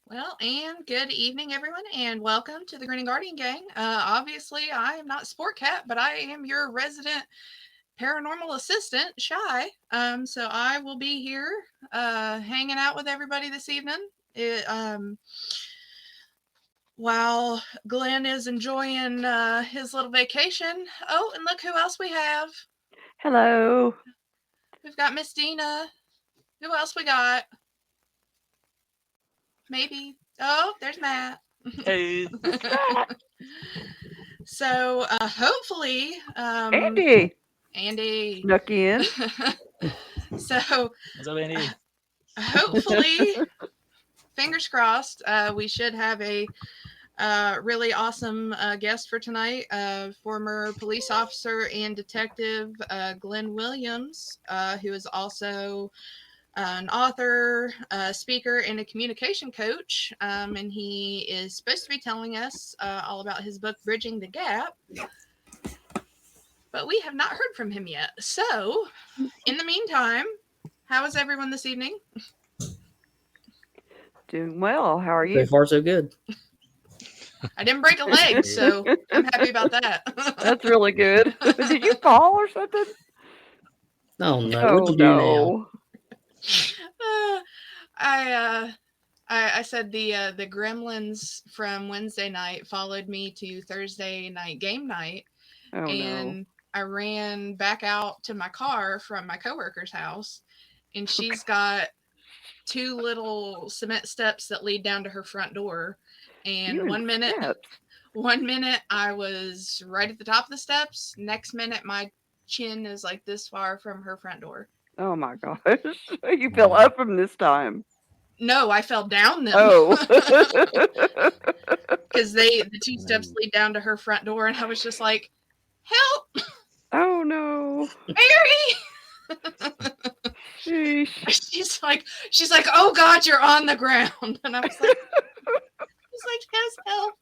Well, and good evening, everyone, and welcome to the Grin Guardian Gang. Obviously, I am not Sport Cat, but I am your resident paranormal assistant, Shy. So I will be here, hanging out with everybody this evening. While Glenn is enjoying his little vacation. Oh, and look who else we have. Hello. We've got Miss Dina. Who else we got? Maybe. Oh, there's Matt. Hey. So hopefully, Andy Snuck in. So What's up, Andy? Hopefully, fingers crossed, we should have a really awesome guest for tonight. Former police officer and detective Glen Williams, who is also an author, a speaker, and a communication coach. And he is supposed to be telling us all about his book, Bridging the Gap. But we have not heard from him yet. So, in the meantime, how is everyone this evening? Doing well. How are you? So far, so good. I didn't break a leg, so I'm happy about that. That's really good. Did you fall or something? Oh no! What'd you do now? I said the gremlins from Wednesday night followed me to Thursday night game night, and I ran back out to my car from my coworker's house, and she's got two little cement steps that lead down to her front door. And one minute I was right at the top of the steps. Next minute my chin is like this far from her front door. Oh my gosh. You fell up them this time. No, I fell down them. Oh. Because the two steps lead down to her front door, and I was just like, help! Oh no. Mary! Sheesh. She's like, oh God, you're on the ground. And I was like, yes, help.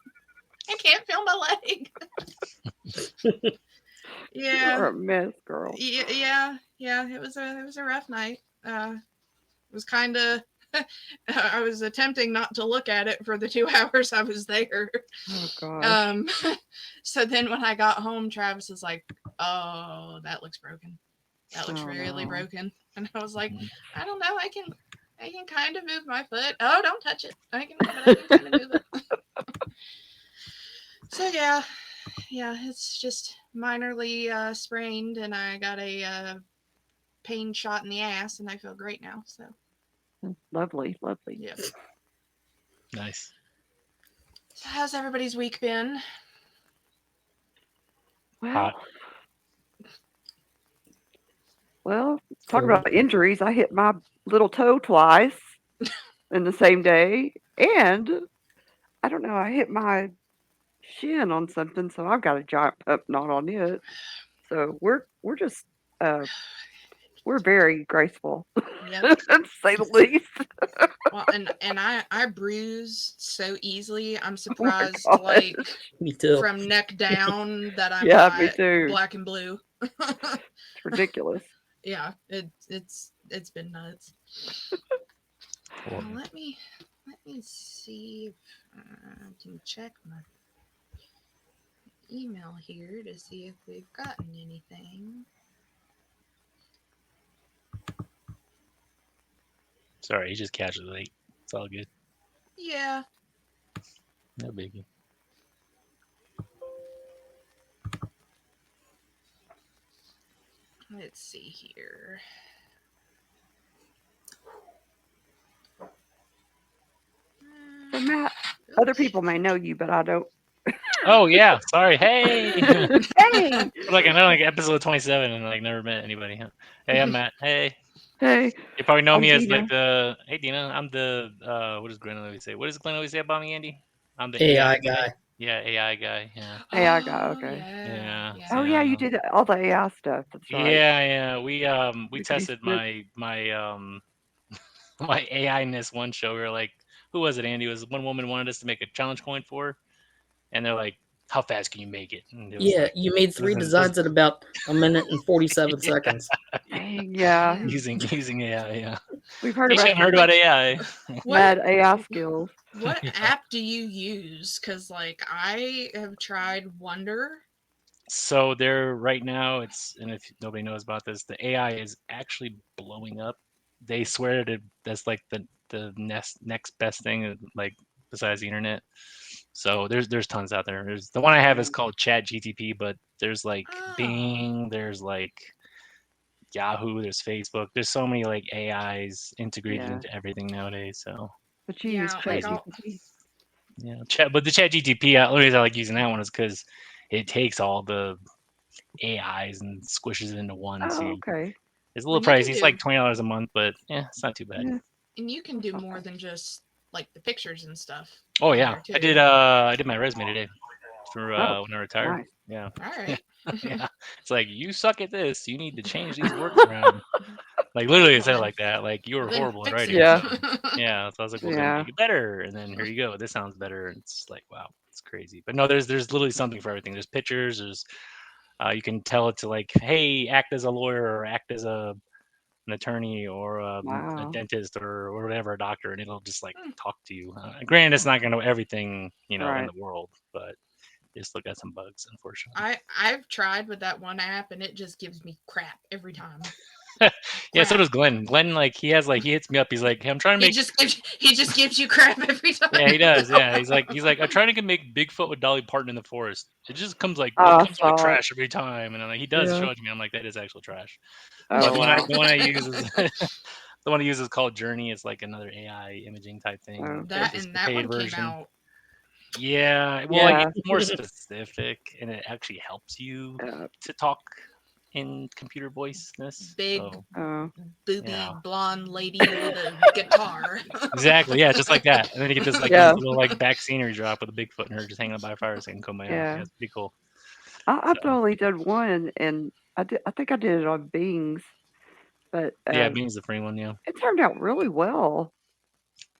I can't feel my leg. Yeah. You're a mess, girl. Yeah. It was a rough night. It was kind of. I was attempting not to look at it for the 2 hours I was there. Oh gosh. So then when I got home, Travis was like, "Oh, that looks broken. That looks really broken." And I was like, "I don't know. I can kind of move my foot. Oh, don't touch it. I can kind of move it." So yeah, it's just minorly sprained, and I got a pain shot in the ass, and I feel great now. So lovely. Yeah. Nice. So how's everybody's week been? Well, talk about injuries. I hit my little toe twice in the same day, and I don't know. I hit my shin on something, so I've got a giant pump knot on it. So we're just we're very graceful, Yep. to say the least. Well, and I bruise so easily. I'm surprised, gosh. Me too. from neck down that I'm me too. black and blue. It's ridiculous. Yeah, it's been nuts. Well, let me see if I can check my email here to see if we've gotten anything. Sorry, he just casually late. It's all good. Yeah. No biggie. Let's see here. So Matt, other people may know you, but I don't. Oh yeah, sorry. Hey. Hey. I know episode 27 and never met anybody. Huh? Hey, I'm Matt. Hey. Hey. You probably know me as Dina. hey Dina. I'm the what does Glenn always say? What does Glenn always say about me, Andy? I'm the AI guy. Yeah, AI guy. Yeah. AI guy. Okay. Yeah. Oh yeah, you did all the AI stuff. That's right. Yeah. We tested my my AI-ness one show. We were like, who was it, Andy? It was one woman wanted us to make a challenge coin for her, and they're like, how fast can you make it? Yeah, you made 3 designs in about a minute and 47 seconds. Yeah. Using AI, yeah. We've heard You about haven't heard about AI. Mad AI skills. What app do you use? Because, like, I have tried Wonder. So they're right now. And if nobody knows about this, the AI is actually blowing up. They swear that that's like the next best thing, like besides the internet. So there's tons out there. There's the one I have is called Chat GTP, but there's like Bing, there's like Yahoo, there's Facebook. There's so many like AIs integrated into everything nowadays. So But you use crazy. ChatGPT. Yeah, but the Chat GTP, the only reason I like using that one is because it takes all the AIs and squishes it into one. Oh, So okay. it's a little Well, you pricey. can It's do- like $20 a month, but yeah, it's not too bad. Yeah. And you can do That's more okay. than just like the pictures and stuff. Oh on yeah, there, too. I did my resume today for when I retired. Nice. Yeah. All right. Yeah. It's like, you suck at this. You need to change these words around. Like literally it said it like that. Like, you were Then horrible at fix writing. it. Yeah. So, yeah. So I was like, well, then Yeah. make it better. And then here you go. This sounds better. And it's like, wow, it's crazy. But no, there's literally something for everything. There's pictures. There's you can tell it to like, hey, act as a lawyer or act as an attorney or a Wow. dentist or whatever, a doctor, and it'll just like talk to you. Granted, it's not going to know everything, in Right. the world, but it's still got some bugs, unfortunately. I've tried with that one app and it just gives me crap every time. Yeah, so does Glenn. Glenn, like, he hits me up. He's like, hey, I'm trying to make. He just gives you crap every time. Yeah, he does. Yeah, he's like, I'm trying to make Bigfoot with Dolly Parton in the forest. It just comes like trash every time, and I'm like, he does show it to me. I'm like, that is actual trash. Oh, But wow. the one I use is the one I use is called Journey. It's like another AI imaging type thing. Oh. That one came out. Yeah, well, like, it's more specific, and it actually helps you to talk in computer voiceness. Big booby blonde lady with a guitar. Exactly, yeah, just like that. And then you get this like this little like back scenery drop with a Bigfoot and her just hanging out by a fire saying "Kumbaya." Yeah, it's pretty cool. I've only done one, and I think I did it on Bing's, but yeah, Bing's the free one. Yeah, it turned out really well.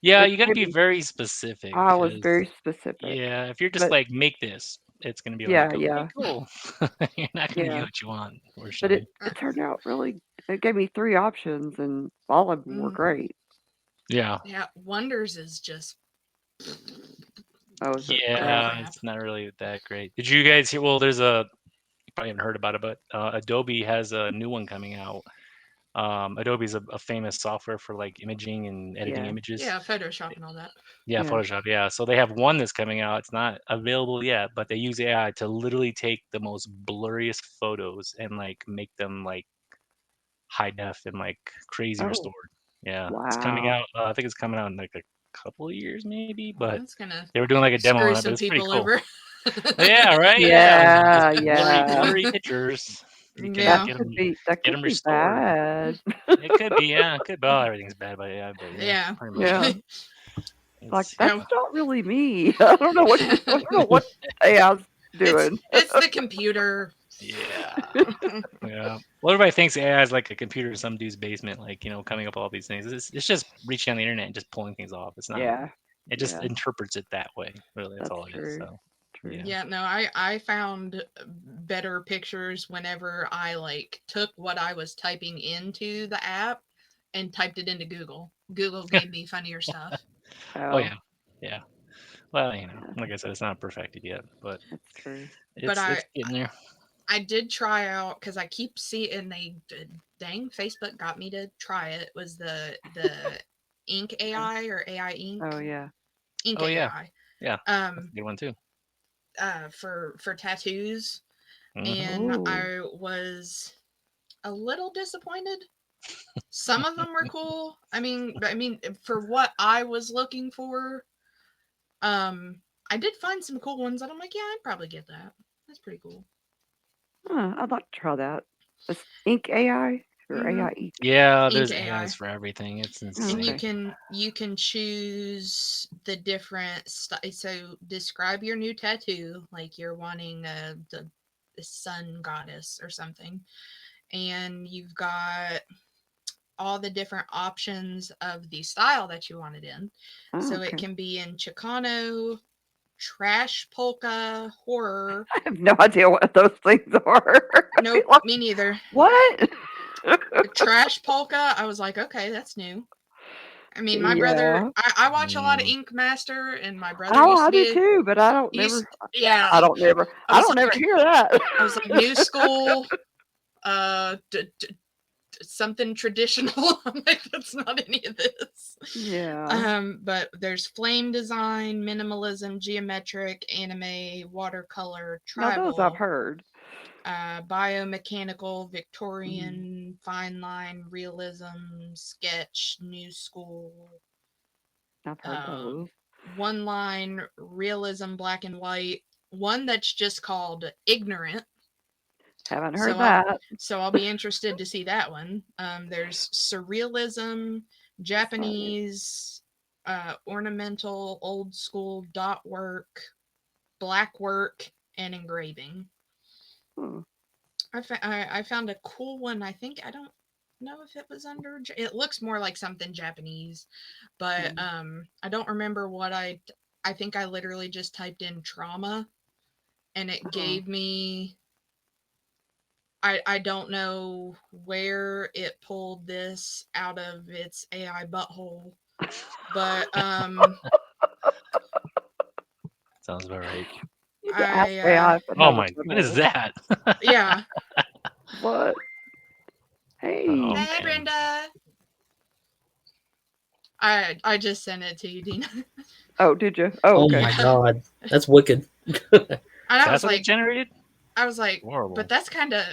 Yeah, you got to be very specific. I was very specific. Yeah, if you're just like, make this, it's gonna be like, okay, cool. You're not gonna get what you want. But it turned out really. It gave me 3 options, and all of them were great. Yeah. Yeah, Wonders is just. Oh, it's not really that great. Did you guys hear? Well, there's you probably haven't heard about it, but Adobe has a new one coming out. Adobe is a famous software for like imaging and editing images. Yeah, Photoshop and all that. Yeah, Photoshop. Yeah, so they have one that's coming out. It's not available yet, but they use AI to literally take the most blurriest photos and like make them like high def and like crazy restored. Yeah, it's coming out. I think it's coming out in like a couple of years, maybe. But they were doing like a demo on it. But it's pretty cool. Over. Yeah, right. Yeah. Blurry pictures. You can that could them restored. Bad. It could be, yeah. It could be. Well, everything's bad, but yeah. Like, that's not really me. I don't know what AI's doing. It's the computer. Yeah. Yeah. Well, everybody thinks AI is like a computer in some dude's basement, like, coming up with all these things. It's just reaching on the internet and just pulling things off. It's not. Yeah. It just interprets it that way. Really, that's all it is. So. Yeah, no, I found better pictures whenever I like took what I was typing into the app and typed it into Google. Google gave me funnier stuff. Oh yeah, yeah. Well, like I said, it's not perfected yet, but that's true. It's getting there. I did try out because I keep seeing dang, Facebook got me to try it. Was the Ink AI or AI Ink? Oh yeah. Ink AI. Yeah. That's a good one too. For tattoos, and I was a little disappointed. Some of them were cool. I mean, for what I was looking for, I did find some cool ones that I'm like, yeah, I'd probably get that. That's pretty cool. I'd like to try that. It's Ink AI or AI Ink? Yeah, there's AIs for everything. It's insane. And you can choose the different so describe your new tattoo, like you're wanting the sun goddess or something, and you've got all the different options of the style that you want it in. So it can be in Chicano, trash polka, horror. I have no idea what those things are. Nope, me neither. What? Trash polka, I was like, okay, that's new. I mean, my brother, I watch a lot of Ink Master, and my brother used to do be. too, but I don't never. Yeah. I don't never hear that. I was like new school, something traditional. I'm like, that's not any of this. Yeah. But there's flame design, minimalism, geometric, anime, watercolor, tribal. Now those I've heard. Biomechanical, Victorian, fine line, realism, sketch, new school. I've heard those. One line, realism, black and white. One that's just called ignorant. Haven't heard that. So I'll be interested to see that one. There's surrealism, Japanese, ornamental, old school, dot work, black work, and engraving. I found a cool one. I think I don't know if it was under. It looks more like something Japanese, but I don't remember what I think I literally just typed in trauma, and it gave me. I don't know where it pulled this out of its AI butthole, but sounds about right. Oh my! What is that? Yeah. What? Hey. Oh, hey, Brenda. I just sent it to you, Dina. Oh, did you? Oh, okay. Oh my god, that's wicked. And I was what like, it generated. I was like, horrible. But that's kind of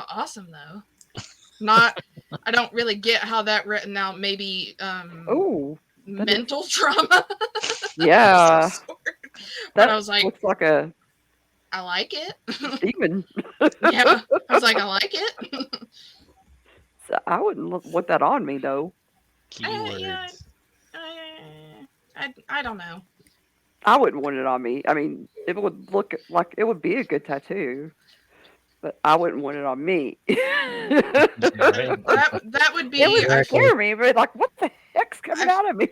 awesome though. Not, I don't really get how that written out. Maybe mental trauma. Yeah. But I was like, looks like a. I like it. Demon. Yeah, I was like, I like it. So I wouldn't want that on me though. Keywords. I don't know. I wouldn't want it on me. I mean, it would look like it would be a good tattoo, but I wouldn't want it on me. That would be. It would scare me, but like, what the heck's coming out of me?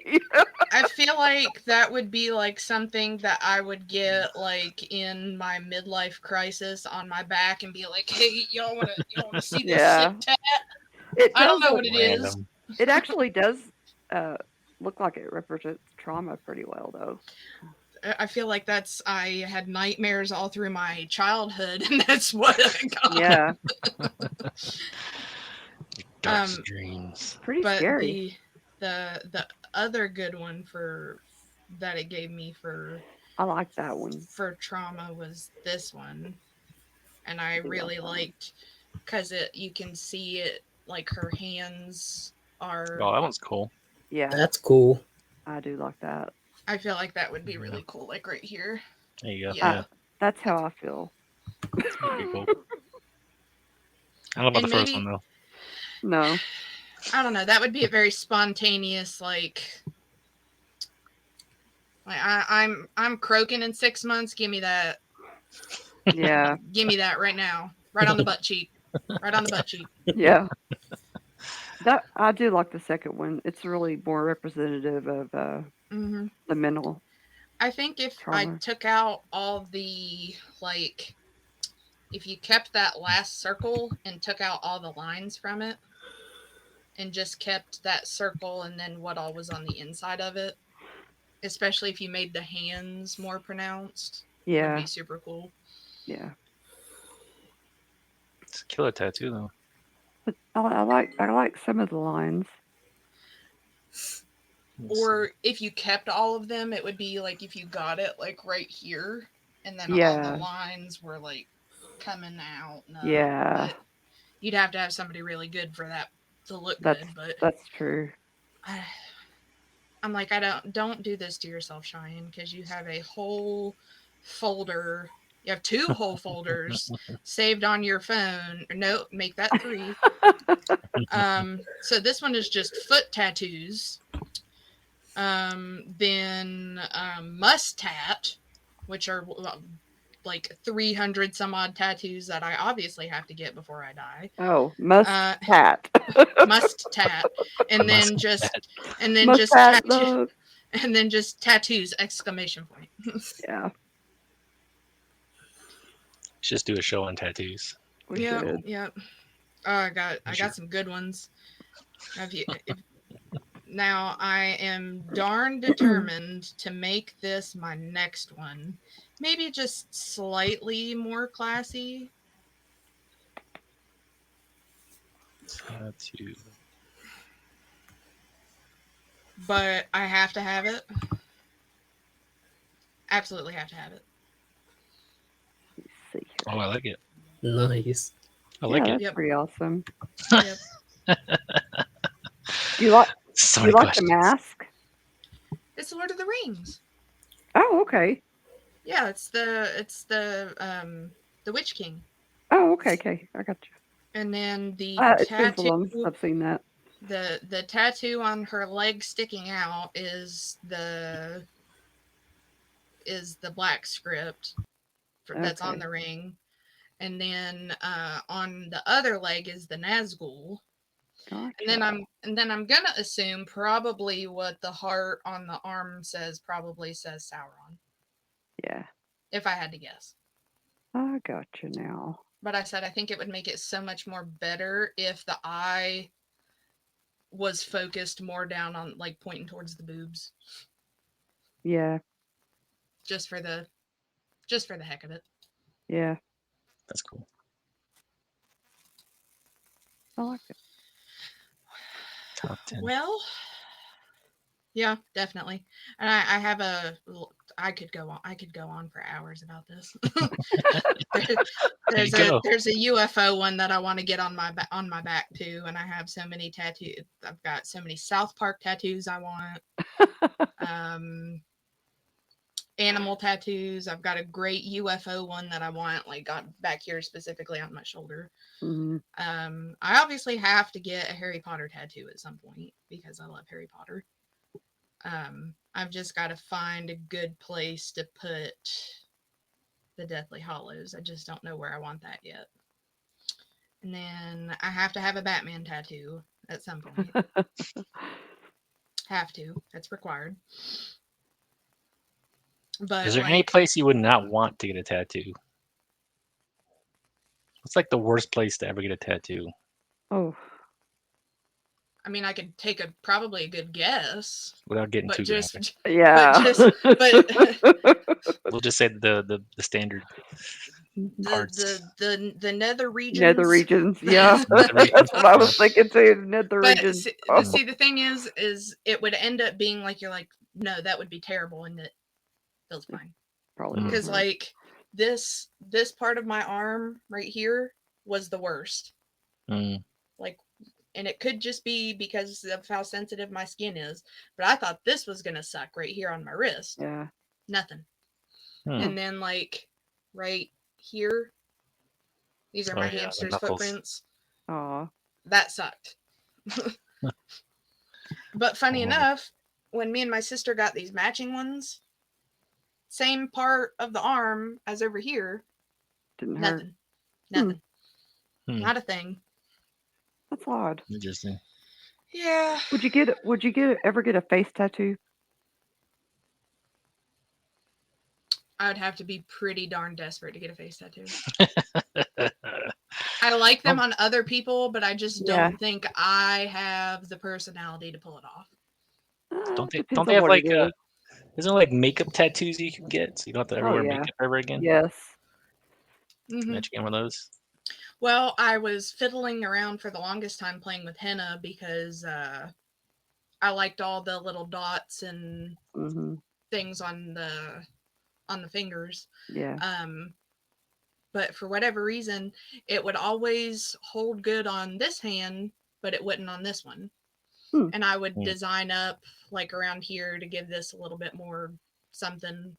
I feel like that would be like something that I would get like in my midlife crisis on my back and be like, "Hey, y'all want to see this sick tat?" I don't know what it is. It actually does look like it represents trauma pretty well, though. I feel like I had nightmares all through my childhood, and that's what I got. Yeah. Dark dreams. Pretty scary. The other good one that it gave me I like that one. For trauma was this one. And I really liked because you can see it like her hands are. Oh, that one's cool. Yeah. That's cool. I do like that. I feel like that would be really cool, like right here. There you go. Yeah. That's how I feel. That's pretty cool. I don't know about the first one though. No. I don't know. That would be a very spontaneous, like I'm croaking in 6 months. Give me that. Yeah. Give me that right now. Right on the butt cheek. Right on the butt cheek. Yeah. That I do like the second one. It's really more representative of the mental. I think if trauma. I took out all the if you kept that last circle and took out all the lines from it, and just kept that circle and then what all was on the inside of it, especially if you made the hands more pronounced, would be super cool. Yeah. It's a killer tattoo though. But I like some of the lines. Or if you kept all of them, it would be like if you got it like right here, and then all the lines were like coming out. But you'd have to have somebody really good for that to look good. But that's true. I'm like, don't do this to yourself, Cheyenne, because you have a whole folder. You have 2 whole folders saved on your phone. No, make that 3. So this one is just foot tattoos. Then must tat, which are like 300 some odd tattoos that I obviously have to get before I die. Oh, must tat. Must tat. And then just tattoos, exclamation point. Yeah. Just do a show on tattoos. Yeah. Oh, I got some good ones. Now I am darn determined to make this my next one. Maybe just slightly more classy. Tattoo. But I have to have it. Absolutely have to have it. Let's see here. Oh, I like it. Nice. I like Yeah, it. that's Yep. pretty awesome. Yep. Do you like So do many you like questions. the mask? It's Lord of the Rings. Oh, okay. Yeah, it's the Witch King. Oh, okay. I got you. And then the It's been so tattoo long since I've seen that. the tattoo on her leg sticking out is the black script that's on Okay. the ring. And then on the other leg is the Nazgul. Gotcha. And then I'm gonna assume probably what the heart on the arm probably says Sauron. Yeah. If I had to guess. I gotcha now. But I said I think it would make it so much more better if the eye was focused more down on like pointing towards the boobs. Yeah. Just for the heck of it. Yeah. That's cool. I like it. Top 10. Well, yeah, definitely. And I have I could go on for hours about this. there's a UFO one that I want to get on my back too, and I have so many tattoos. I've got so many South Park tattoos I want. Animal tattoos. I've got a great UFO one that I want, like got back here specifically on my shoulder. Mm-hmm. I obviously have to get a Harry Potter tattoo at some point because I love Harry Potter. I've just got to find a good place to put the Deathly Hollows. I just don't know where I want that yet. And then I have to have a Batman tattoo at some point. Have to. That's required. But is there any place you would not want to get a tattoo? What's like the worst place to ever get a tattoo? Oh. I mean, I could take probably a good guess without getting too graphic. Yeah. But we'll just say the standard parts. The nether regions. Nether regions, yeah. That's what I was thinking too. Nether regions. See, the thing is it would end up being like you're like, no, that would be terrible, and it feels fine. Probably because like this part of my arm right here was the worst. Like, and it could just be because of how sensitive my skin is, but I thought this was gonna suck right here on my wrist. Yeah. Nothing. And then like right here, these are my hamster's footprints. Aw. That sucked. But funny enough, when me and my sister got these matching ones, same part of the arm as over here, didn't hurt. Nothing. Not a thing. That's odd. Interesting. Yeah. Would you ever get a face tattoo? I would have to be pretty darn desperate to get a face tattoo. I like them on other people, but I just don't think I have the personality to pull it off. Don't they have like isn't there like makeup tattoos you can get so you don't have to ever wear makeup ever again? Yes. Mm-hmm. Get one of those. Well, I was fiddling around for the longest time playing with henna because I liked all the little dots and things on the fingers. Yeah. But for whatever reason, it would always hold good on this hand, but it wouldn't on this one. And I would design up like around here to give this a little bit more something.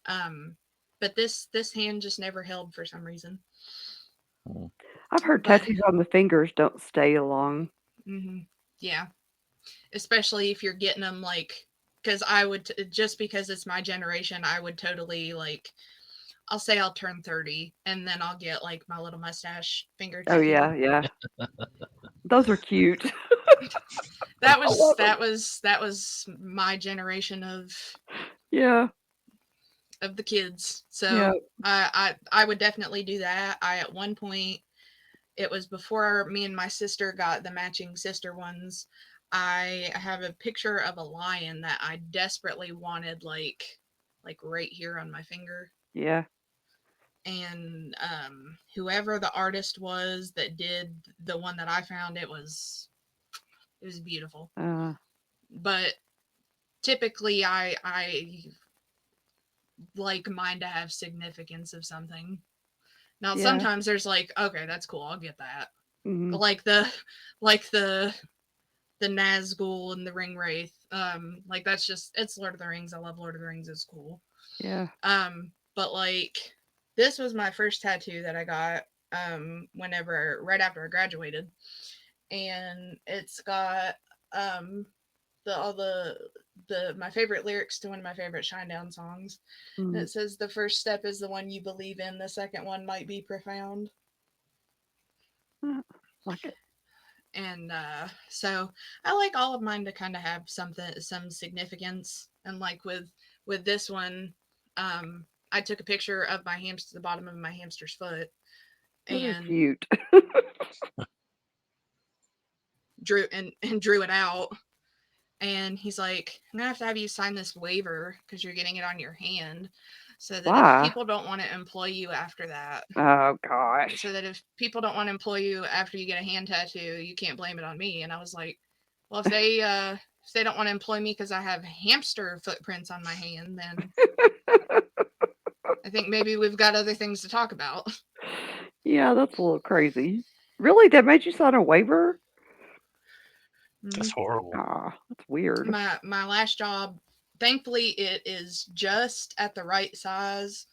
But this hand just never held for some reason. I've heard tattoos on the fingers don't stay long. Yeah. Especially if you're getting them like, because I would, just because it's my generation, I would totally like, I'll say I'll turn 30 and then I'll get like my little mustache finger tattoo. Oh yeah. Those are cute. That was my generation of the kids. So I would definitely do that. At one point, it was before me and my sister got the matching sister ones. I have a picture of a lion that I desperately wanted, like right here on my finger. Yeah. And whoever the artist was that did the one that I found, it was beautiful. But typically, I like mine to have significance of something. Now, sometimes there's like, okay, that's cool, I'll get that. Mm-hmm. Like the Nazgul and the Ring Wraith. Like that's just, it's Lord of the Rings. I love Lord of the Rings. It's cool. Yeah. But like this was my first tattoo that I got right after I graduated, and it's got all the my favorite lyrics to one of my favorite Shinedown songs. Mm-hmm. And it says, "The first step is the one you believe in. The second one might be profound." Like it. And so I like all of mine to kind of have some significance. And like with this one, I took a picture of the bottom of my hamster's foot, and cute. drew it out. And he's like, "I'm gonna have you sign this waiver because you're getting it on your hand, so that if people don't want to employ you after that." Oh gosh. So that if people don't want to employ you after you get a hand tattoo, you can't blame it on me. And I was like, well, if they don't want to employ me because I have hamster footprints on my hand, then I think maybe we've got other things to talk about. Yeah, that's a little crazy. Really? That made you sign a waiver? That's horrible. That's weird. My last job, thankfully, it is just at the right size.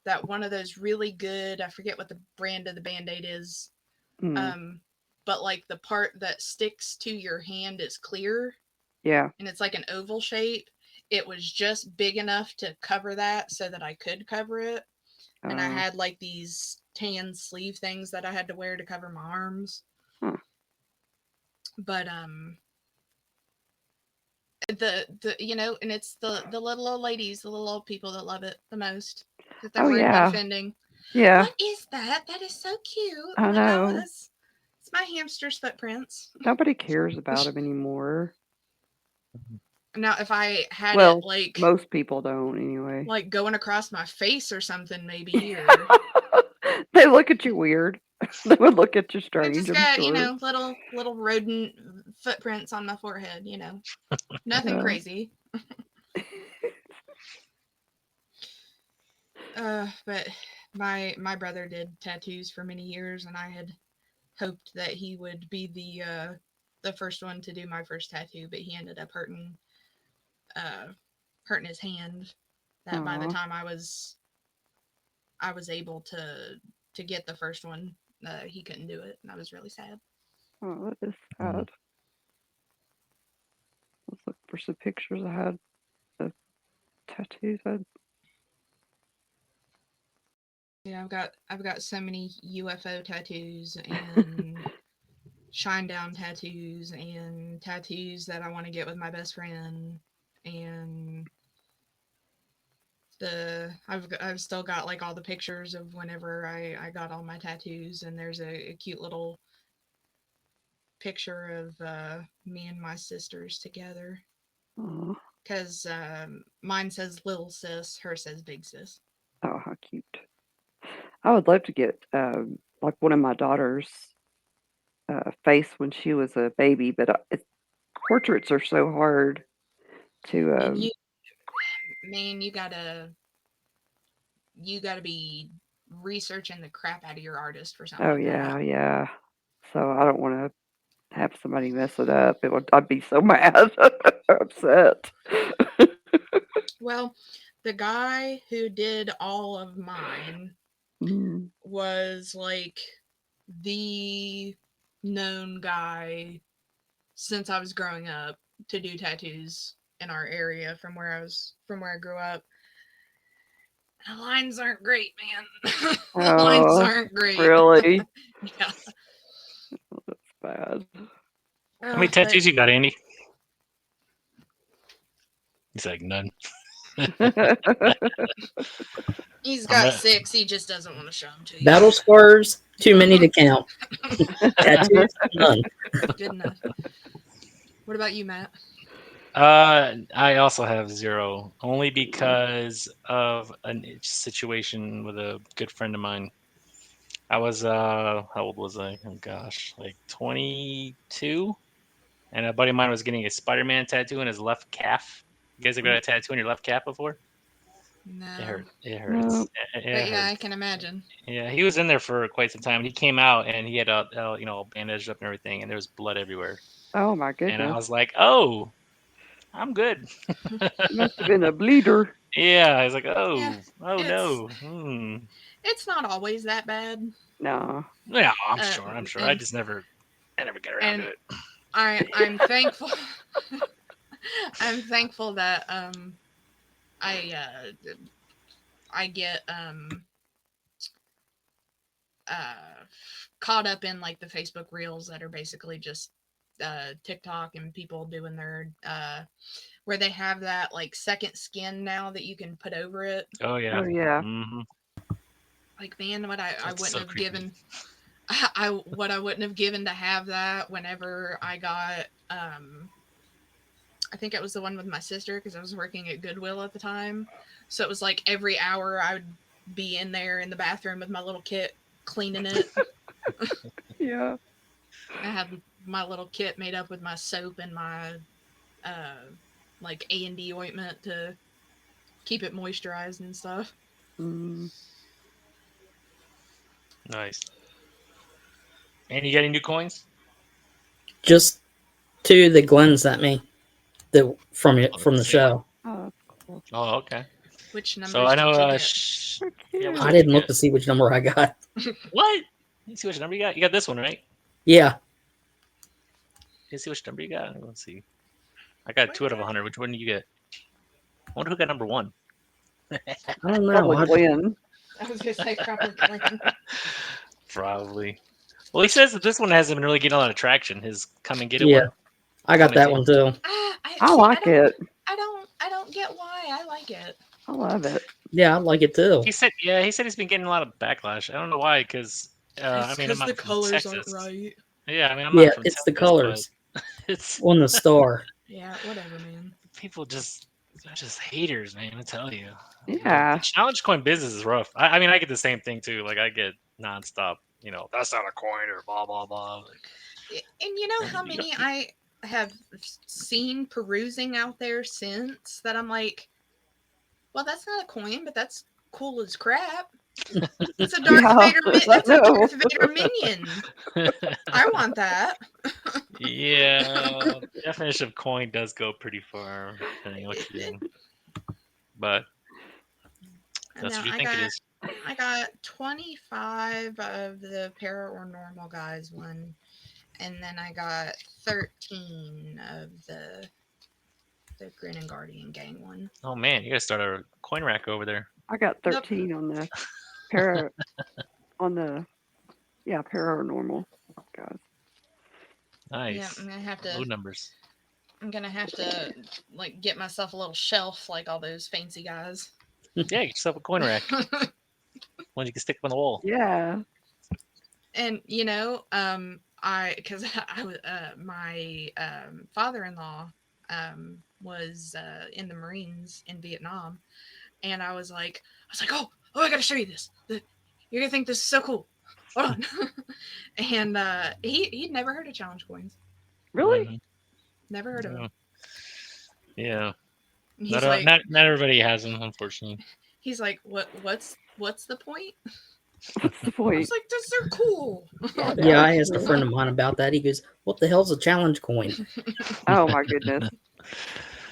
That one of those really good, I forget what the brand of the Band-Aid is. But like the part that sticks to your hand is clear. Yeah. And it's like an oval shape. It was just big enough to cover that so that I could cover it. And I had like these tan sleeve things that I had to wear to cover my arms. But the and it's the little old ladies, the little old people that love it the most. That they're worried about offending. Yeah. What is that? That is so cute. I know. It's my hamster's footprints. Nobody cares about them anymore. Now, if I had it like most people don't anyway. Like going across my face or something, maybe. Or they look at you weird. They would look at you strange. I just got, little rodent footprints on my forehead, Nothing crazy. But my brother did tattoos for many years, and I had hoped that he would be the first one to do my first tattoo, but he ended up hurting his hand. That by the time I was able to get the first one, he couldn't do it, and I was really sad. Oh, that is sad. Let's look for some pictures I had of tattoos. Yeah, I've got so many UFO tattoos and Shinedown tattoos and tattoos that I want to get with my best friend, and I've still got like all the pictures of whenever I got all my tattoos, and there's a cute little picture of me and my sisters together. Because mine says little sis, her says big sis. Oh, how cute. I would love to get like one of my daughter's face when she was a baby, but portraits are so hard to you gotta be researching the crap out of your artist for something. Oh yeah. So I don't want to have somebody mess it up. I'd be so mad, upset. Well, the guy who did all of mine was like the known guy since I was growing up to do tattoos in our area from where I grew up. The lines aren't great, man. The lines aren't great. Really? Yeah. That's bad. How many tattoos you got, Andy? He's like, none. He's got 6. He just doesn't want to show them to you. Battle scars, too many to count. Tattoos, none. Good enough. What about you, Matt? I also have 0, only because of a situation with a good friend of mine. I was how old was I? Oh gosh, like 22, and a buddy of mine was getting a Spider-Man tattoo in his left calf. You guys have got a tattoo on your left calf before? No. It hurts. No. But yeah, I can imagine. Yeah, he was in there for quite some time. He came out and he had bandaged up and everything, and there was blood everywhere. Oh my And I goodness. was like, "Oh, I'm good." Must have been a bleeder. Yeah, I was like, "Oh, Yeah, no." It's not always that bad. No. Yeah, I'm sure. I and- just never get around to it. I'm thankful. I'm thankful that I get caught up in like the Facebook reels that are basically just TikTok and people doing their where they have that like second skin now that you can put over it. Oh yeah. Oh yeah. Mm-hmm. Like, man, what I wouldn't so have creepy. given. What I wouldn't have given to have that whenever I got I think it was the one with my sister because I was working at Goodwill at the time. So it was like every hour I would be in there in the bathroom with my little kit cleaning it. Yeah. I had my little kit made up with my soap and my like A&D ointment to keep it moisturized and stuff. Mm. Nice. And you got any new coins? Just 2 that Glenn sent me from the show. Oh, that's cool. Oh, okay. Which numbers So I know. did you get? They're cute. I didn't look to see which number I got. What? You see which number you got? You got this one, right? Yeah. You see which number you got? Let's see. I got 2 out of 100. Which one did you get? I wonder who got number 1. I don't know. Probably Glenn. I was gonna say probably Glenn. Probably. Well, he says that this one hasn't been really getting a lot of traction. His come and get it Yeah. one. I got that one too. I like it. I don't get why I like it. I love it. Yeah, I like it too. He said he's been getting a lot of backlash. I don't know why, because I'm Because not the from colors Texas. aren't right. Yeah, I mean, I'm Yeah, not from it's Texas, the colors but it's on the star. Yeah, whatever, man. people they're just haters, man. I tell you. Yeah. The challenge coin business is rough. I mean, I get the same thing too. Like I get nonstop. That's not a coin or blah blah blah. And you know how many I have seen perusing out there since that I'm like, well, that's not a coin, but that's cool as crap. It's a Darth Vader. That's a Darth Vader minion. I want that. Yeah, definition of coin does go pretty far, depending on what you do. But that's what you think it is. I got 25 of the para or normal guys one, and then I got 13 of the Grin Guardian Gang one. Oh man, you gotta start a coin rack over there. I got 13 on the para paranormal guys. Nice. Yeah, I'm gonna have to. Low numbers. I'm gonna have to like get myself a little shelf like all those fancy guys. Yeah, get yourself a coin rack. One you can stick on the wall. Yeah. And my father-in-law was in the Marines in Vietnam, and I was like, oh, I gotta show you this. You're gonna think this is so cool. Hold on. And he'd never heard of challenge coins. Really? Mhm. Never heard of them. Yeah. He's Not everybody has them, unfortunately. He's like, what's the point? What's the I point? was like, they're cool. Yeah, I asked a friend of mine about that. He goes, "What the hell's a challenge coin?" Oh my goodness.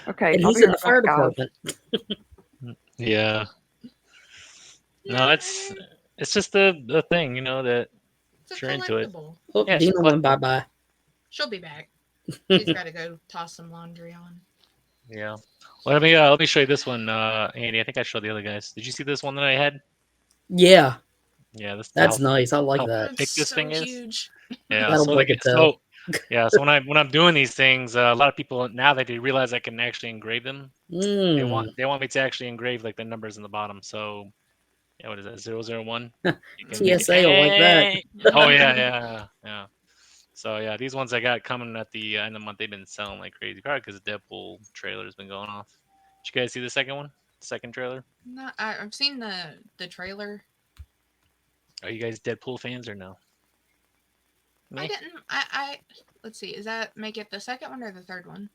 Okay. And I'll he's be in the right fire back, guys. department. Yeah. No, it's just the thing, that It's you're into it. collectible. Oh, Yeah, Dina it's went bye-bye. She'll be back. She's got to go toss some laundry on. Yeah. Well, let me show you this one, Andy. I think I showed the other guys. Did you see this one that I had? Yeah, Yeah, that's how nice. I like how that. thick this thing is. Huge. Yeah, That'll so break like it though. so when I'm doing these things, a lot of people now that they realize I can actually engrave them, they want me to actually engrave like the numbers in the bottom. So yeah, what is that? 001? TSA will like that. Oh yeah. So yeah, these ones I got coming at the end of the month, they've been selling like crazy, probably because the Deadpool trailer's been going off. Did you guys see the second one? The second trailer? No, I've seen the trailer. Are you guys Deadpool fans or no? I Me? didn't. I let's see. Is that make it the second one or the third one?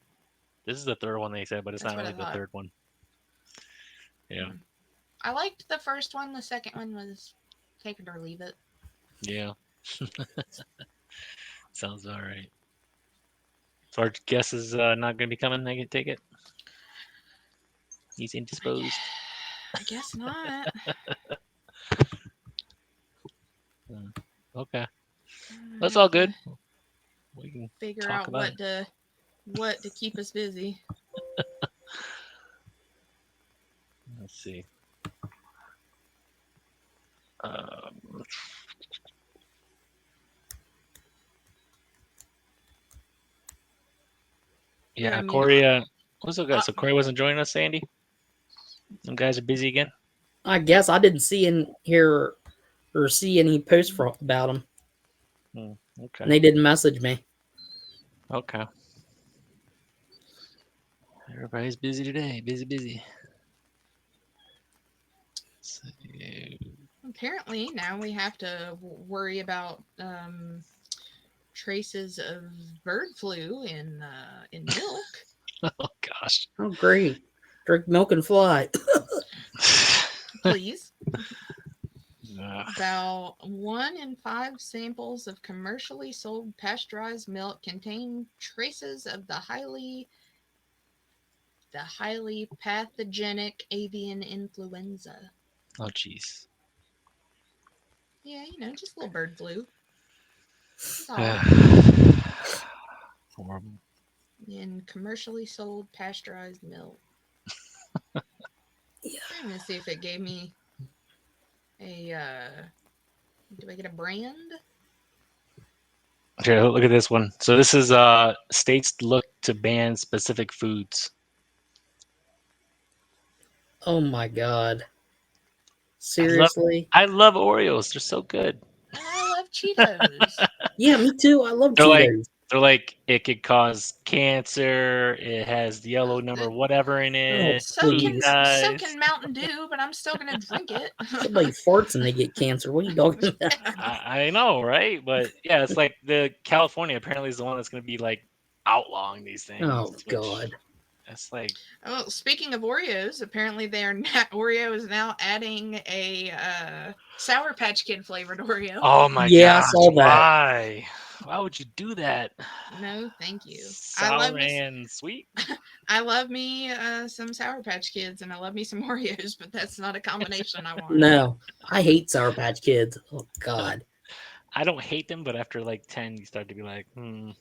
This is the third one they said, but it's That's not what I really the thought. third one. Yeah. I liked the first one. The second one was take it or leave it. Yeah. Sounds all right. So our guest is not going to be coming. I can take it. He's indisposed. I guess not. Okay. That's all good. We can Figure talk out about what to keep us busy. Let's see. Yeah, Corey. What's up, guys? So Corey wasn't joining us, Sandy. Some guys are busy again. I guess I didn't see in here or see any posts about him. Okay. And they didn't message me. Okay. Everybody's busy today. Busy. So, Apparently now we have to worry about traces of bird flu in milk. oh gosh. Oh great. Drink milk and fly. Please. About 1 in 5 samples of commercially sold pasteurized milk contain traces of the highly pathogenic avian influenza. Oh jeez. Yeah, just a little bird flu. Horrible. In commercially sold pasteurized milk. Yeah. I'm gonna see if it gave me a. Do I get a brand? Okay, look at this one. So this is states look to ban specific foods. Oh my god. Seriously? I love Oreos. They're so good. And I love Cheetos. Yeah, me too. I love Cheetos. They're like it could cause cancer. It has the yellow number whatever in it. Oh, So please. can Mountain Dew, but I'm still gonna drink it. Somebody farts and they get cancer. What are you talking about? I know, right? But yeah, it's like the California apparently is the one that's going to be like outlawing these things. Oh god. It's like. Oh, speaking of Oreos, apparently Oreo is now adding a Sour Patch Kid flavored Oreo. Oh my god! Yeah, I saw that. Why would you do that? No, thank you. Sour and sweet. I love me some Sour Patch Kids, and I love me some Oreos, but that's not a combination I want. No, I hate Sour Patch Kids. Oh god. I don't hate them, but after like 10, you start to be like, Now,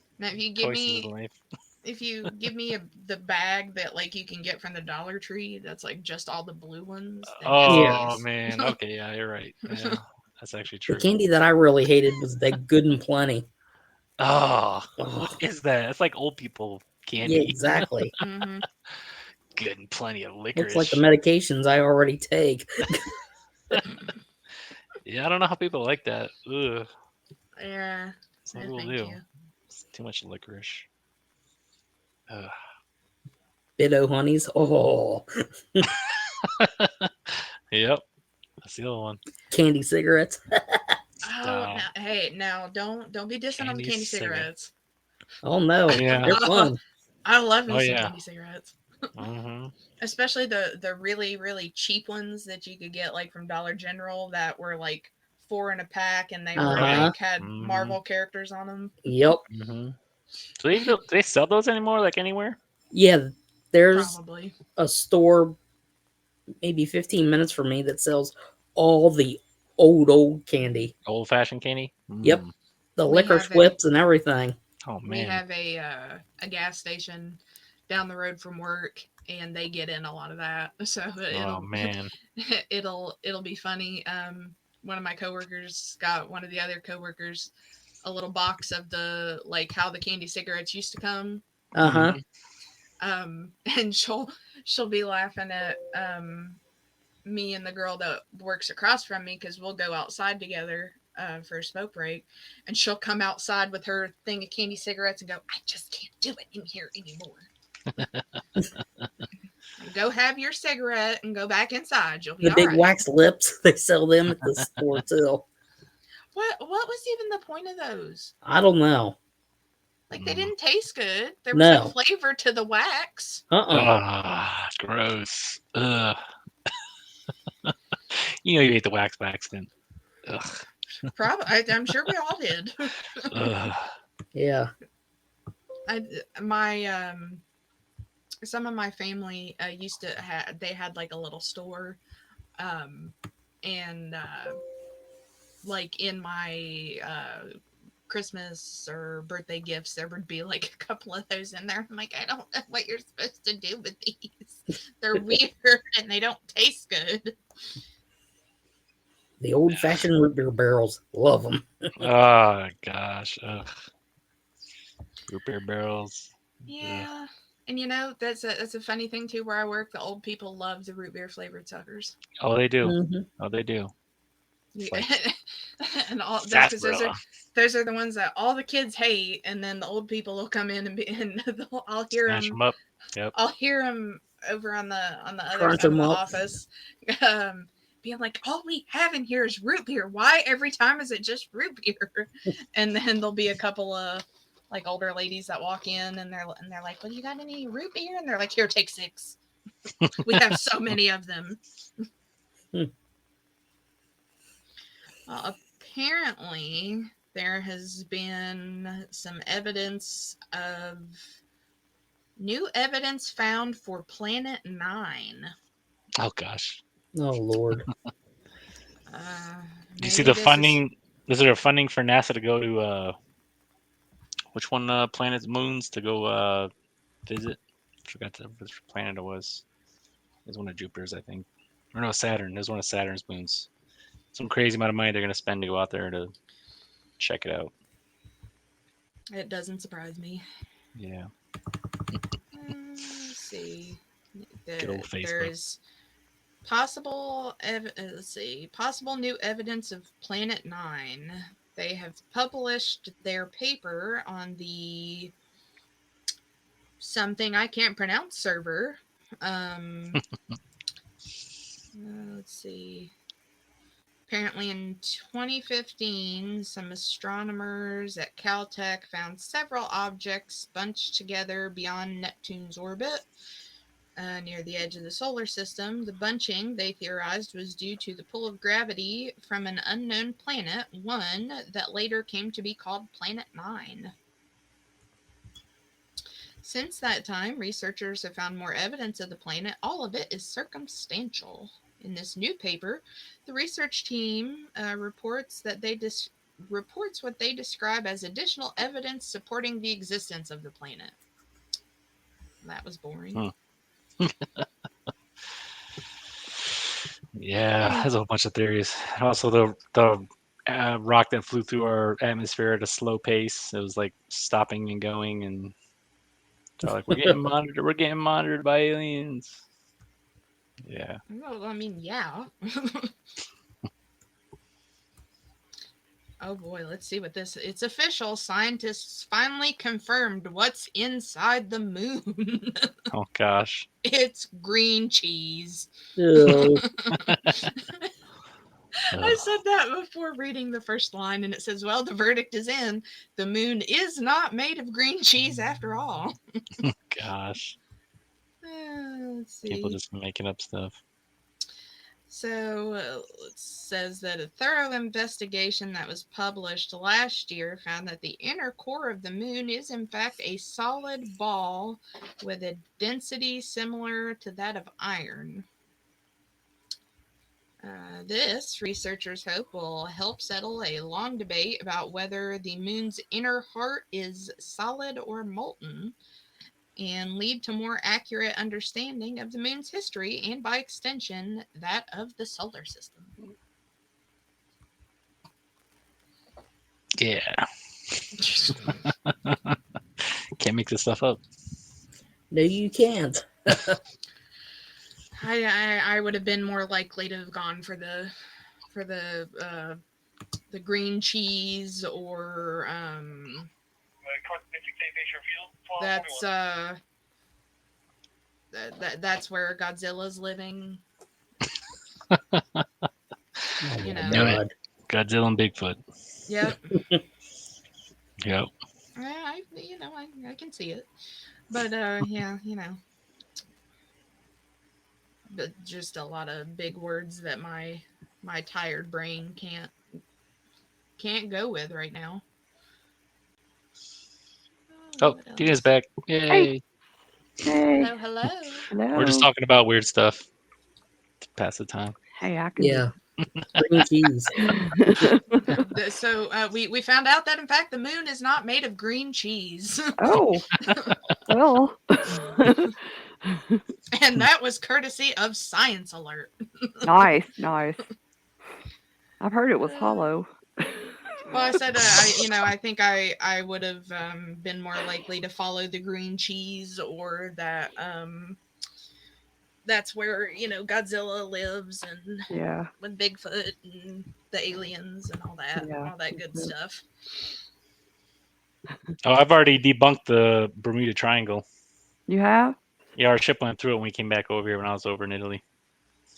if you give me the bag that like you can get from the Dollar Tree, that's like just all the blue ones. Oh man, okay, yeah, you're right. Yeah, that's actually true. The candy that I really hated was the Good and Plenty. Oh, what is that? It's like old people candy. Yeah, exactly. Good and Plenty of licorice. Looks like the medications I already take. Yeah, I don't know how people like that. Ugh. Yeah, some people do. It's too much licorice. Bit-O honeys. Oh. Yep. That's the other one. Candy cigarettes. Now don't be dissing on the candy cigarettes. Oh no, yeah. They're fun. I love me some candy cigarettes. Mm-hmm. Especially the really, really cheap ones that you could get like from Dollar General that were like 4 in a pack and they were like had Marvel characters on them. Yep. Mm-hmm. Do they sell those anymore? Like anywhere? Yeah, there's probably a store maybe 15 minutes from me that sells all the old candy. Old-fashioned candy? Yep. The licorice whips and everything. Oh man. We have a gas station down the road from work and they get in a lot of that. So it'll be funny. One of my coworkers got one of the other coworkers a little box of the like how the candy cigarettes used to come. And she'll be laughing at me and the girl that works across from me because we'll go outside together for a smoke break, and she'll come outside with her thing of candy cigarettes and go, I just can't do it in here anymore. Go have your cigarette and go back inside. You'll be the all big right. wax lips. They sell them at the store too. What was even the point of those? I don't know. Like, they didn't taste good. There was No. no flavor to the wax. Gross. Ugh. You ate the wax by accident. Ugh. Probably, I'm sure we all did. Yeah. Some of my family used to they had like a little store, and like in my Christmas or birthday gifts, there would be like a couple of those in there. I'm like, I don't know what you're supposed to do with these. They're weird and they don't taste good. The old-fashioned root beer barrels. Love them. Oh, gosh. Ugh. Root beer barrels. Yeah. And that's a funny thing too. Where I work, the old people love the root beer flavored suckers. Oh, they do. Mm-hmm. Oh, they do. Yeah. And all that's because those are the ones that all the kids hate, and then the old people will come in and I'll hear Smash them. them up. Yep. I'll hear them over on the other Crunch side of the up. office, being like, "All we have in here is root beer. Why every time is it just root beer?" And then there'll be a couple of like older ladies that walk in, and they're like, "Well, you got any root beer?" And they're like, "Here, take 6. We have so many of them." Apparently, there has been some new evidence found for Planet 9. Oh, gosh. Oh, Lord. Do you see the funding? Is there a funding for NASA to go to which one planet's moons to go visit? I forgot which planet it was. It was one of Jupiter's, I think. Or no, Saturn. It was one of Saturn's moons. Some crazy amount of money they're going to spend to go out there to check it out. It doesn't surprise me. Yeah. Let's see. Good old Facebook. There's possible new evidence of Planet 9. They have published their paper on the something I can't pronounce server. Let's see. Apparently in 2015, some astronomers at Caltech found several objects bunched together beyond Neptune's orbit near the edge of the solar system. The bunching, they theorized, was due to the pull of gravity from an unknown planet, one that later came to be called Planet 9. Since that time, researchers have found more evidence of the planet. All of it is circumstantial. In this new paper, the research team reports what they describe as additional evidence supporting the existence of the planet. That was boring. Yeah, there's a whole bunch of theories. Also, the rock that flew through our atmosphere at a slow pace. It was like stopping and going, and they're like, "We're getting monitored. We're getting monitored by aliens." Yeah. Well, I mean, yeah. Oh boy, let's see what this. It's official. Scientists finally confirmed what's inside the moon. Oh gosh. It's green cheese. Ew. I said that before reading the first line, and it says, "Well, the verdict is in. The moon is not made of green cheese after all." Gosh. Let's see. People just making up stuff. So it says that a thorough investigation that was published last year found that the inner core of the moon is in fact a solid ball with a density similar to that of iron. This, researchers hope, will help settle a long debate about whether the moon's inner heart is solid or molten, and lead to more accurate understanding of the moon's history and, by extension, that of the solar system. Yeah. Can't make this stuff up. No, you can't. I would have been more likely to have gone for the the green cheese, or that's that's where Godzilla's living. You know. God. Godzilla and Bigfoot. Yep. Yep. I can see it, but yeah, but just a lot of big words that my tired brain can't go with right now. Oh, Tina's back. Yay. Hey. Hello. Hello. We're just talking about weird stuff to pass the time. Hey, I can. Yeah. Green cheese. So we found out that in fact the moon is not made of green cheese. Oh. Well. And that was courtesy of Science Alert. Nice. I've heard it was hollow. Well, I said, I think I would have been more likely to follow the green cheese, or that that's where Godzilla lives, and with Bigfoot and the aliens and all that good stuff. Oh, I've already debunked the Bermuda Triangle. You have? Yeah, our ship went through it when we came back over here when I was over in Italy.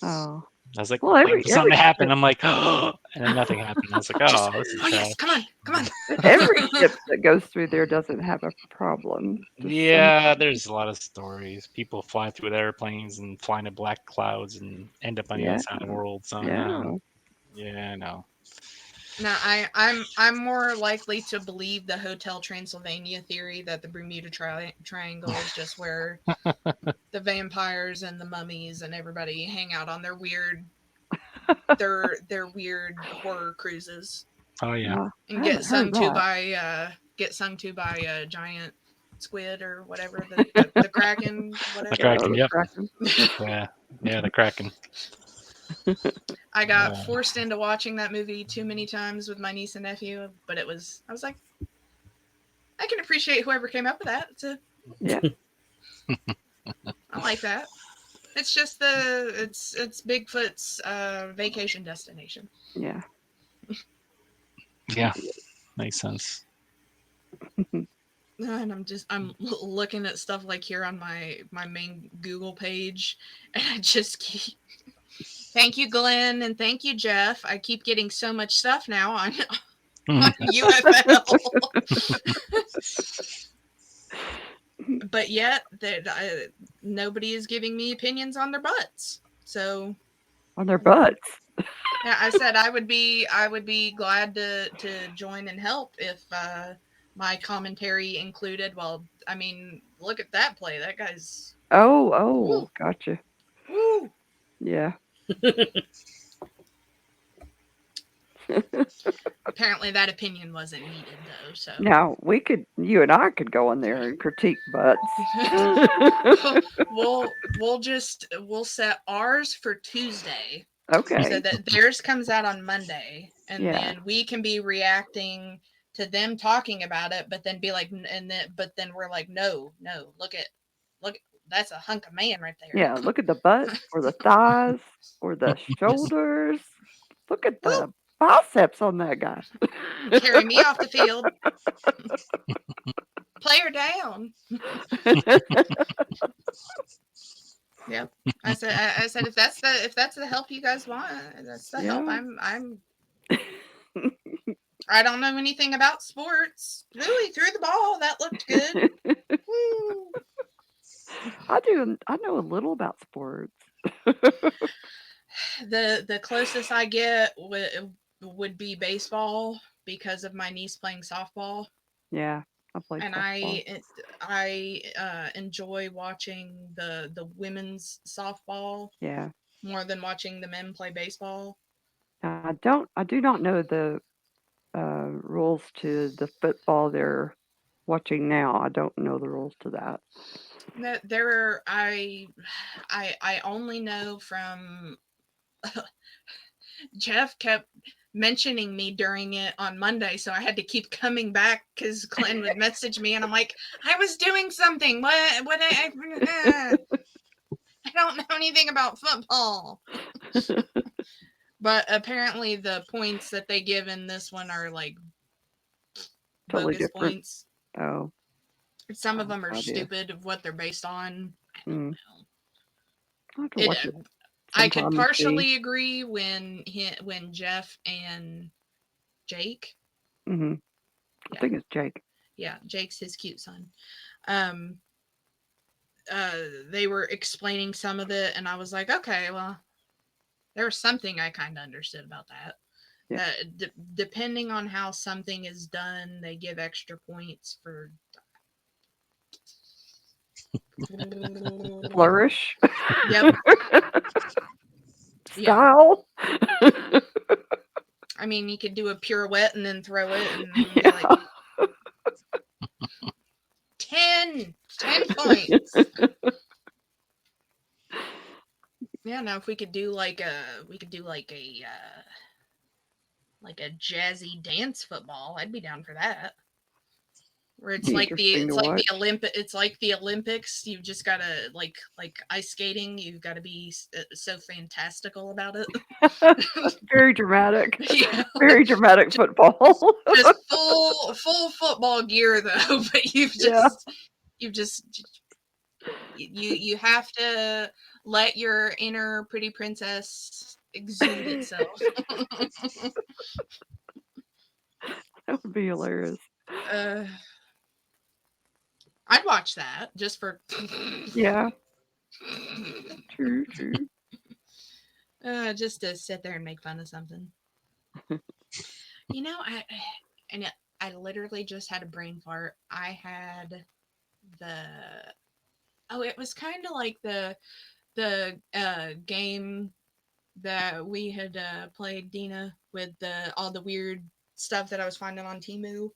Oh. I was like, well, waiting for something to happen. I'm like, oh, and then nothing happened. I was like, oh, this is yes, come on. Every ship that goes through there doesn't have a problem. Yeah, there's a lot of stories. People fly through with airplanes and fly into black clouds and end up on the other side of the world. So I know. Now, I'm more likely to believe the Hotel Transylvania theory that the Bermuda Triangle is just where the vampires and the mummies and everybody hang out on their weird horror cruises. Oh yeah, and get sung to by a giant squid or whatever, the Kraken, whatever. The Kraken, yep. Yeah, the Kraken. I got forced into watching that movie too many times with my niece and nephew, but I was like, I can appreciate whoever came up with that. I like that. It's just it's Bigfoot's vacation destination. Yeah. Yeah, makes sense. And I'm looking at stuff like here on my main Google page, and I just keep. Thank you, Glenn, and thank you, Jeff. I keep getting so much stuff now on UFL. But yet, nobody is giving me opinions on their butts. So, on their butts. Yeah, I said I would be glad to join and help if my commentary included. Well, I mean, look at that play. That guy's. Oh, gotcha. Woo. Yeah. Apparently that opinion wasn't needed though, so now you and I could go in there and critique butts. we'll set ours for Tuesday, okay, so that theirs comes out on Monday, and then we can be reacting to them talking about it, but then be like, but then we're like, no, look that's a hunk of man right there. Yeah, look at the butt or the thighs or the shoulders. Look at the biceps on that guy. Carry me off the field. Player down. Yep. I said if that's the help you guys want, that's the help. I'm I don't know anything about sports. Really threw the ball. That looked good. Woo. I know a little about sports. The closest I get would be baseball because of my niece playing softball. Yeah, I play and softball. I enjoy watching the women's softball. Yeah. More than watching the men play baseball. I do not know the rules to the football they're watching now. I don't know the rules to that. I only know from Jeff kept mentioning me during it on Monday, so I had to keep coming back because Glenn would message me, and I'm like, I was doing something. I don't know anything about football. But apparently the points that they give in this one are like Totally bogus different. points. Oh. Some of them are God, yeah. stupid of what they're based on. I don't know. I'll have to watch it I could sometime and see. partially agree when Jeff and Jake. I think it's Jake. Yeah, Jake's his cute son. They were explaining some of it, and I was like, okay, well, there was something I kind of understood about that. Yeah. Depending on how something is done, they give extra points for Flourish. Yep. Style. Yeah. I mean, you could do a pirouette and then throw it, and be like 10 points. Yeah, now if we could do like a jazzy dance football, I'd be down for that. Where it's like the Olympics. You've just gotta like ice skating. You've got to be so fantastical about it. Very dramatic. Yeah. Very dramatic football. Just full football gear though, but you have to let your inner pretty princess exude itself. That would be hilarious. I'd watch that just for. Yeah. True. Just to sit there and make fun of something. I literally just had a brain fart. I had it was kind of like the game that we had played, Dina, with all the weird stuff that I was finding on Temu.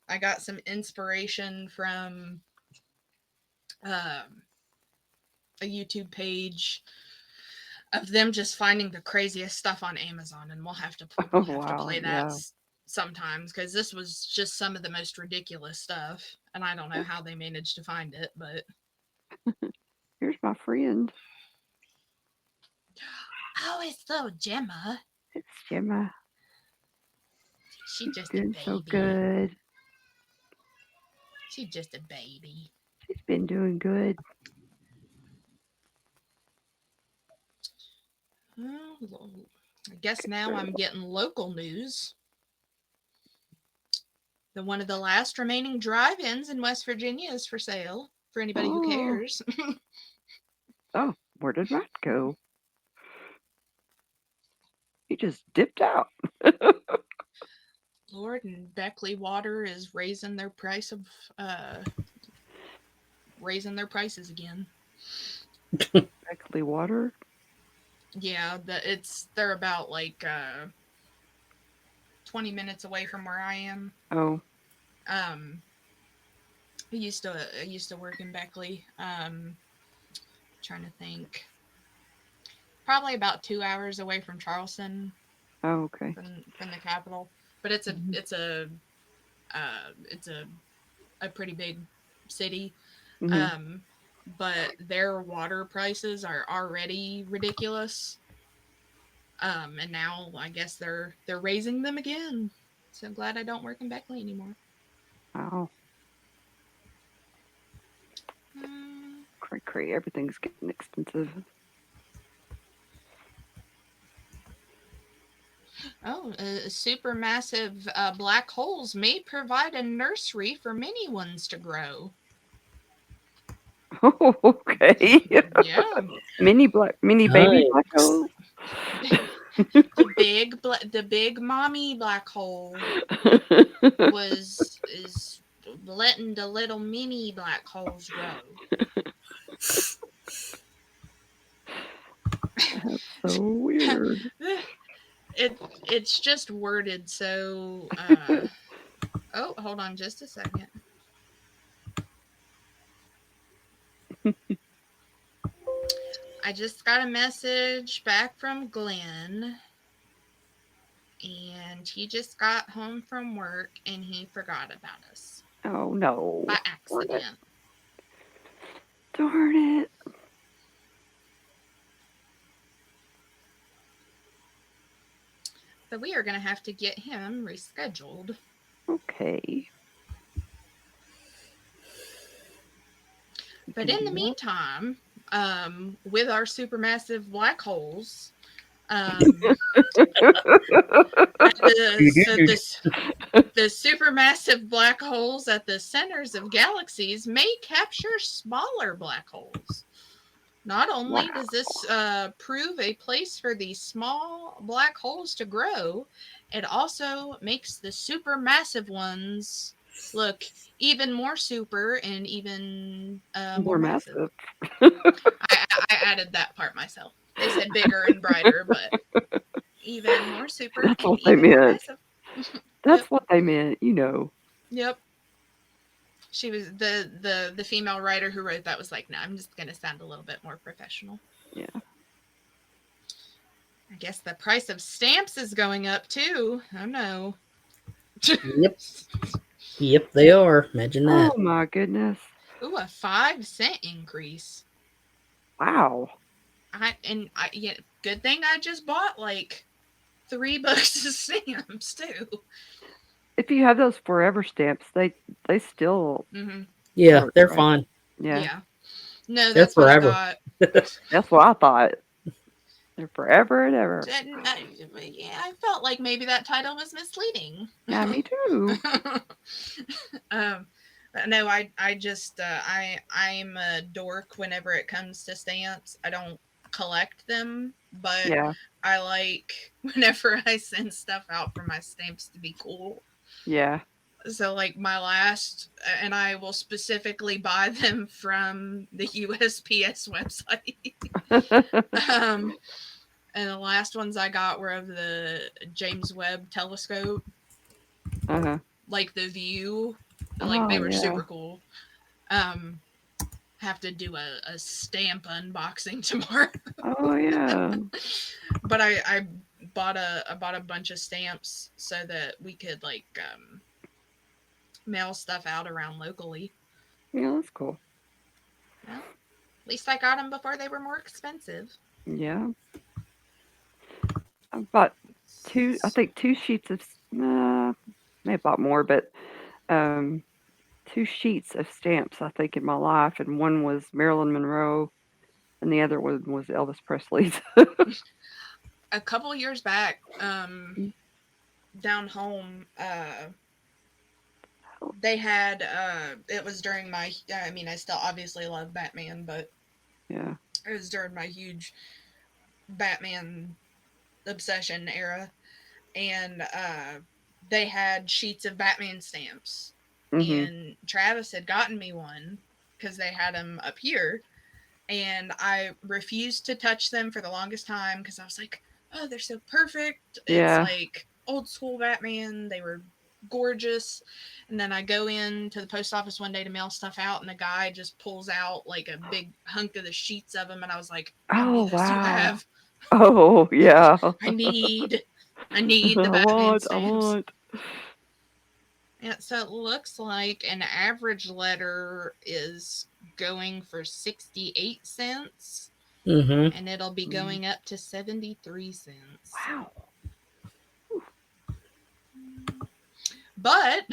I got some inspiration from a YouTube page of them just finding the craziest stuff on Amazon, and we'll have to play that sometimes, because this was just some of the most ridiculous stuff, and I don't know how they managed to find it, but here's my friend. Oh, it's little Gemma. It's Gemma. She's just doing a baby. So good. She's just a baby. She's been doing good. Well, I guess now I'm getting local news. One of the last remaining drive-ins in West Virginia is for sale for anybody who cares. Oh, where did Matt go? He just dipped out. Lord, and Beckley Water is raising their prices again. Beckley Water? Yeah, they're about like 20 minutes away from where I am. Oh. I used to work in Beckley. Trying to think. Probably about 2 hours away from Charleston. Oh, okay. From the capital, but it's a pretty big city. But their water prices are already ridiculous. And now I guess they're raising them again. So I'm glad I don't work in Beckley anymore. Wow. Cray. Everything's getting expensive. Oh, supermassive black holes may provide a nursery for mini ones to grow. Oh, okay. Yeah. Mini baby black hole. the big mommy black hole is letting the little mini black holes grow. That's so weird. It's just worded so. Oh, hold on just a second. I just got a message back from Glenn, and he just got home from work and he forgot about us. Oh no! By accident. Darn it! So we are going to have to get him rescheduled. Okay. But in the meantime, with our supermassive black holes, the supermassive black holes at the centers of galaxies may capture smaller black holes. Not only does this prove a place for these small black holes to grow, it also makes the supermassive ones look even more super and even more massive. I added that part myself. They said bigger and brighter, but even more super That's and what they even more meant. massive. That's what they meant, you know. Yep. She was the female writer who wrote that was like, no, I'm just gonna sound a little bit more professional. Yeah. I guess the price of stamps is going up too. Oh no. Yep. Yep, they are. Imagine that. Oh my goodness. Ooh, a 5-cent increase. Wow. Yeah, good thing I just bought like 3 books of stamps too. If you have those forever stamps, they still Yeah, work, they're right? fine. Yeah. No, They're that's what I forever. thought. That's what I thought. They're forever and ever. Yeah, I felt like maybe that title was misleading. Yeah, me too. No, I just I'm a dork whenever it comes to stamps. I don't collect them, but Yeah. I like whenever I send stuff out for my stamps to be cool. Yeah. So like my last, and I will specifically buy them from the USPS website. And the last ones I got were of the James Webb telescope. Uh-huh. Like the view. Like they were super cool. Have to do a stamp unboxing tomorrow. Oh yeah. But I bought a bunch of stamps so that we could like mail stuff out around locally. Yeah, that's cool. Well, at least I got them before they were more expensive. Yeah. I bought two sheets of may have bought more, but 2 sheets of stamps I think in my life, and one was Marilyn Monroe and the other one was Elvis Presley's. A couple years back, down home, they had it was during my, I mean, I still obviously love Batman, but Yeah. it was during my huge Batman obsession era, and they had sheets of Batman stamps, and Travis had gotten me one because they had them up here, and I refused to touch them for the longest time because I was like, oh, they're so perfect. Yeah. It's like old school Batman. They were gorgeous. And then I go into the post office one day to mail stuff out, and the guy just pulls out like a big hunk of the sheets of them, and I was like, I need this to have. Oh yeah. I need the Batman stamps. I want. Yeah, so it looks like an average letter is going for 68 cents. And it'll be going up to 73 cents. Wow. But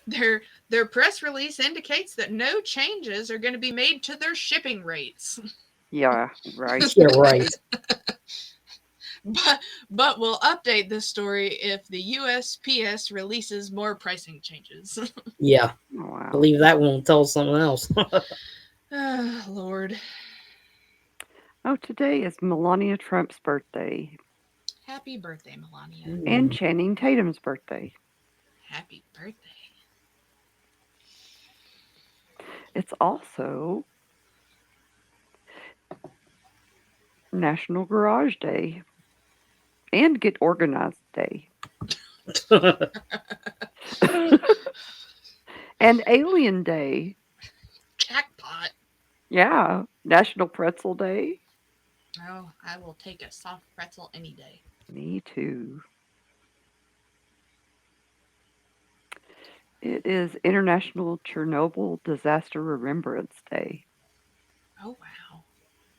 their press release indicates that no changes are going to be made to their shipping rates. Yeah, right. Yeah, right. But we'll update this story if the USPS releases more pricing changes. Yeah. Oh, wow. Believe that won't tell us something else. Oh, Lord. Oh, today is Melania Trump's birthday. Happy birthday, Melania. And Channing Tatum's birthday. Happy birthday. It's also National Garage Day and Get Organized Day. And Alien Day. Jackpot. Yeah. National Pretzel Day. Oh, I will take a soft pretzel any day. Me too. It is International Chernobyl Disaster Remembrance Day. Oh, wow.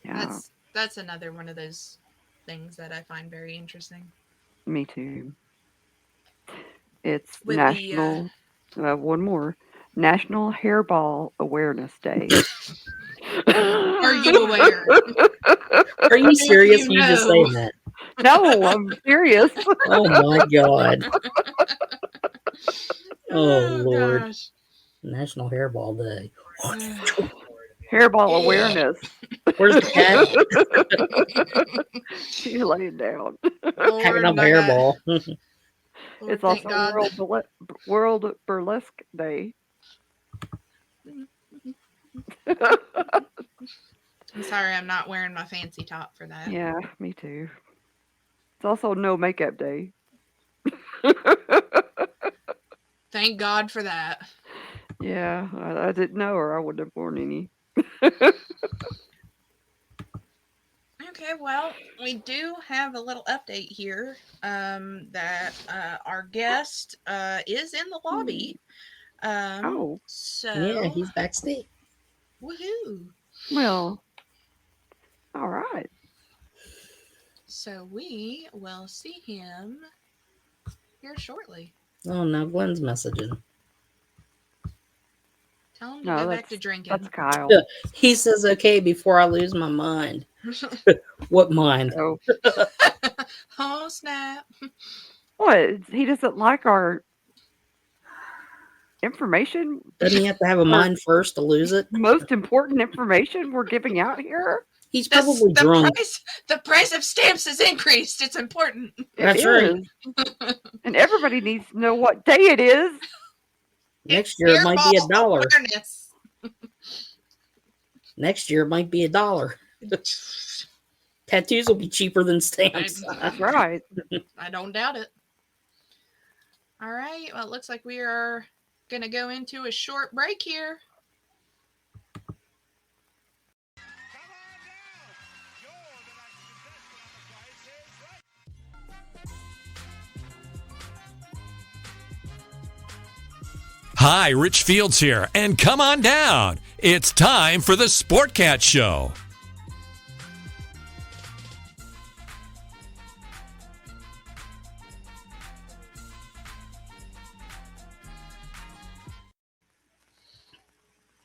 Yeah. That's another one of those things that I find very interesting. Me too. It's With National, one more, National Hairball Awareness Day. Are you aware? Are you serious? You You just know. saying that? No, I'm serious. Oh my god. Oh Lord. Gosh. National Hairball Day. Hairball Yeah. awareness. Where's the cat? She's laying down. Packing Lord, up a I got- hairball. Lord, It's thank also God. World Burlesque Day. I'm sorry, I'm not wearing my fancy top for that. Yeah, me too. It's also No Makeup Day. Thank God for that. Yeah, I didn't know, or I wouldn't have worn any. Okay, well, we do have a little update here that our guest is in the lobby. Oh, So, Yeah, he's backstage. woohoo. well, all right. So we will see him here shortly. Oh, now Glen's messaging. Tell him to No, go back to drinking. That's Kyle. Yeah. He says, okay, before I lose my mind. What mind? Oh, Oh, snap. what? He doesn't like our information? Doesn't he have to have a mind first to lose it? Most important information we're giving out here? He's probably drunk. The price of stamps has increased. It's important. That's It right. is. And everybody needs to know what day it is. Next year it might be $1. Awareness. Next year it might be $1. Tattoos will be cheaper than stamps. That's right. I don't doubt it. All right. Well, it looks like we are going to go into a short break here. Hi, Rich Fields here, and come on down. It's time for the Sport Cat Show.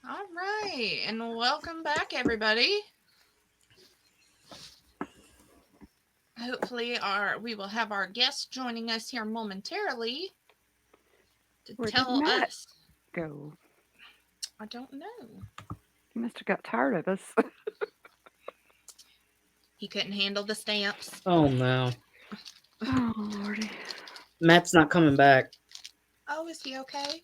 All right. And welcome back, everybody. Hopefully we will have our guest joining us here momentarily to Where did tell Matt us. go? I don't know. He must have got tired of us. He couldn't handle the stamps. Oh no. Oh, Lordy. Matt's not coming back. Oh, is he okay?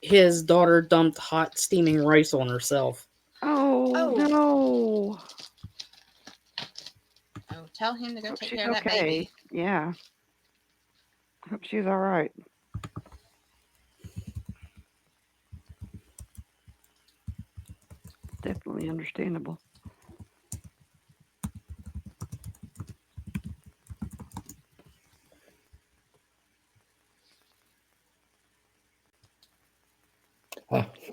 His daughter dumped hot steaming rice on herself. Oh, no. Oh, tell him to go Hope take she's care of that okay. baby. Yeah. Hope she's all right. Definitely understandable.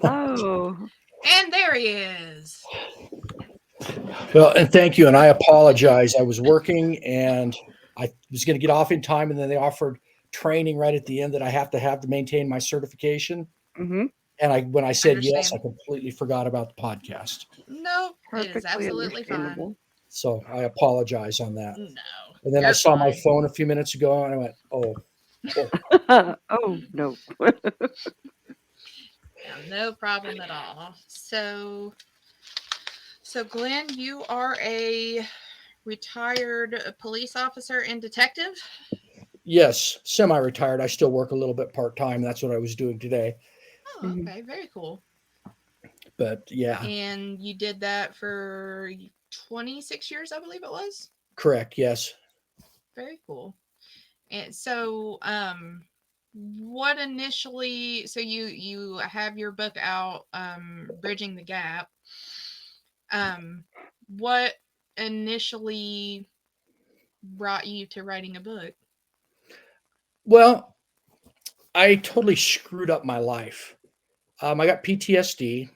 Oh. And there he is. Well, and thank you. And I apologize. I was working and I was going to get off in time, and then they offered training right at the end that I have to maintain my certification. Mm-hmm. And when I said yes, I completely forgot about the podcast. No, Perfectly it is absolutely fine. So I apologize on that. No. And then I saw my phone a few minutes ago and I went, oh. Oh, no. No problem at all. So Glenn, you are a retired police officer and detective? Yes, semi-retired. I still work a little bit part-time. That's what I was doing today. Oh, okay. Very cool. But yeah. And you did that for 26 years, I believe it was? Correct, yes. Very cool. And so what initially, so you have your book out, Bridging the Gap. What initially brought you to writing a book? Well, I totally screwed up my life. I got PTSD,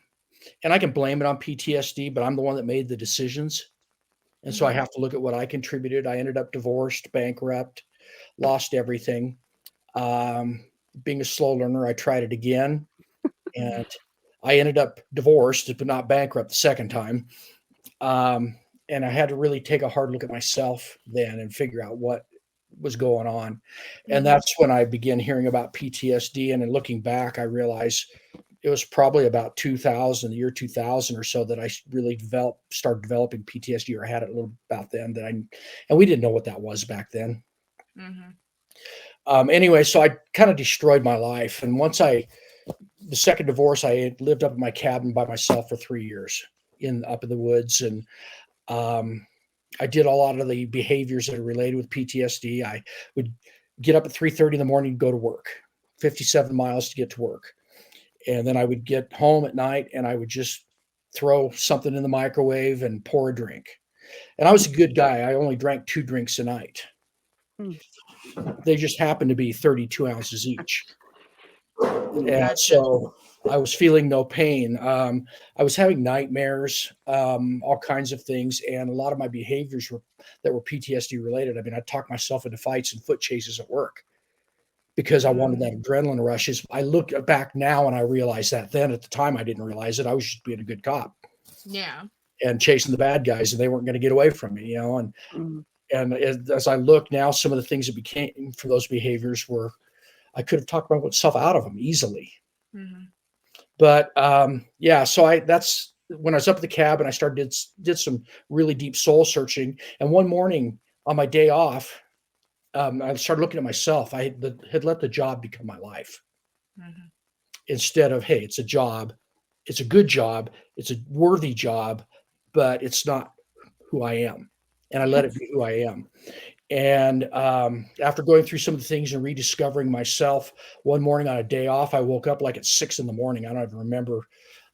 and I can blame it on PTSD, but I'm the one that made the decisions. And so I have to look at what I contributed. I ended up divorced, bankrupt, lost everything. Being a slow learner, I tried it again, and I ended up divorced, but not bankrupt the second time. And I had to really take a hard look at myself then and figure out what was going on. And that's when I began hearing about PTSD. And then looking back, I realized it was probably about the year 2000 or so, that I really started developing PTSD, or I had it a little about then and we didn't know what that was back then. Anyway, so I kind of destroyed my life. And the second divorce, I lived up in my cabin by myself for 3 years up in the woods. And I did a lot of the behaviors that are related with PTSD. I would get up at 3:30 in the morning, go to work, 57 miles to get to work. And then I would get home at night and I would just throw something in the microwave and pour a drink. And I was a good guy. I only drank 2 drinks a night. They just happened to be 32 ounces each. And so I was feeling no pain. I was having nightmares, all kinds of things. And a lot of my behaviors that were PTSD related. I mean, I talked myself into fights and foot chases at work because I wanted that adrenaline rushes. I look back now and I realize that then. At the time, I didn't realize it. I was just being a good cop. Yeah. And chasing the bad guys, and they weren't going to get away from me, And as I look now, some of the things that became from those behaviors were, I could have talked myself out of them easily. But so that's when I was up at the cabin. I did some really deep soul searching. And one morning on my day off, I started looking at myself. I had let the job become my life instead of, hey, it's a job. It's a good job. It's a worthy job, but it's not who I am. And I let it be who I am. And after going through some of the things and rediscovering myself, one morning on a day off, I woke up like at 6 a.m. I don't even remember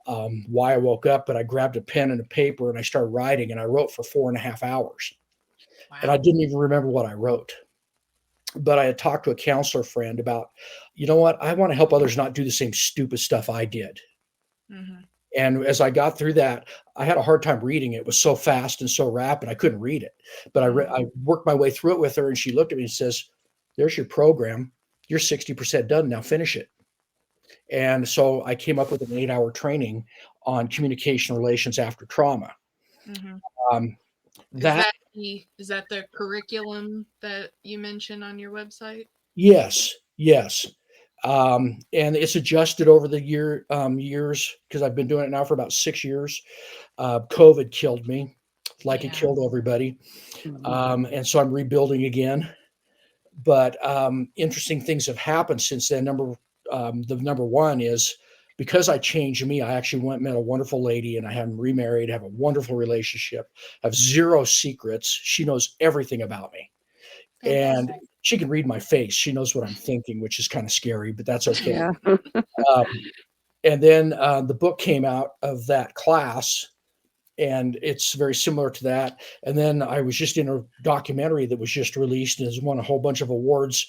why I woke up, but I grabbed a pen and a paper and I started writing, and I wrote for 4.5 hours. Wow. And I didn't even remember what I wrote. But I had talked to a counselor friend about, you know what, I want to help others not do the same stupid stuff I did. And as I got through that, I had a hard time reading it. It was so fast and so rapid, I couldn't read it. But I worked my way through it with her, and she looked at me and says, there's your program. You're 60% done. Now finish it. And so I came up with an 8-hour training on communication relations after trauma. Is that the curriculum that you mentioned on your website? Yes. And it's adjusted over the years, because I've been doing it now for about 6 years. COVID killed me, like it killed everybody. And so I'm rebuilding again. But interesting things have happened since then. The number one is, because I changed me, I actually went and met a wonderful lady, and I have remarried, have a wonderful relationship, have 0 secrets. She knows everything about me. And she can read my face. She knows what I'm thinking, which is kind of scary, but that's okay. Yeah. And then the book came out of that class, and it's very similar to that. And then I was just in a documentary that was just released and has won a whole bunch of awards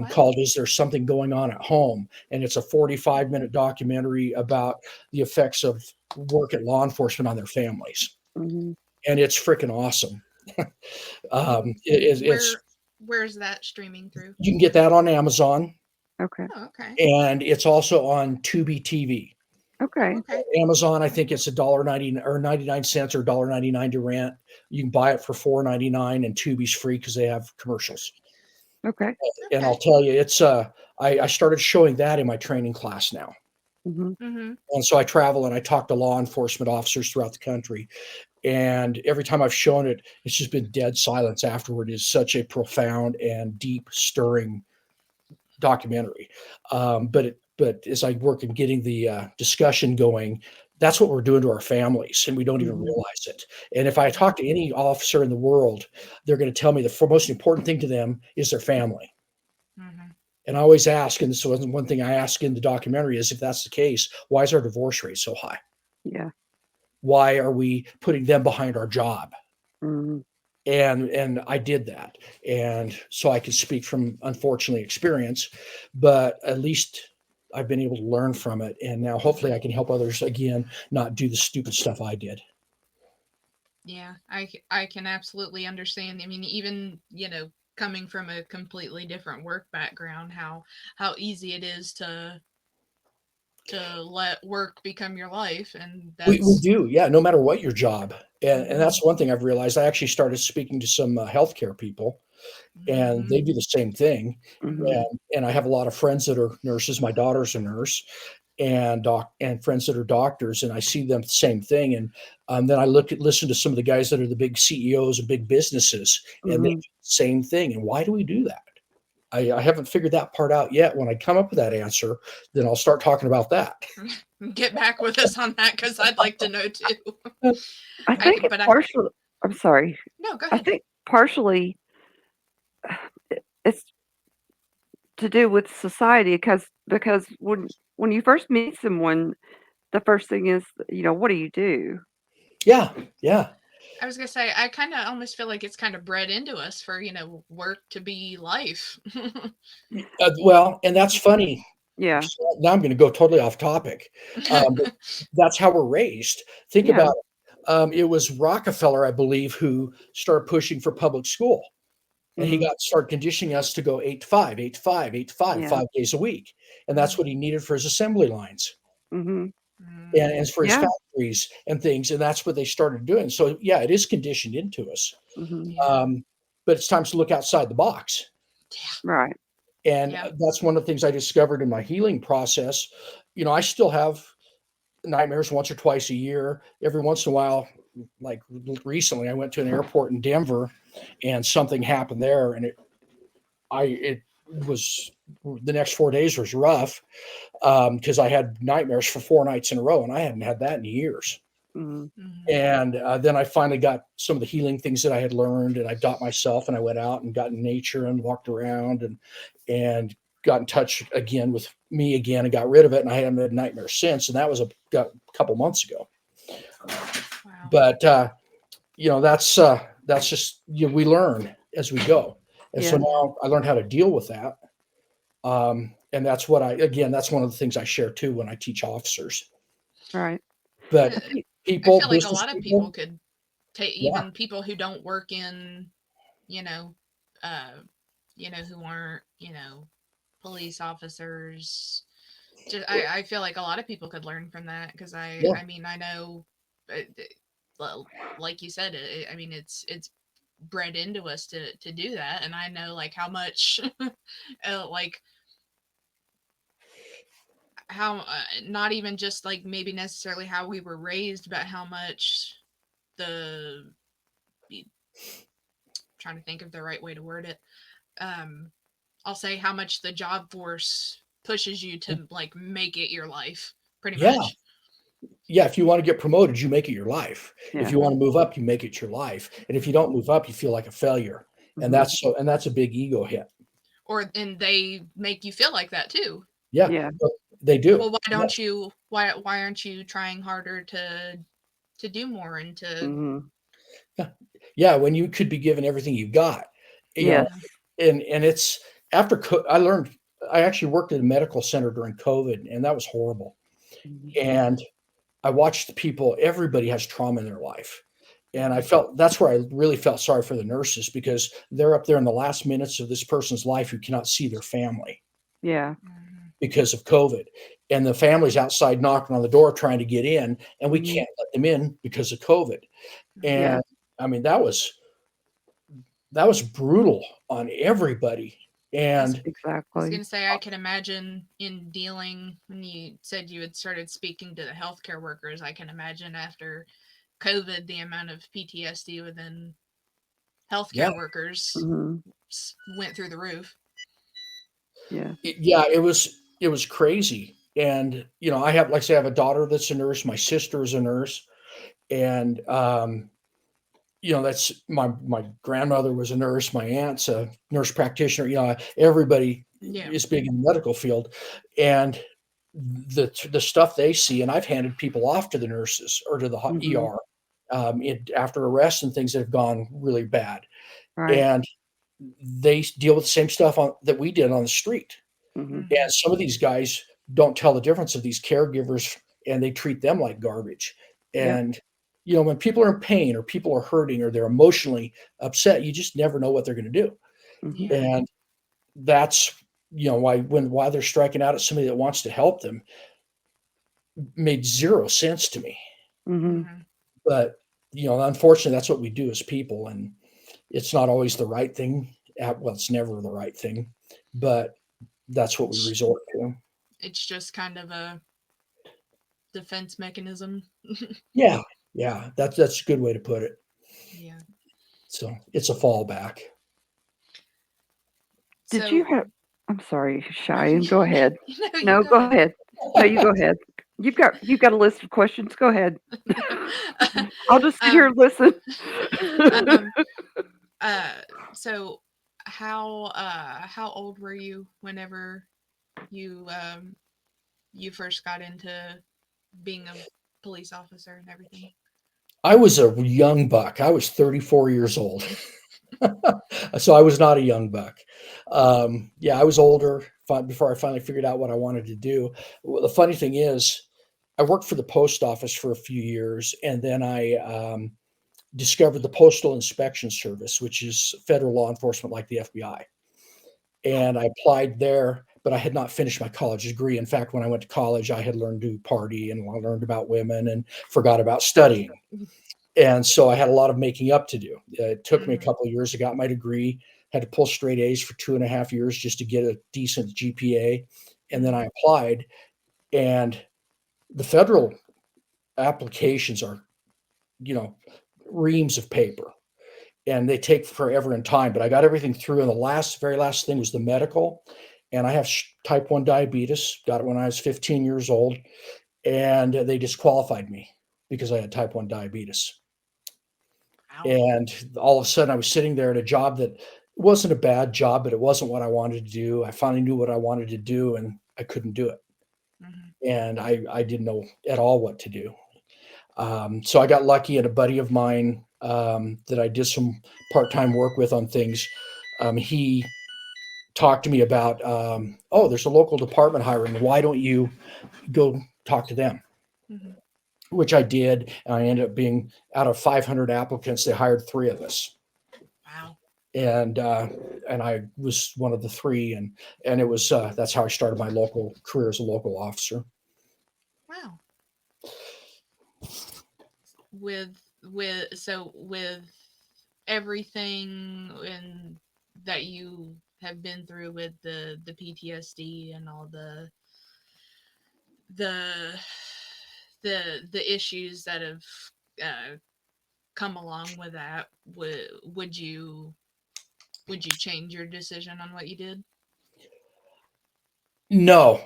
called "Is There Something Going On at Home?" And it's a 45-minute documentary about the effects of work at law enforcement on their families. And it's freaking awesome. Where's that streaming through? You can get that on Amazon. Okay. Oh, okay. And it's also on Tubi TV. Okay. Amazon, I think it's $1.90 or 99 cents or $1.99 to rent. You can buy it for $4.99, and Tubi's free because they have commercials. Okay. And I'll tell you, it's I started showing that in my training class now. And so I travel and I talk to law enforcement officers throughout the country. And every time I've shown it, it's just been dead silence afterward. It's such a profound and deep, stirring documentary. But as I work in getting the discussion going, that's what we're doing to our families, and we don't even realize it. And if I talk to any officer in the world, they're going to tell me the most important thing to them is their family. And I always ask, and this was one thing I ask in the documentary, is if that's the case, why is our divorce rate so high? Yeah. Why are we putting them behind our job? And I did that. And so I can speak from, unfortunately, experience, but at least I've been able to learn from it. And now hopefully I can help others, again, not do the stupid stuff I did. Yeah, I can absolutely understand. I mean, even, coming from a completely different work background, how easy it is to let work become your life. And We that's do, yeah, no matter what your job. And that's one thing I've realized. I actually started speaking to some healthcare people, and they do the same thing. And I have a lot of friends that are nurses. My daughter's a nurse, and friends that are doctors, and I see them the same thing. And then I listen to some of the guys that are the big CEOs of big businesses, and they do the same thing. And why do we do that? I haven't figured that part out yet. When I come up with that answer, then I'll start talking about that. Get back with us on that, because I'd like to know too. I think partially. I'm sorry. No, go ahead. I think partially it's to do with society, because when you first meet someone, the first thing is, what do you do? Yeah, yeah. I was gonna say, I kind of almost feel like it's kind of bred into us for work to be life. Well, and that's funny. Yeah. So now I'm going to go totally off topic. That's how we're raised. Think about it. It was Rockefeller, I believe, who started pushing for public school. And he started conditioning us to go 8 to 5, 8 to 5, 8 to 5, 5 days a week. And that's what he needed for his assembly lines. And for his factories and things. And that's what they started doing. So, yeah, it is conditioned into us. But it's time to look outside the box. Right. And that's one of the things I discovered in my healing process. I still have nightmares once or twice a year. Every once in a while, like recently, I went to an airport in Denver, and something happened there, and it was the next 4 days was rough, because I had nightmares for 4 nights in a row, and I hadn't had that in years. And then I finally got some of the healing things that I had learned, and I got myself, and I went out and got in nature and walked around and got in touch again with me again and got rid of it. And I haven't had nightmares since. And that was a couple months ago. Wow. But, that's just, we learn as we go. And so now I learned how to deal with that. And that's what that's one of the things I share too when I teach officers. Right. But people, I feel like a lot of people could take, even people who don't work in, who aren't, police officers. I feel like a lot of people could learn from that, because I mean, I know, like you said, it's bred into us to do that. And I know like how much, how not even just like maybe necessarily how we were raised, but how much trying to think of the right way to word it. I'll say how much the job force pushes you to like make it your life, pretty much. Yeah, if you want to get promoted, you make it your life. If you want to move up, you make it your life. And if you don't move up, you feel like a failure. And that's a big ego hit. And they make you feel like that too. Yeah. They do. Well, why aren't you trying harder to do more and to Yeah, when you could be given everything you've got. And it's after I actually worked at a medical center during COVID, and that was horrible. And I watched the people, everybody has trauma in their life. And that's where I really felt sorry for the nurses, because they're up there in the last minutes of this person's life who cannot see their family. Yeah. Because of COVID. And the family's outside knocking on the door trying to get in, and we can't let them in because of COVID. And I mean, that was brutal on everybody. And exactly. I was going to say, I can imagine in dealing, when you said you had started speaking to the healthcare workers, I can imagine after COVID, the amount of PTSD within healthcare workers went through the roof. Yeah. It was crazy. And, I have a daughter that's a nurse. My sister is a nurse. And, that's my grandmother was a nurse. My aunt's a nurse practitioner. Everybody is big in the medical field, and the stuff they see. And I've handed people off to the nurses or to the ER after arrests and things that have gone really bad. Right. And they deal with the same stuff that we did on the street. And some of these guys don't tell the difference of these caregivers, and they treat them like garbage. And when people are in pain or people are hurting or they're emotionally upset, you just never know what they're going to do. Mhm. And that's, why they're striking out at somebody that wants to help them made zero sense to me. Mhm. But, unfortunately, that's what we do as people. And it's not always the right thing. Well, it's never the right thing, but that's what we resort to. It's just kind of a defense mechanism. Yeah. Yeah. That's a good way to put it. Yeah. So it's a fallback. Did you have? I'm sorry, Cheyenne. Go ahead. No, go ahead. No, you go ahead. You've got a list of questions. Go ahead. I'll just sit here and listen. So how old were you whenever you first got into being a police officer and everything? I was a young buck. I was 34 years old. So I was not a young buck. I was older before I finally figured out what I wanted to do. Well, the funny thing is, I worked for the post office for a few years, and then I discovered the Postal Inspection Service, which is federal law enforcement like the FBI. And I applied there, but I had not finished my college degree. In fact, when I went to college, I had learned to party and I learned about women and forgot about studying. And so I had a lot of making up to do. It took me a couple of years. I got my degree, had to pull straight A's for 2.5 years just to get a decent GPA. And then I applied, and the federal applications are, reams of paper, and they take forever and time, but I got everything through. And the very last thing was the medical. And I have type 1 diabetes, got it when I was 15 years old, and they disqualified me because I had type 1 diabetes. Wow. And all of a sudden I was sitting there at a job that wasn't a bad job, but it wasn't what I wanted to do. I finally knew what I wanted to do, and I couldn't do it. And I didn't know at all what to do. So I got lucky, and a buddy of mine that I did some part-time work with on things, he talked to me about, there's a local department hiring. Why don't you go talk to them? Which I did, and I ended up being, out of 500 applicants, they hired 3 of us. Wow. And I was one of the 3, and it was that's how I started my local career as a local officer. Wow. With everything that you have been through with the PTSD and all the issues that have come along with that, would you change your decision on what you did? No.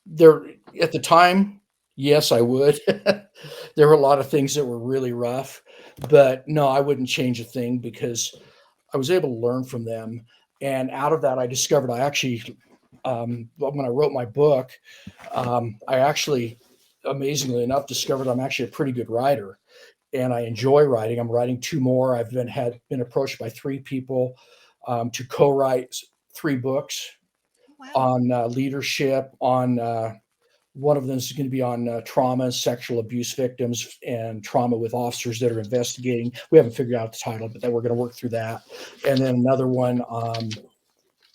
There, at the time, yes, I would. There were a lot of things that were really rough, but no, I wouldn't change a thing because I was able to learn from them. And out of that, I discovered I actually, when I wrote my book, I actually, amazingly enough, discovered I'm actually a pretty good writer, and I enjoy writing. I'm writing 2 more. I've been approached by 3 people to co-write 3 books. Wow. On leadership. On one of them is going to be on trauma, sexual abuse victims, and trauma with officers that are investigating. We haven't figured out the title, but then we're going to work through that. And then another one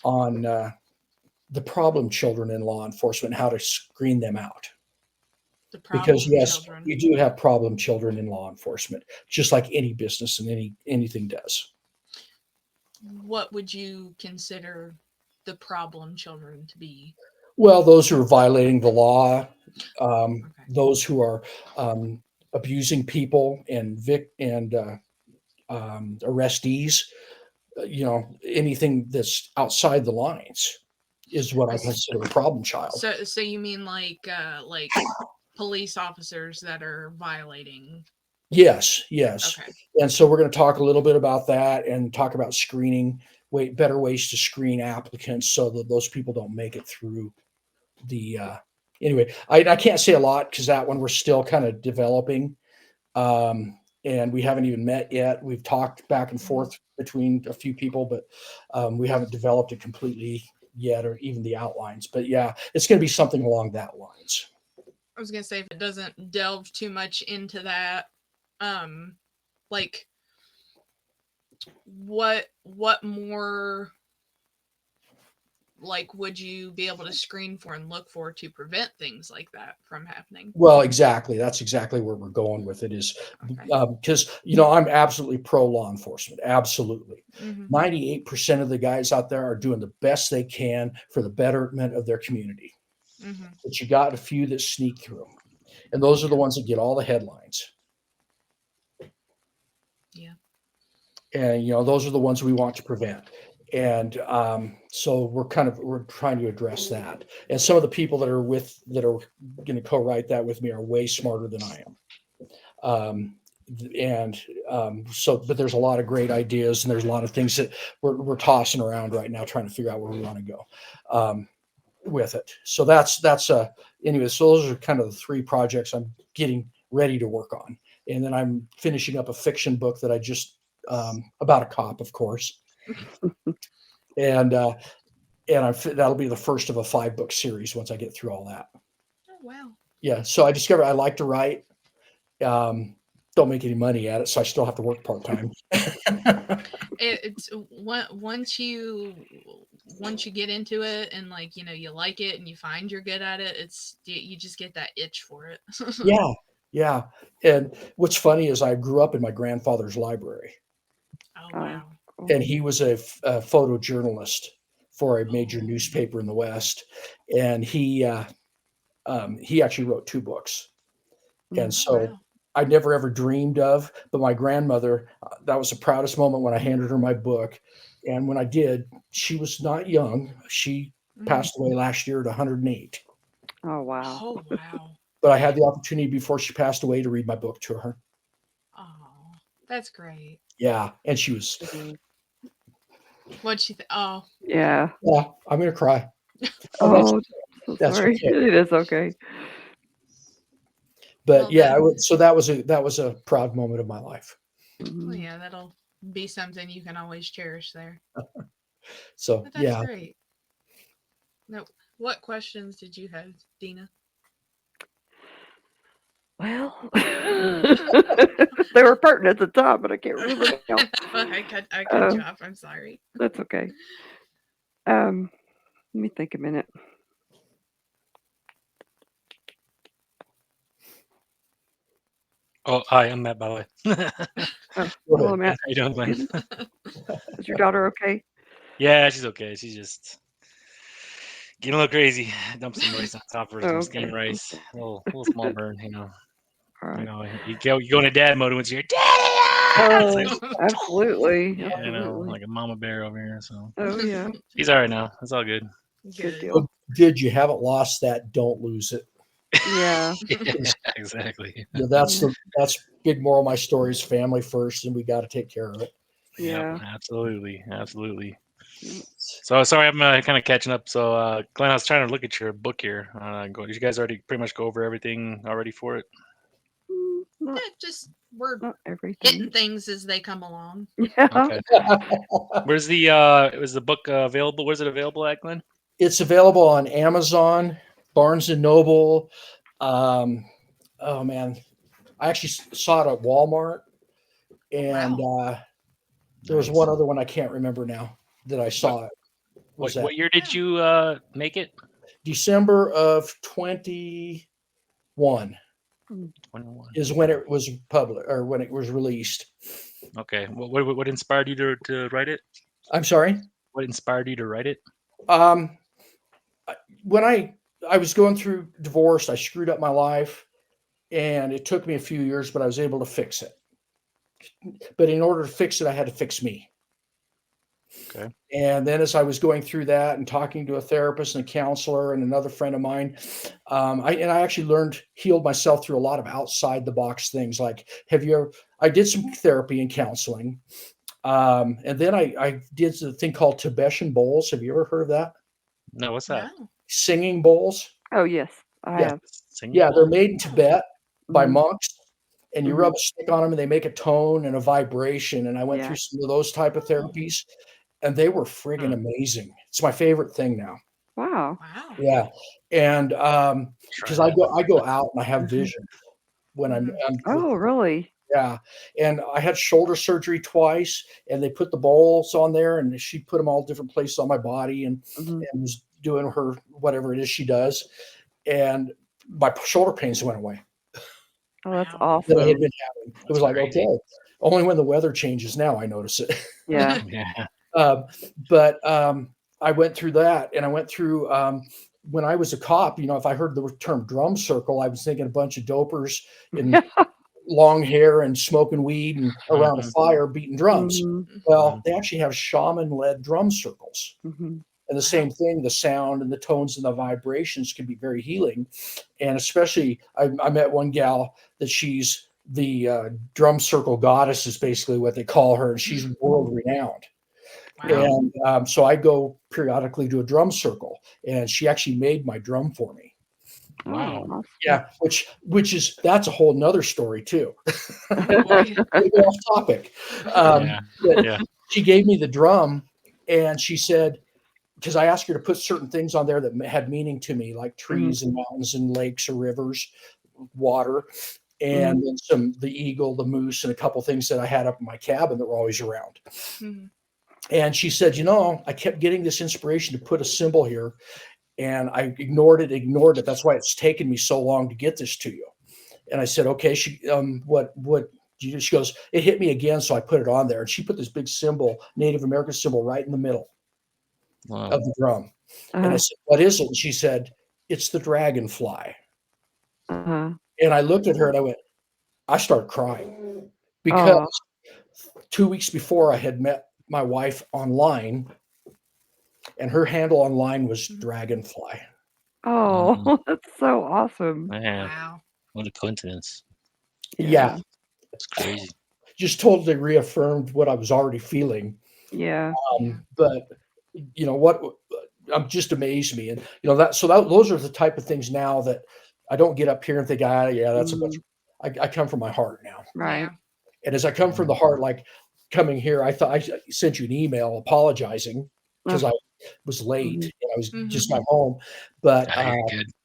on the problem children in law enforcement, how to screen them out. Because yes, children. We do have problem children in law enforcement, just like any business and anything does. What would you consider the problem children to be? Well, those who are violating the law, those who are abusing people and arrestees, anything that's outside the lines is what I consider a problem child. So you mean like police officers that are violating? Yes. Okay. And so we're going to talk a little bit about that and talk about screening, better ways to screen applicants so that those people don't make it through the. Anyway, I can't say a lot because that one we're still kind of developing, and we haven't even met yet. We've talked back and forth between a few people, but we haven't developed it completely yet, or even the outlines. But yeah, it's going to be something along that lines. I was going to say, if it doesn't delve too much into that, like what more like would you be able to screen for and look for to prevent things like that from happening? Well, exactly. That's exactly where we're going with it is because, I'm absolutely pro law enforcement. Absolutely. 98% of the guys out there are doing the best they can for the betterment of their community. But you got a few that sneak through. And those are the ones that get all the headlines. Yeah. And, those are the ones we want to prevent. And so we're trying to address that. And some of the people that are going to co-write that with me are way smarter than I am. But there's a lot of great ideas, and there's a lot of things that we're tossing around right now, trying to figure out where we want to go with it. So anyway. So those are kind of the 3 projects I'm getting ready to work on, and then I'm finishing up a fiction book that I just about a cop, of course. and that'll be the first of a 5-book series once I get through all that. Oh, wow. Yeah. So I discovered I like to write. Don't make any money at it, so I still have to work part-time. It's once you get into it and you like it and you find you're good at it, you just get that itch for it. Yeah. And what's funny is I grew up in my grandfather's library. Oh, wow. And he was a photojournalist for a major newspaper in the West, and he actually wrote 2 books. And so I never ever dreamed of, but my grandmother, that was the proudest moment when I handed her my book. And when I did, she was not young. She passed away last year at 108. Oh, wow. Oh, wow. But I had the opportunity before she passed away to read my book to her. Oh, that's great. Yeah. And she was. What'd she think? Oh. Yeah. Yeah, I'm going to cry. Oh, that's sorry. okay. It is okay. But so that was a proud moment of my life. Well, yeah, that'll be something you can always cherish there. So that's great. No, what questions did you have, Dina? Well, they were pertinent at the time, but I can't remember now. I cut you off. I'm sorry. That's okay. Let me think a minute. Oh, hi, I'm Matt, by the way. Hello, Matt. How you doing, Glenn? Is your daughter okay? Yeah, she's okay. She's just getting a little crazy. Dump some rice on top of her, some steamed rice. A little small burn, All right. You go into dad mode once you're daddy. Absolutely. Like a mama bear over here. So. Oh yeah. He's all right now. It's all good. Good deal. Did you haven't lost that? Don't lose it. Yeah. Exactly. Yeah, that's big moral of my story is family first, and we got to take care of it. Yeah. Absolutely. So sorry, I'm kind of catching up. So Glenn, I was trying to look at your book here. Did you guys already pretty much go over everything already for it? We're not everything. hitting things as they come along. Yeah. Okay. Was the book available? Where's it available at, Glenn? It's available on Amazon, Barnes and Noble. Oh man, I actually saw it at Walmart, and there was one other one I can't remember now that I saw it. What year did you make it? December of 21. 21 is when it was published or when it was released. Okay. What inspired you to write it? I'm sorry? What inspired you to write it? When I was going through divorce, I screwed up my life, and it took me a few years, but I was able to fix it. But in order to fix it, I had to fix me. Okay. And then as I was going through that and talking to a therapist and a counselor and another friend of mine, I actually healed myself through a lot of outside the box things. Like, I did some therapy and counseling. And then I did the thing called Tibetan bowls. Have you ever heard of that? No, what's that? No. Singing bowls. Oh yes, I have. Yeah, they're made in Tibet by monks. And you rub a stick on them and they make a tone and a vibration. And I went through some of those type of therapies, and they were friggin' amazing. It's my favorite thing now. Wow. Yeah. And because I go out and I have vision when I'm Oh, really? Yeah. And I had shoulder surgery twice, and they put the bolts on there, and she put them all different places on my body, and was doing her whatever it is she does. And my shoulder pains went away. Oh, that's That I awesome. had been having. It was like, crazy. okay, only when the weather changes now I notice it. Yeah. Yeah. But I went through that, and I went through when I was a cop. You know, if I heard the term drum circle, I was thinking a bunch of dopers in long hair and smoking weed and around a fire beating drums. Well, they actually have shaman-led drum circles. And the same thing, the sound and the tones and the vibrations can be very healing. And especially, I met one gal that she's the drum circle goddess is basically what they call her, and she's world renowned. Wow. And so I go periodically to a drum circle, and she actually made my drum for me. Wow. Yeah, that's a whole nother story too. Off topic. Yeah. She gave me the drum, and she said, because I asked her to put certain things on there that had meaning to me, like trees and mountains and lakes or rivers, water, and then the eagle, the moose, and a couple things that I had up in my cabin that were always around. And she said, I kept getting this inspiration to put a symbol here, and I ignored it. That's why it's taken me so long to get this to you. And I said, okay, what she goes, it hit me again, so I put it on there. And she put this big symbol, Native American symbol, right in the middle of the drum. And I said, what is it? And she said, it's the dragonfly. And I looked at her and I started crying because 2 weeks before I had met my wife online, and her handle online was dragonfly. Oh, that's so awesome. Man, Wow. what a coincidence. Yeah. It's crazy. Just totally reaffirmed what I was already feeling. Yeah. But what just amazed me. And those are the type of things now that I don't get up here and think, that's a bunch of, I come from my heart now. Right. Yeah. And as I come from the heart, like coming here, I thought I sent you an email apologizing because I was late and I was just got home. But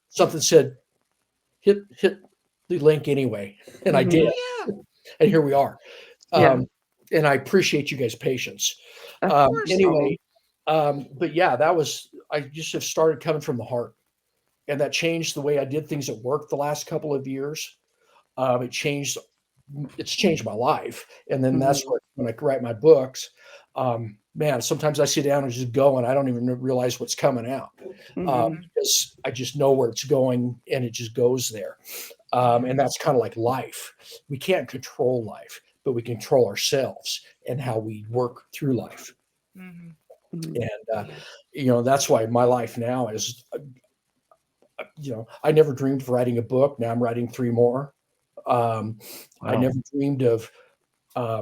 something said, hit the link anyway. And I did. Yeah. And here we are. Yeah. And I appreciate you guys' patience. Of course. Anyway, but yeah, I just have started coming from the heart. And that changed the way I did things at work the last couple of years. It's changed my life. And then that's when I write my books. Man, sometimes I sit down and just go, and I don't even realize what's coming out because I just know where it's going, and it just goes there. And that's kind of like life. We can't control life, but we control ourselves and how we work through life. And that's why my life now is. I never dreamed of writing a book. Now I'm writing 3 more. I never dreamed of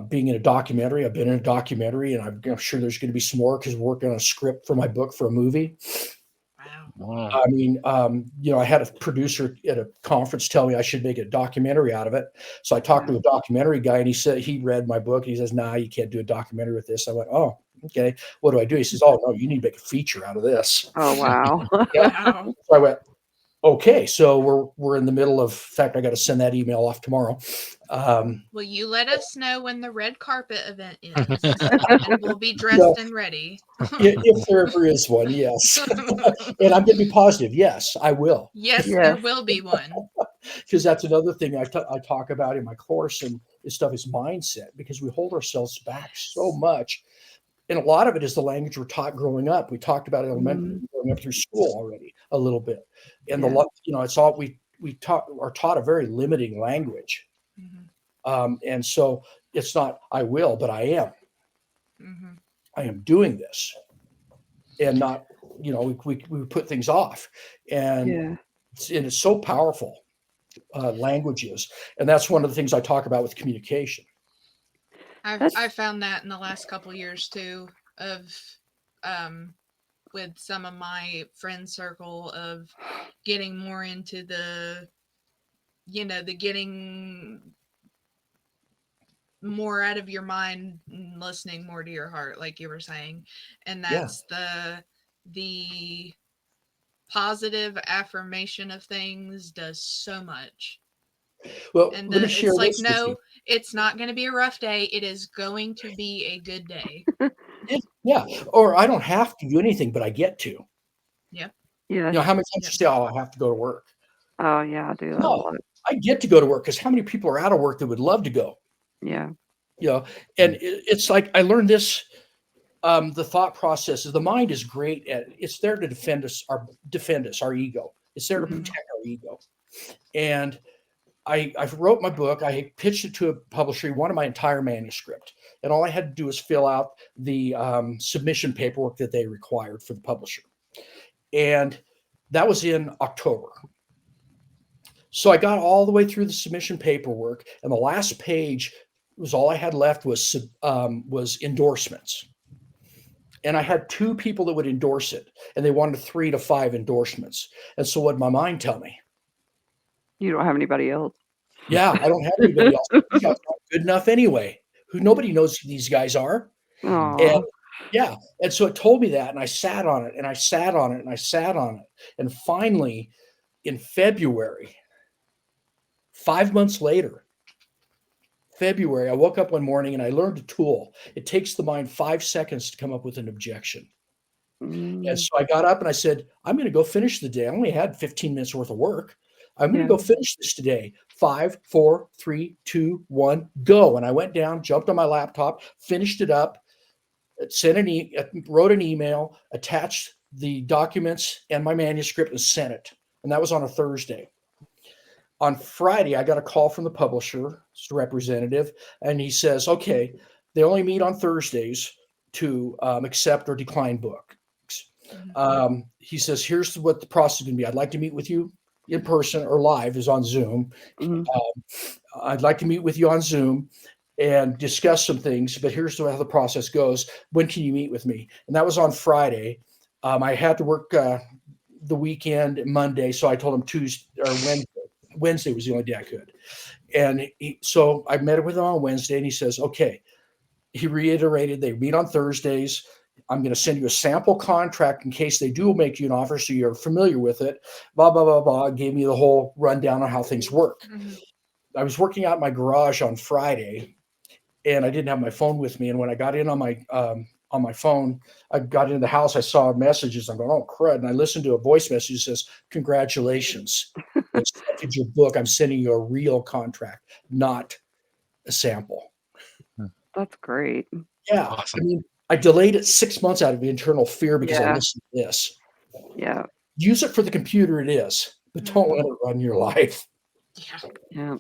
being in a documentary. I've been in a documentary, and I'm sure there's going to be some more because we're working on a script for my book for a movie. Wow. I mean, I had a producer at a conference tell me I should make a documentary out of it. So I talked to a documentary guy, and he said he read my book. He says, "Nah, you can't do a documentary with this." I went, "Oh, okay. What do I do?" He says, "Oh, no, you need to make a feature out of this." Oh, wow. Wow. So I went, okay, so we're in the middle of. In fact, I got to send that email off tomorrow. Will you let us know when the red carpet event is? And we'll be dressed and ready. If there ever is one, yes. And I'm going to be positive. Yes, I will. Yes, there will be one. Because that's another thing I talk about in my course, and this stuff is mindset, because we hold ourselves back so much. And a lot of it is the language we're taught growing up. We talked about elementary, going up through school already a little bit. And it's all we are taught a very limiting language. And so it's not I will, but I am. I am doing this, and not we put things off, and it's so powerful. Languages, and that's one of the things I talk about with communication. I found that in the last couple of years too, of with some of my friend circle, of getting more into the getting more out of your mind and listening more to your heart, like you were saying. And that's the positive affirmation of things does so much. Well, And let me share it's like, this with you. no, it's not going to be a rough day. It is going to be a good day. Yeah. Or I don't have to do anything, but I get to. Yep. Yeah. How many times you say, "Oh, I have to go to work"? Oh yeah, I do that a No, lot. I get to go to work because how many people are out of work that would love to go? Yeah. And it's like I learned this. The thought process is the mind is great at it's there to defend us, our ego. It's there to protect our ego. And I wrote my book. I pitched it to a publisher. He wanted my entire manuscript, and all I had to do was fill out the submission paperwork that they required for the publisher. And that was in October. So I got all the way through the submission paperwork, and the last page was all I had left was endorsements. And I had 2 people that would endorse it, and they wanted 3 to 5 endorsements. And so what did my mind tell me? You don't have anybody else. Yeah, I don't have anybody else. These guys aren't good enough anyway. Nobody knows who these guys are. And yeah, and so it told me that, and I sat on it, and I sat on it, and I sat on it. And finally, in February, 5 months later, February, I woke up one morning and I learned a tool. It takes the mind 5 seconds to come up with an objection. And so I got up and I said, I'm going to go finish the day. I only had 15 minutes worth of work. I'm going to go finish this today. 5, 4, 3, 2, 1, go. And I went down, jumped on my laptop, finished it up, wrote an email, attached the documents and my manuscript, and sent it. And that was on a Thursday. On Friday, I got a call from the publisher's representative, and he says, okay, they only meet on Thursdays to accept or decline books. He says, here's what the process is going to be. I'd like to meet with you in person or live, is on Zoom. I'd like to meet with you on Zoom and discuss some things, but here's how the process goes. When can you meet with me? And that was on Friday. I had to work the weekend, Monday, so I told him Tuesday or Wednesday. Wednesday was the only day I could. And so I met with him on Wednesday, and he says, okay, he reiterated they meet on Thursdays. I'm going to send you a sample contract in case they do make you an offer so you're familiar with it, blah, blah, blah, blah. Gave me the whole rundown on how things work. I was working out in my garage on Friday, and I didn't have my phone with me. And when I got in on my phone, I got into the house, I saw messages. I'm going, oh, crud. And I listened to a voice message that says, congratulations. I accepted your book. I'm sending you a real contract, not a sample. That's great. Yeah. Awesome. I mean, I delayed it 6 months out of internal fear because I listened to this. Yeah. Use it for the computer, it is, but don't let it run your life. Yeah.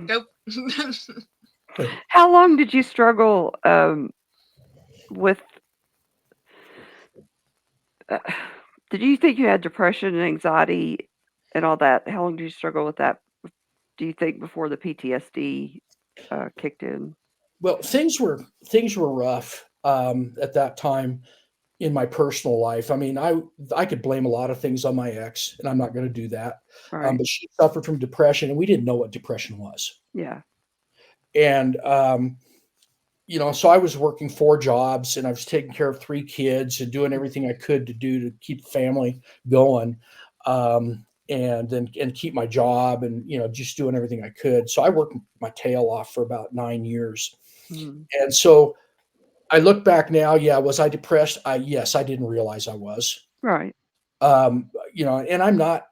Go. How long did you struggle with? Did you think you had depression and anxiety and all that? How long did you struggle with that? Do you think before the PTSD kicked in? Well, things were rough at that time in my personal life. I mean, I could blame a lot of things on my ex, and I'm not going to do that. Right. But she suffered from depression, and we didn't know what depression was. Yeah. And so I was working 4 jobs, and I was taking care of 3 kids and doing everything I could to do to keep the family going, and keep my job, and just doing everything I could. So I worked my tail off for about 9 years. And so I look back now, was I depressed? Yes, I didn't realize I was. Right. And I'm not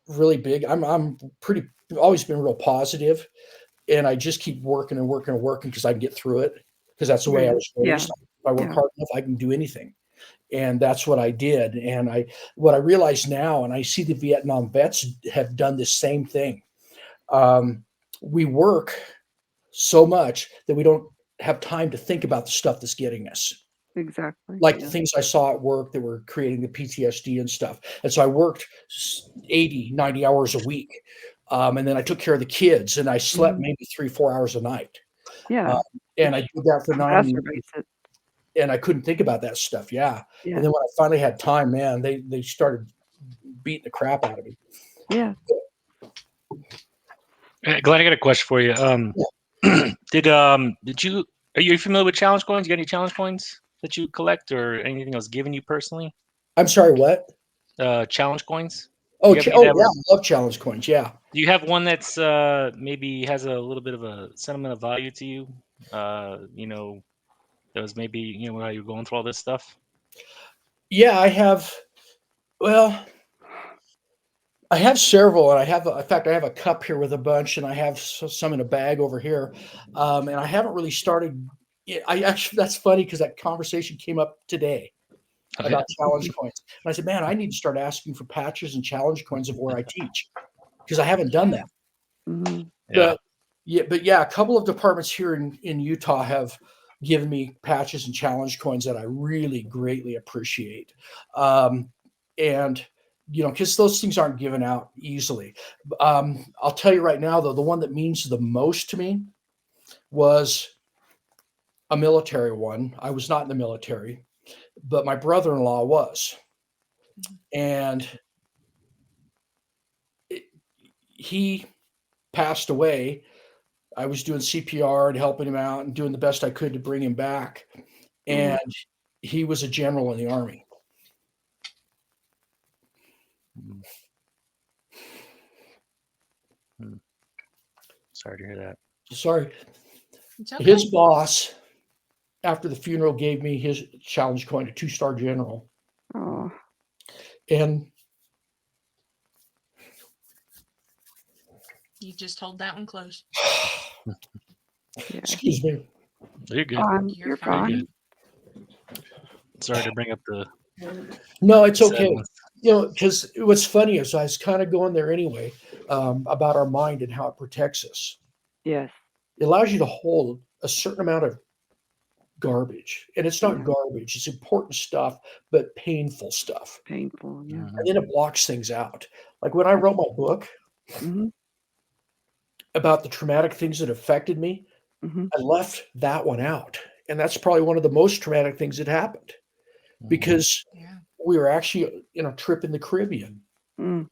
really big. I'm pretty, always been real positive, and I just keep working and working and working because I can get through it, because that's the way I was raised. If I work hard enough, I can do anything. And that's what I did. And what I realize now, and I see the Vietnam vets have done the same thing. We work so much that we don't have time to think about the stuff that's getting us. Exactly. Like the things I saw at work that were creating the PTSD and stuff. And so I worked 80, 90 hours a week. And then I took care of the kids, and I slept maybe 3-4 hours a night. Yeah. And I did that for 9 years. And I couldn't think about that stuff. Yeah. And then when I finally had time, man, they started beating the crap out of me. Yeah. Glenn, I got a question for you. Are you familiar with challenge coins? You got any challenge coins that you collect, or anything else given you personally? I'm sorry, what? Challenge coins. Oh, You ever oh get yeah, that I love challenge coins. Yeah. Do you have one that's maybe has a little bit of a sentimental value to you? You know, that was maybe, you know, while you're going through all this stuff? Yeah, I have. Well, I have several, and in fact, I have a cup here with a bunch, and I have some in a bag over here. And I haven't really started. I actually, that's funny because that conversation came up today Oh, about challenge coins, and I said, "Man, I need to start asking for patches and challenge coins of where I teach because I haven't done that." Mm-hmm. yeah. But yeah, a couple of departments here in Utah have given me patches and challenge coins that I really greatly appreciate. And because those things aren't given out easily. I'll tell you right now, though, the one that means the most to me was a military one. I was not in the military, but my brother-in-law was, and he passed away. I was doing CPR and helping him out and doing the best I could to bring him back. And he was a general in the Army. Sorry to hear that. Sorry. It's okay. His boss, after the funeral, gave me his challenge coin, a 2-star general. Oh. And You just hold that one close. Yeah. excuse me. You're good. You're You're fine. fine. Sorry to bring up the No, it's okay. sadness. Because what's funny is I was kind of going there anyway about our mind and how it protects us. Yes. It allows you to hold a certain amount of garbage, and it's not Yeah. garbage; it's important stuff, but painful stuff. Painful. Yeah. Mhm. And then it blocks things out. Like when I wrote my book Mm-hmm. about the traumatic things that affected me, Mm-hmm. I left that one out, and that's probably one of the most traumatic things that happened because Yeah. we were actually in a trip in the Caribbean. Mm.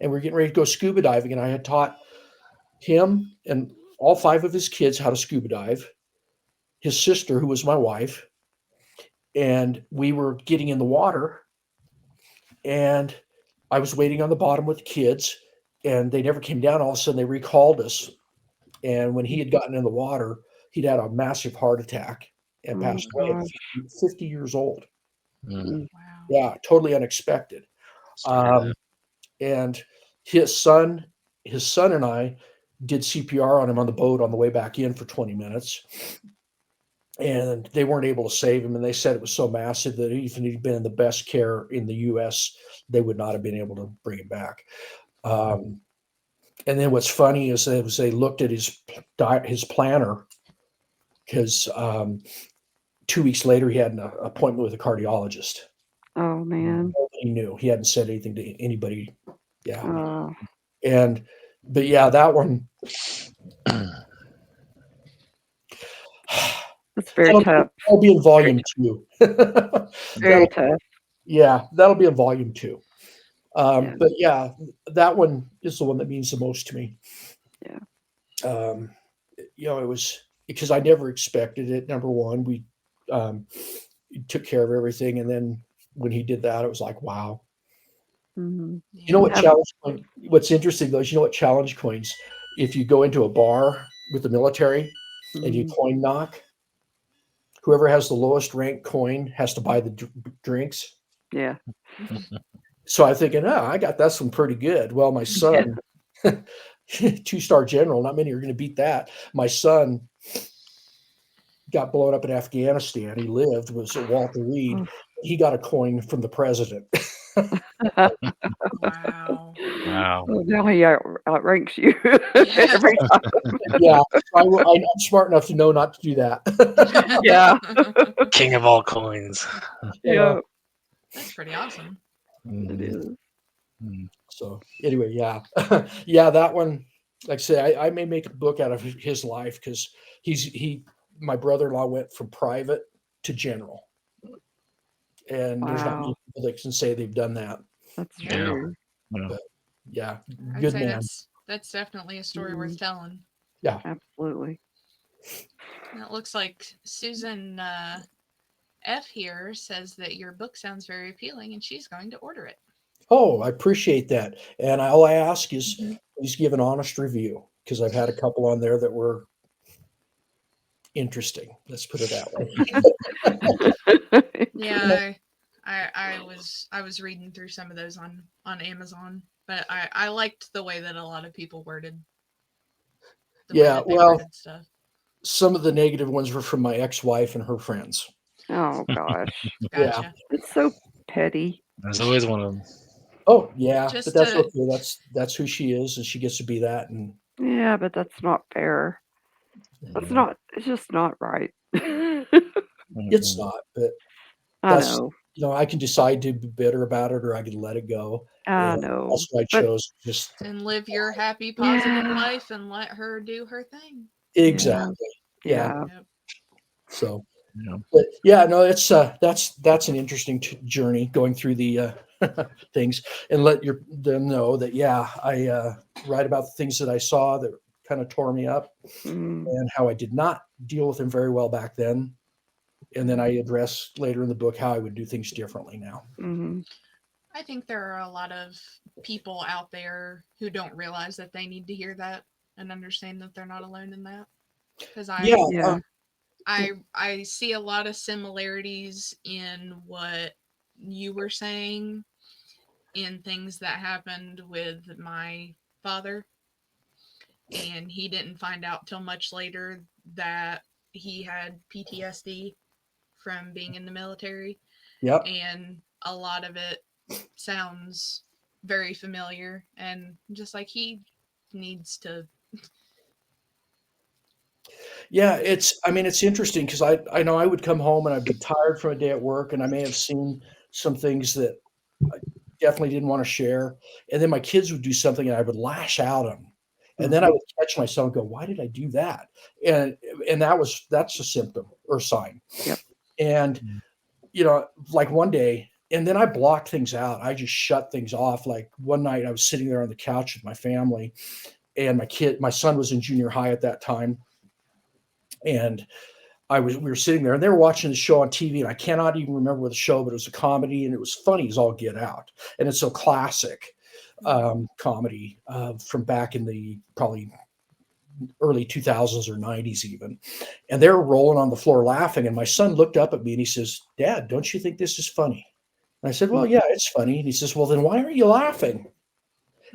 And we're getting ready to go scuba diving. And I had taught him and all 5 of his kids how to scuba dive, his sister, who was my wife. And we were getting in the water. And I was waiting on the bottom with the kids. And they never came down. All of a sudden, they recalled us. And when he had gotten in the water, he'd had a massive heart attack and Oh, passed away at gosh. 50 years old. Mm. Wow. Yeah, totally unexpected. Sorry to hear that. And his son and I did CPR on him on the boat on the way back in for 20 minutes. And they weren't able to save him. And they said it was so massive that even if he'd been in the best care in the US, they would not have been able to bring him back. And then what's funny is they looked at his planner because 2 weeks later he had an appointment with a cardiologist. Oh man. Nobody knew. He hadn't said anything to anybody. Yeah. Oh. But yeah, that one. That's very tough. That'll be in volume 2. Very tough. Yeah, that'll be in volume 2. Yeah. But yeah, that one is the one that means the most to me. Yeah. It was because I never expected it. Number one, we took care of everything, and then when he did that, it was like, wow. Mm-hmm. You know what Yeah. challenge coin? What's interesting though is you know what challenge coins? If you go into a bar with the military and you Mm-hmm. coin knock, whoever has the lowest rank coin has to buy the drinks. Yeah. So I'm thinking, I got that one pretty good. Well, my son, 2-star general, not many are going to beat that. My son got blown up in Afghanistan. He lived, was Walter Reed. He got a coin from the president. Wow. Wow. Oh, now he outranks you every time. Yeah, I'm smart enough to know not to do that. Yeah. King of all coins. Yeah. That's pretty awesome. It is. So anyway, yeah, yeah, that one. Like I say, I may make a book out of his life because my brother-in-law went from private to general, and there's not many Wow. people that can say they've done that. That's Yeah. true. Yeah. Yeah, I'd good say man. that's definitely a story worth telling. Yeah, Absolutely. And it looks like Susan F here says that your book sounds very appealing and she's going to order it. Oh, I appreciate that. And all I ask is please give an honest review because I've had a couple on there that were interesting. Let's put it that way. Yeah, I was reading through some of those on Amazon, but I liked the way that a lot of people worded Yeah, well, stuff. some of the negative ones were from my ex-wife and her friends. Oh gosh, Gotcha. Yeah. it's so petty. There's always one of them. Oh, yeah, Just but that's to- okay. That's who she is, and she gets to be that. And Yeah, but that's not fair. That's not. It's just not right. it's not. But I that's know. I can decide to be bitter about it, or I can let it go. I And know. that's what I But chose. Just and live your happy, positive Yeah. life and let her do her thing. exactly. Yeah. yeah. Yep. So, Yeah. but yeah, no, it's that's an interesting journey going through the things, and let them know that I write about the things that I saw that kind of tore me up, Mm, and how I did not deal with them very well back then, and then I address later in the book how I would do things differently now. mhm. I think there are a lot of people out there who don't realize that they need to hear that and understand that they're not alone in that. Because Yeah, Yeah. I see a lot of similarities in what you were saying in things that happened with my father, and he didn't find out till much later that he had PTSD from being in the military, yep. and a lot of it sounds very familiar, and just like he needs to. Yeah, it's interesting because I know I would come home and I'd be tired from a day at work, and I may have seen some things that I definitely didn't want to share. And then my kids would do something and I would lash out at them. And then I would catch myself and go, why did I do that? And that's a symptom or sign. Yep. And like one day, and then I blocked things out. I just shut things off. Like one night I was sitting there on the couch with my family, and my son was in junior high at that time. And we were sitting there and they were watching the show on TV, and I cannot even remember what the show, but it was a comedy and it was funny as all get out. And it's a classic comedy from back in the probably early 2000s or 90s even. And they were rolling on the floor laughing. And my son looked up at me and he says, Dad, don't you think this is funny? And I said, well, yeah, it's funny. And he says, well, then why aren't you laughing?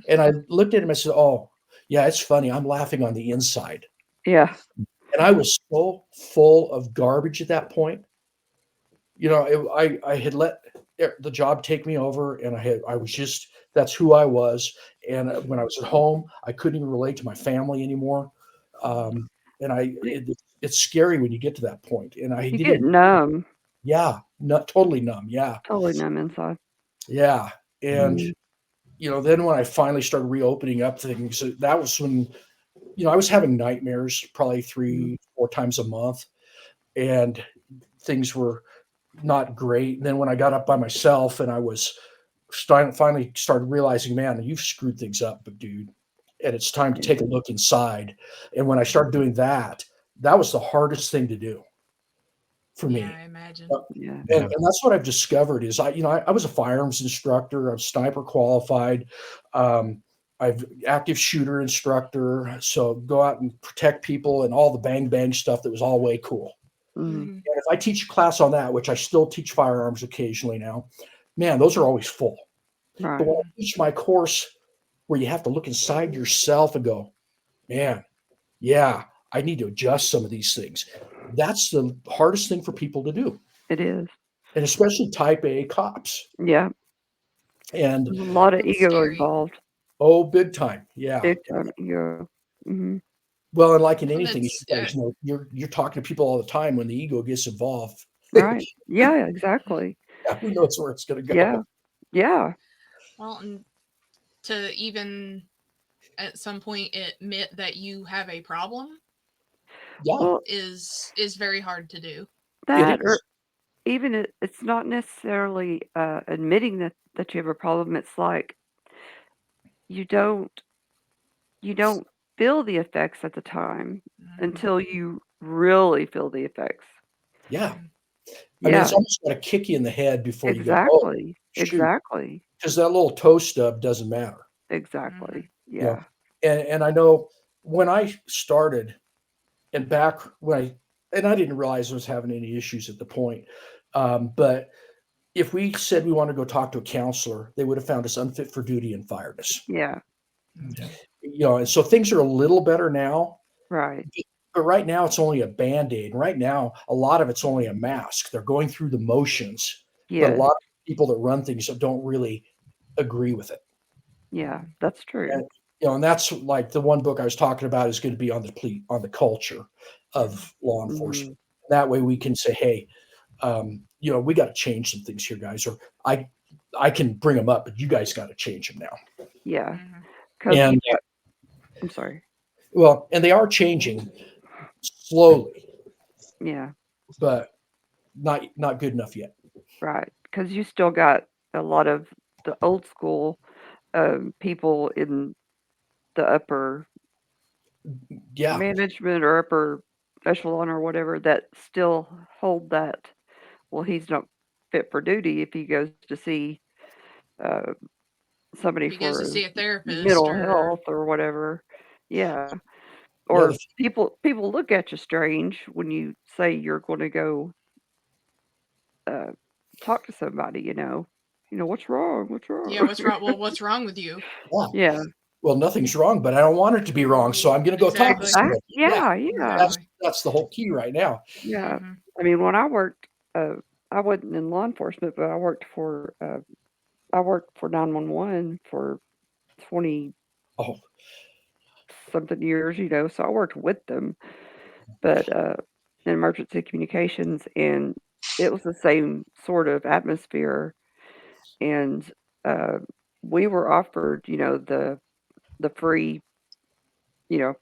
And I looked at him and I said, oh, yeah, it's funny. I'm laughing on the inside. Yeah. And I was so full of garbage at that point. I had let the job take me over, and I was just, that's who I was. And when I was at home, I couldn't even relate to my family anymore. And it's scary when you get to that point. And I You get didn't, numb. yeah, not totally numb. Yeah. Totally numb inside. Yeah. And, Mhm. then when I finally started reopening up things, that was when, I was having nightmares probably 3-4 times a month, and things were not great. And then when I got up by myself and I was finally started realizing, man, you've screwed things up, but dude, and it's time to take a look inside. And when I started doing that, that was the hardest thing to do for me. I imagine. Yeah. And that's what I've discovered is I was a firearms instructor. I'm sniper qualified. I've active shooter instructor. So go out and protect people and all the bang bang stuff that was all way cool. Mhm. And if I teach a class on that, which I still teach firearms occasionally now, man, those are always full. Right. But when I teach my course where you have to look inside yourself and go, man, yeah, I need to adjust some of these things. That's the hardest thing for people to do. It is. And especially type A cops. Yeah. And There's a lot of It's ego scary. involved. oh, big time. Yeah. Big time ego. Hmm. Well, and like in Well, anything, that's, you guys know, you're talking to people all the time when the ego gets involved. Right. Yeah, exactly. Yeah, who knows where it's going to go? Yeah. Yeah. Well, and to even at some point admit that you have a problem Yeah. Well, is very hard to do. that is. or even it's not necessarily admitting that you have a problem. It's like you don't feel the effects at the time Mhm. until you really feel the effects. Yeah. I mean, it's Yeah, almost got to kick you in the head before you go, oh, exactly. shoot, Exactly. because that little toe stub doesn't matter, Exactly. you know. Yeah. And I know when I started, and back when I didn't realize I was having any issues at the point, but if we said we want to go talk to a counselor, they would have found us unfit for duty and fired us. Yeah. You know, and so things are a little better now, Right. but right now it's only a band-aid. Right now, a lot of it's only a mask. They're going through the motions, but a Yeah. lot of people that run things don't really agree with it. Yeah. That's true. And, you know, and that's like the one book I was talking about is going to be on the culture of law enforcement. That way we can say, hey, you know, we got to change some things here, guys, or I can bring them up, but you guys got to change them now. Yeah. Because And I'm sorry. well, and they are changing slowly, Yeah. but not good enough yet. Right. Because you still got a lot of the old school people in the upper Yeah, management or upper echelon or whatever that still hold that. Well, he's not fit for duty if he goes to see uh, somebody If he goes to for see a therapist mental or health or whatever. Yeah. yeah, Or people look at you strange when you say you're going to go talk to somebody. What's wrong? What's wrong? yeah, what's wrong? Well, what's wrong with you? Yeah. Well, nothing's wrong, but I don't want it to be wrong, so I'm going to go talk to Exactly. somebody. Yeah. Exactly. That's the whole key right now. Yeah. I mean, when I worked, I wasn't in law enforcement, but I worked for 911 for 20 Oh, something years, so I worked with them, but in emergency communications, and it was the same sort of atmosphere, and uh, we were offered, the free, you know,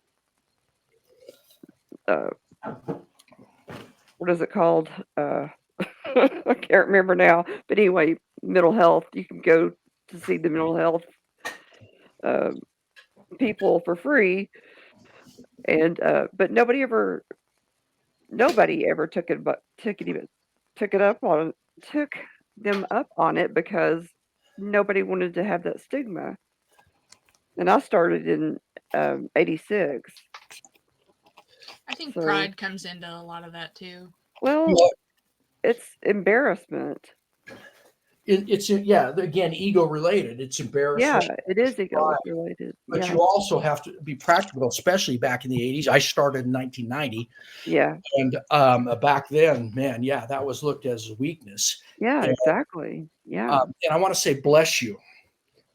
uh, what is it called? I can't remember now, but anyway, mental health. You can go to see the mental health uh, people for free, and but nobody ever took it, but took them up on it because nobody wanted to have that stigma. And I started in '86. I think So, pride comes into a lot of that too. well, well, it's embarrassment. it's again, ego related. It's embarrassment. Yeah, it is ego pride. related. But Yeah, you also have to be practical, especially back in the 80s. I started in 1990. yeah, And back then, man, yeah, that was looked as a weakness. yeah, And, exactly. Yeah, and I want to say, bless you.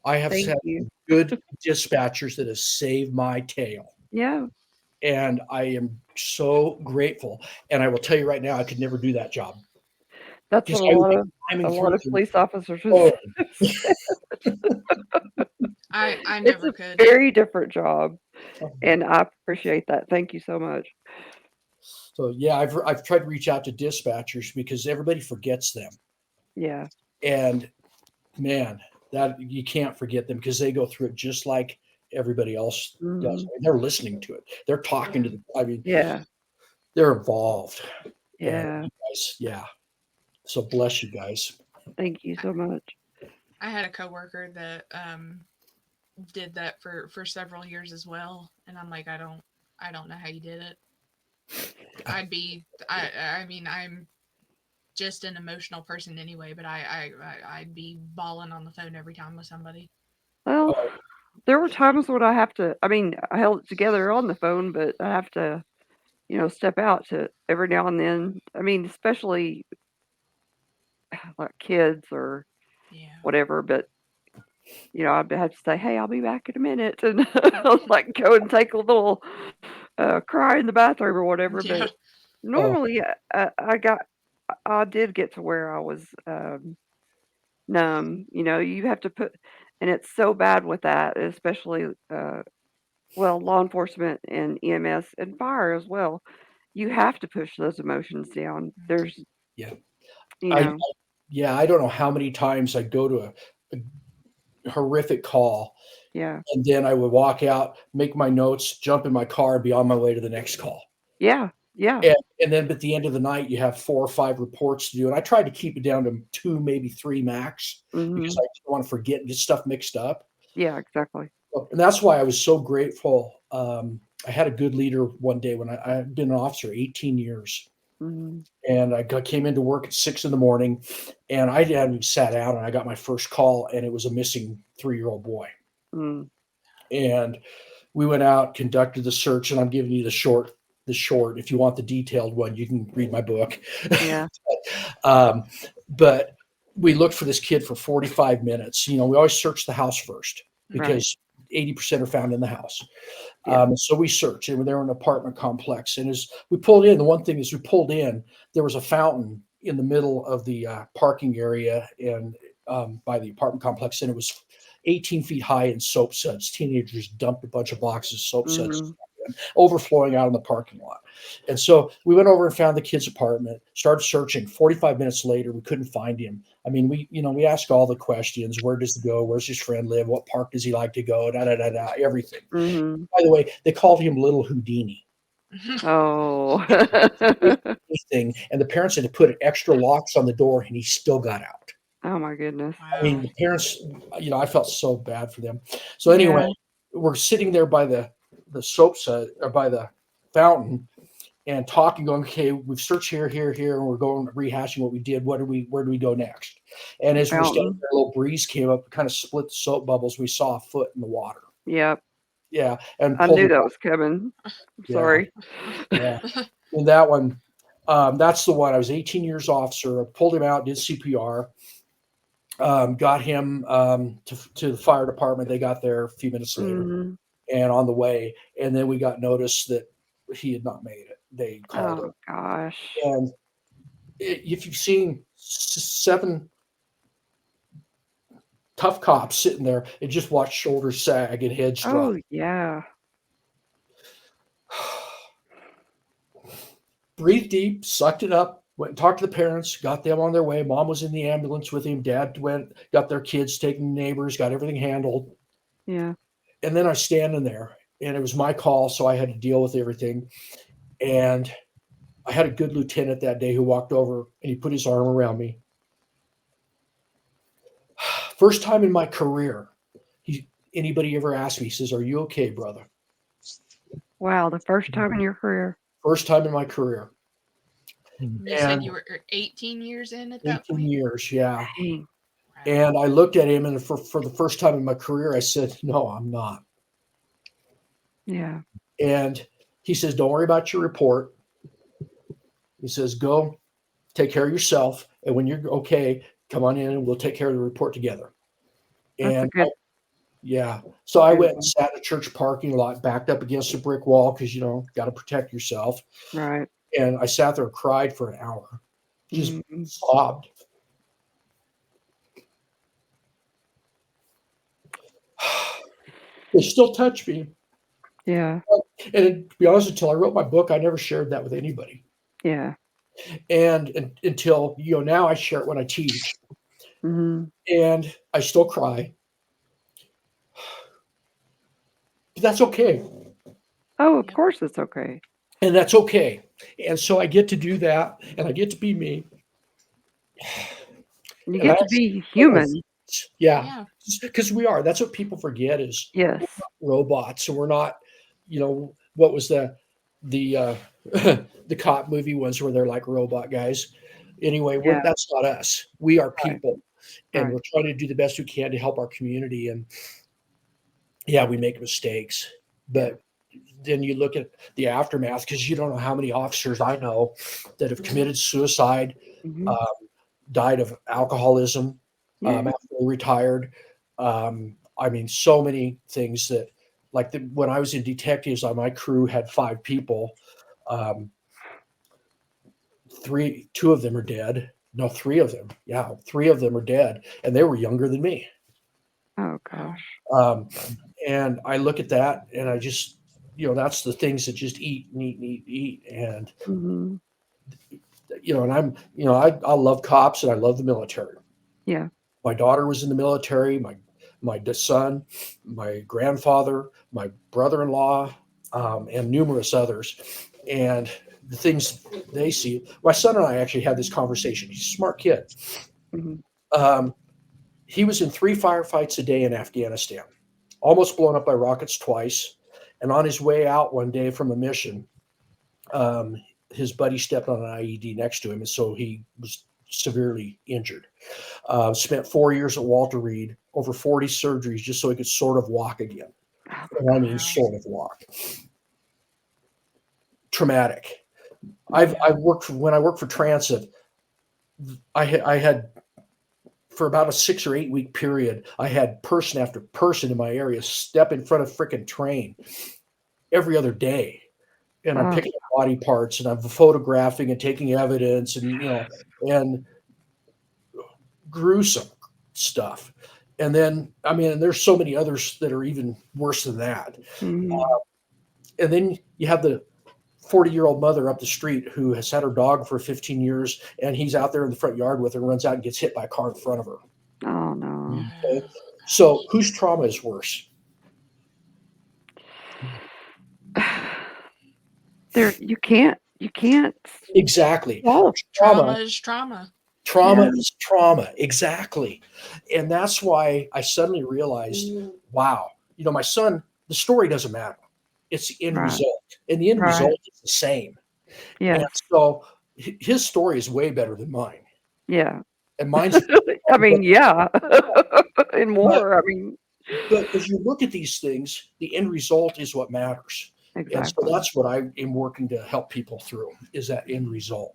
I have thank had you. good dispatchers that have saved my tail. Yeah, And I am so grateful. And I will tell you right now, I could never do that job. that's what Because I would be a climbing lot of through police officers Oh, I it's never a could. very different job, and I appreciate that. Thank you so much. so yeah, I've tried to reach out to dispatchers because everybody forgets them. Yeah, And man, that you can't forget them because they go through it just like everybody else does. mhm, They're listening to it. They're talking to them. I mean, yeah, they're involved. And yeah. you guys, yeah. So bless you guys. Thank you so much. I had a coworker that did that for several years as well, and I'm like, I don't know how you did it. I mean, I'm just an emotional person anyway, but I'd be bawling on the phone every time with somebody. Well, there were times when I mean, I held it together on the phone, but I have to, step out to every now and then. I mean, especially like kids or Yeah. whatever, but I'd have to say, "Hey, I'll be back in a minute," and like go and take a little cry in the bathroom or whatever. Yeah. But Oh, normally, I did get to where I was numb. You have to put, and it's so bad with that, especially well, law enforcement and EMS and fire as well. You have to push those emotions down. There's, yeah. you I know, yeah, I don't know how many times I go to a horrific call yeah, and then I would walk out, make my notes, jump in my car, and be on my way to the next call. yeah, Yeah. And then at the end of the night, you have 4 or 5 reports to do. And I tried to keep it down to 2, maybe 3 max, because I didn't want to forget and get stuff mixed up. Yeah, exactly. And that's why I was so grateful. I had a good leader one day when I've been an officer 18 years. And I came into work at 6 in the morning, and I hadn't sat down, and I got my first call, and it was a missing 3-year-old boy. And we went out, conducted the search, and I'm giving you the short. If you want the detailed one, you can read my book. Yeah. But we looked for this kid for 45 minutes. We always search the house first, because 80% are found in the house. So we searched, and they were in an apartment complex. And as we pulled in, the one thing is we pulled in, there was a fountain in the middle of the parking area and by the apartment complex, and it was 18 feet high in soap suds. Teenagers dumped a bunch of boxes of soap suds overflowing out in the parking lot. And so we went over and found the kid's apartment, started searching. 45 minutes later, we couldn't find him. I mean, we asked all the questions. Where does he go? Where's his friend live? What park does he like to go? Everything. By the way, they called him Little Houdini. Oh. And the parents had to put extra locks on the door, and he still got out. Oh my goodness. I mean, the parents, I felt so bad for them. So anyway, we're sitting there by the soap set, or by the fountain, and talking, going, okay, we've searched here, and we're going rehashing what we did. Where do we go next? And as we were standing there, a little breeze came up, kind of split the soap bubbles. We saw a foot in the water. Yep. Yeah. And I knew that was coming. Sorry. Yeah. And that one, that's the one. I was 18 years officer. I pulled him out, did CPR, got him to the fire department. They got there a few minutes later and on the way. And then we got notice that he had not made it. They called him. Oh gosh. And if you've seen 7 tough cops sitting there and just watch shoulders sag and heads drop. Oh yeah. Breathed deep, sucked it up, went and talked to the parents, got them on their way. Mom was in the ambulance with him. Dad went, got their kids, taking neighbors, got everything handled. Yeah. And then I was standing there, and it was my call, so I had to deal with everything. And I had a good lieutenant that day who walked over, and he put his arm around me. First time in my career, anybody ever asked me, he says, "Are you okay, brother?" Wow, the first time in your career. First time in my career. You said you were 18 years in at that 18 point? years, yeah. Dang. And I looked at him, and for the first time in my career, I said, "No, I'm not." Yeah. And he says, "Don't worry about your report." He says, "Go take care of yourself. And when you're okay, come on in and we'll take care of the report together." And so I went and sat in a church parking lot, backed up against a brick wall, because, got to protect yourself. Right. And I sat there and cried for an hour, just sobbed. They still touch me. Yeah. And to be honest, until I wrote my book, I never shared that with anybody. Yeah. And until, now I share it when I teach. And I still cry. But that's okay. Oh, of course it's okay. And that's okay. And so I get to do that, and I get to be me. You get to be human. Yeah. Because we are. That's what people forget is yes, we're not robots, and we're not, what was the cop movie ones where they're like robot guys. Anyway, that's not us. We are people, and we're trying to do the best we can to help our community. And we make mistakes, but then you look at the aftermath, because you don't know how many officers I know that have committed suicide, died of alcoholism after they retired. I mean, so many things that, like when I was in detectives, my crew had 5 people. 2 of them are dead. No, 3 of them. Yeah, 3 of them are dead, and they were younger than me. Oh gosh. And I look at that, and I just, that's the things that just eat. And, and I'm, I love cops, and I love the military. Yeah. My daughter was in the military, my son, my grandfather, my brother-in-law, and numerous others. And the things they see. My son and I actually had this conversation. He's a smart kid. He was in 3 firefights a day in Afghanistan, almost blown up by rockets twice. And on his way out one day from a mission, his buddy stepped on an IED next to him, and so he was severely injured. Spent 4 years at Walter Reed, over 40 surgeries just so he could sort of walk again. And I mean, sort of walk. Traumatic. When I worked for Transit, I had for about a 6 or 8 week period, I had person after person in my area step in front of frickin' train every other day. And I'm picking up body parts and I'm photographing and taking evidence and gruesome stuff. And then, there's so many others that are even worse than that. And then you have the 40-year-old mother up the street who has had her dog for 15 years, and he's out there in the front yard with her, runs out and gets hit by a car in front of her. Oh, no. Okay? So whose trauma is worse? You can't. Exactly. Trauma is trauma. Trauma is trauma. Exactly. And that's why I suddenly realized, wow, my son, the story doesn't matter. It's the end result. And the end result is the same. Yeah. And so his story is way better than mine. Yeah. And mine's yeah. And more. But as you look at these things, the end result is what matters. Exactly. And so that's what I am working to help people through, is that end result.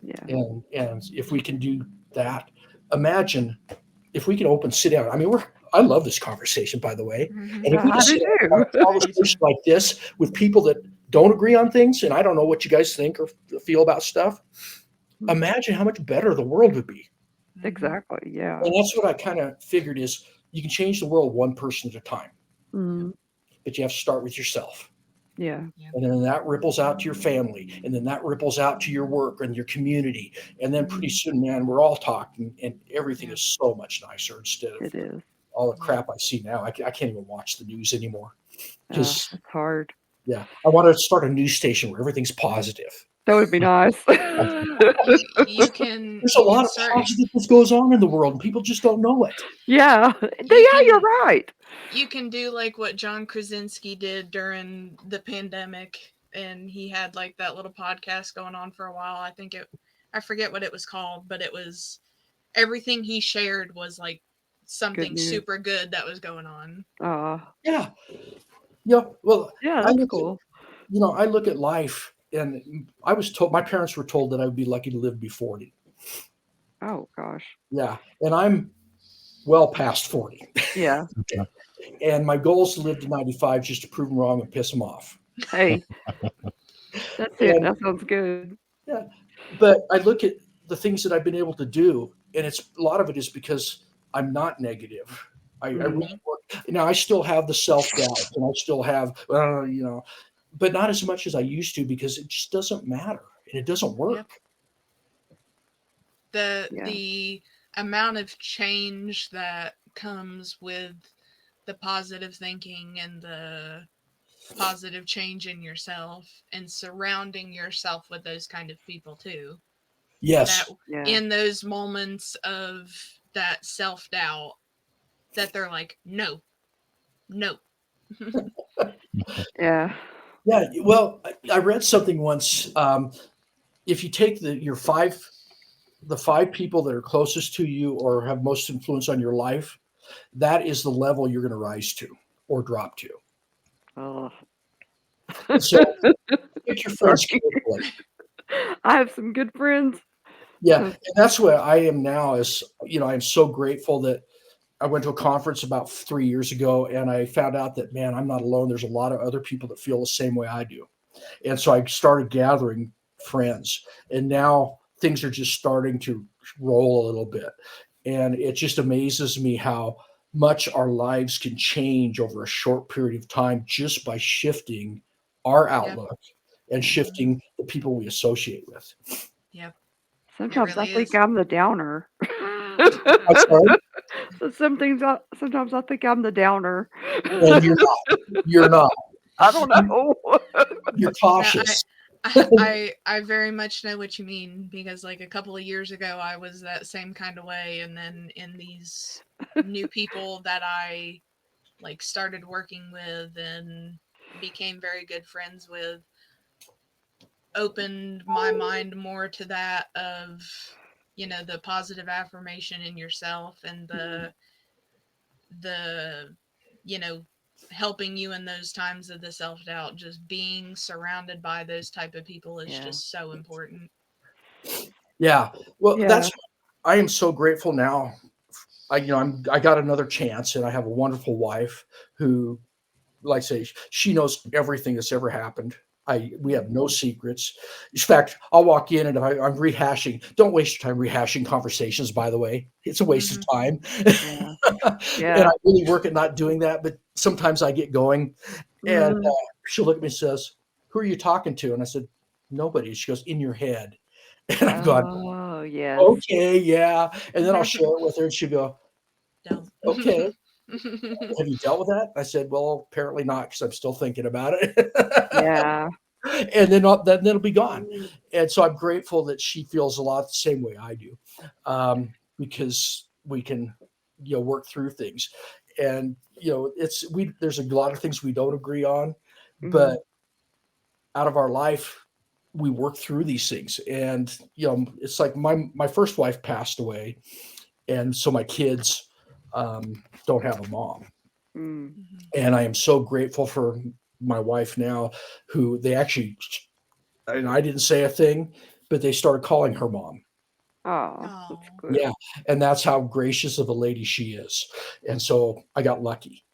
Yeah. And if we can do that, imagine if we can sit down. I love this conversation, by the way. And if we can sit down and have a conversation like this with people that don't agree on things, and I don't know what you guys think or feel about stuff, imagine how much better the world would be. Exactly. Yeah. And that's what I kind of figured is you can change the world one person at a time. But you have to start with yourself. Yeah. And then that ripples out to your family, and then that ripples out to your work and your community. And then pretty soon, man, we're all talking, and everything is so much nicer instead of all the crap I see now. I can't even watch the news anymore. It's hard. Yeah. I want to start a news station where everything's positive. That would be nice. You can. There's a lot of positive that goes on in the world, and people just don't know it. Yeah. You're right. You can do like what John Krasinski did during the pandemic, and he had like that little podcast going on for a while. I forget what it was called, but it was everything he shared was like something super good that was going on. Yeah. Yeah. Well, yeah, that's cool. I look at life, and I was told, my parents were told that I would be lucky to live to be 40. Oh gosh. Yeah. And I'm well past 40. Yeah. And my goal is to live to 95 just to prove them wrong and piss them off. Hey, that's it. That sounds good. Yeah. But I look at the things that I've been able to do, and a lot of it is because I'm not negative. I really work. I still have the self-doubt, and I still have, but not as much as I used to, because it just doesn't matter, and it doesn't work. Yep. The amount of change that comes with the positive thinking and the positive change in yourself, and surrounding yourself with those kind of people too. Yes. In those moments of that self-doubt, that they're like, no. Yeah. Yeah. Well, I read something once. If you take the 5 people that are closest to you or have most influence on your life, that is the level you're going to rise to or drop to. Oh. So pick your friends carefully. I have some good friends. Yeah. And that's what I am now. Is I'm so grateful that I went to a conference about 3 years ago, and I found out that, man, I'm not alone. There's a lot of other people that feel the same way I do. And so I started gathering friends, and now things are just starting to roll a little bit. And it just amazes me how much our lives can change over a short period of time just by shifting our outlook and shifting the people we associate with. Yep. Sometimes I think I'm the downer. Sometimes I think I'm the downer. And you're not. I don't know. You're cautious. I very much know what you mean, because like a couple of years ago I was that same kind of way, and then in these new people that I like started working with and became very good friends with opened my mind more to that of, you know, the positive affirmation in yourself and the you know, helping you in those times of the self-doubt. Just being surrounded by those type of people is just so important. Yeah. Well, Yeah. I am so grateful now. I got another chance, and I have a wonderful wife who, like I say, she knows everything that's ever happened. We have no secrets. In fact, I'll walk in and I'm rehashing. Don't waste your time rehashing conversations, by the way. It's a waste of time. Yeah. And I really work at not doing that, but sometimes I get going. And Mhm. she'll look at me and says, "Who are you talking to?" And I said, "Nobody." She goes, "In your head." And I've gone, Oh, yes. "Okay, yeah." And then I'll share it with her, and she'll go, Don't. "Okay. Have you dealt with that?" I said, "Well, apparently not, because I'm still thinking about it." Yeah. And then it'll be gone. And so I'm grateful that she feels a lot the same way I do, because we can, work through things. And there's a lot of things we don't agree on, but out of our life, we work through these things. And it's like my first wife passed away, and so my kids don't have a mom. Mm. And I am so grateful for my wife now, who they actually, and I didn't say a thing, but they started calling her mom. Oh, that's good. Yeah. And that's how gracious of a lady she is. And so I got lucky.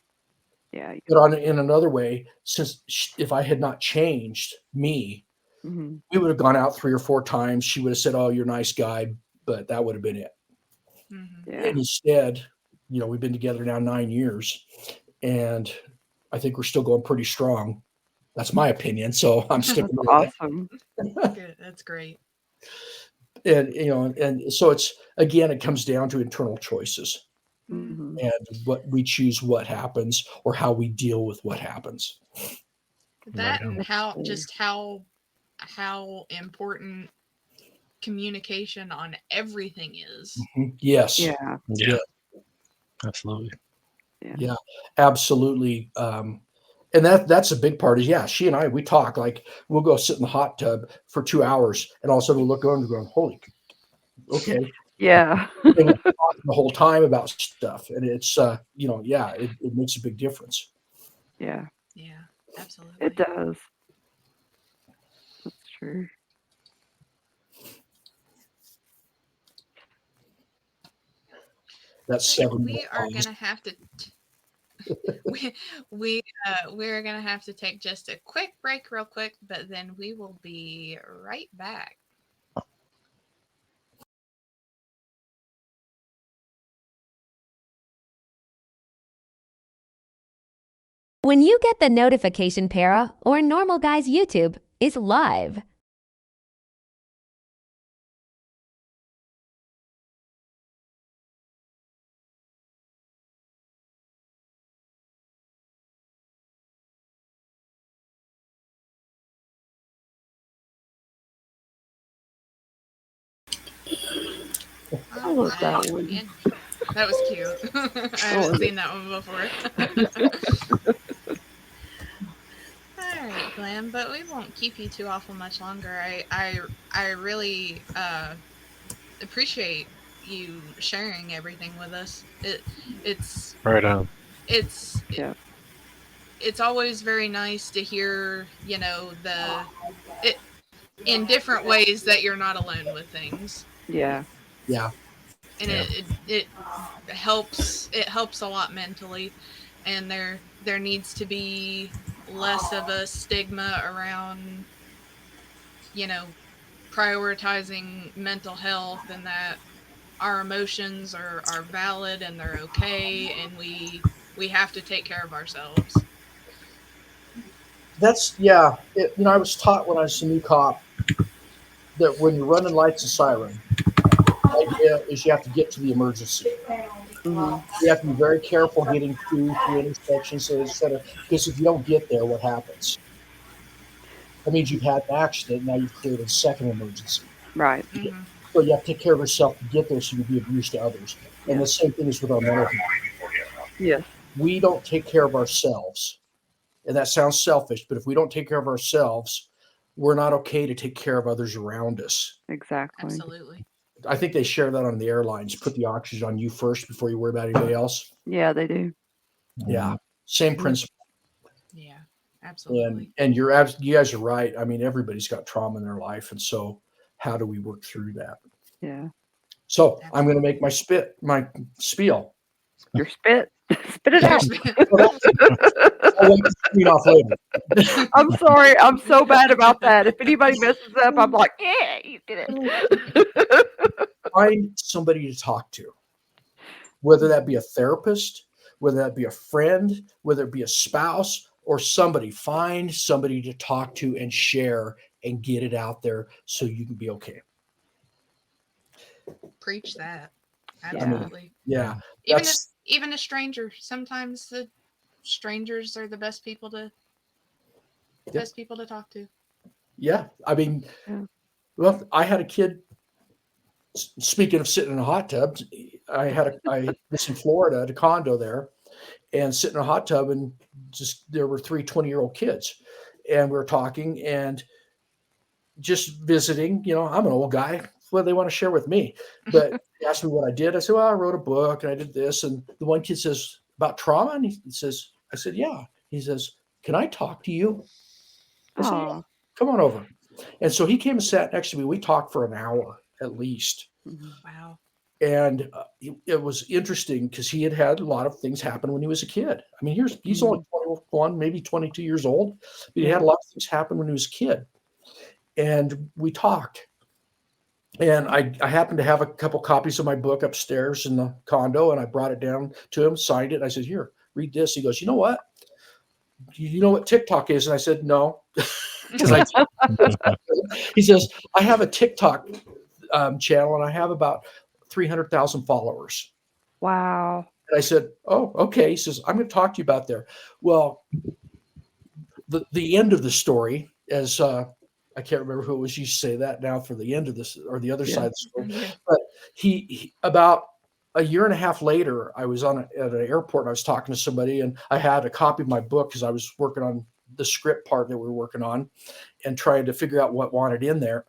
Yeah. But in another way, since if I had not changed me, Mhm. we would have gone out 3 or 4 times. She would have said, "Oh, you're a nice guy," but that would have been it. Yeah. And instead, we've been together now 9 years, and I think we're still going pretty strong. That's my opinion, so I'm sticking with Awesome. Good. That's great. it. And so it comes down to internal choices Mhm. and what we choose, what happens, or how we deal with what happens. That and how Absolutely. just how important communication on everything is. Yes. Yeah. Yeah. Absolutely. Yeah, absolutely. And that's a big part is, she and we talk, like we'll go sit in the hot tub for 2 hours, and all of a sudden we'll look over and go, "Holy, okay." Yeah. And we're talking the whole time about stuff, and it's it makes a big difference. Yeah. Yeah, absolutely. It does. That's true. That's Right, 7 we are minutes. gonna have to we're gonna have to take just a quick break real quick, but then we will be right back. When you get the notification para or Normal Guys YouTube is live. I love that one. Yeah, that was cute. I haven't seen that one before. All right, Glenn, but we won't keep you too awful much longer. I really appreciate you sharing everything with us. It's Right on. it's Yeah. it's always very nice to hear, it in different ways that you're not alone with things. Yeah. Yeah. And it helps a lot mentally, and there needs to be less of a stigma around, you know, prioritizing mental health, and that our emotions are valid and they're okay, and we have to take care of ourselves. I was taught when I was a new cop that when you're running lights and siren, the idea is you have to get to the emergency. Mhm. You have to be very careful getting through intersections, etc. Because if you don't get there, what happens? that means you've had an accident. Now you've created a second emergency. Right. Mm-hmm. So you have to take care of yourself to get there so you can be of use to others. And the same thing is with our mental health. Yes. We don't take care of ourselves. And that sounds selfish, but if we don't take care of ourselves, we're not okay to take care of others around us. Exactly. Absolutely. I think they share that on the airlines. Put the oxygen on you first before you worry about anybody else. Yeah, they do. Yeah. Same principle. Yeah, absolutely. And you guys are right. I mean, everybody's got trauma in their life. And so how do we work through that? Yeah. So I'm going to make my spiel. Your spit. Spit it out. I'll wipe the screen off later. I'm sorry. I'm so bad about that. If anybody messes up, I'm like, yeah, you did it. Find somebody to talk to, whether that be a therapist, whether that be a friend, whether it be a spouse or somebody. Find somebody to talk to and share and get it out there so you can be okay. Preach that. Absolutely. Yeah. Even a stranger. Sometimes the strangers are the best people to talk to. Yeah. I mean, well, I had a kid. Speaking of sitting in a hot tub, I was in Florida at a condo there, and sitting in a hot tub, and just there were 3 20-year-old kids, and we were talking and just visiting. You know, I'm an old guy. What do they want to share with me? But he asked me what I did. I said, well, I wrote a book and I did this. And the one kid says, about trauma? And he says, I said, yeah. He says, can I talk to you? I said, yeah, come on over. And so he came and sat next to me. We talked for an hour at least. Wow. And it was interesting because he had a lot of things happen when he was a kid. I mean, he's only 21, maybe 22 years old, but he had a lot of things happen when he was a kid. And we talked. And I happened to have a couple copies of my book upstairs in the condo, and I brought it down to him, signed it. And I said, here, read this. He goes, you know what? You know what TikTok is? And I said, no. He says, I have a TikTok channel, and I have about 300,000 followers. Wow. And I said, oh, okay. He says, I'm going to talk to you about there. Well, the end of the story, as I can't remember who it was used to say that now for the end of this or the other side of the story. Yeah. But he about a year and a half later, I was at an airport and I was talking to somebody, and I had a copy of my book because I was working on the script part that we were working on and trying to figure out what wanted in there.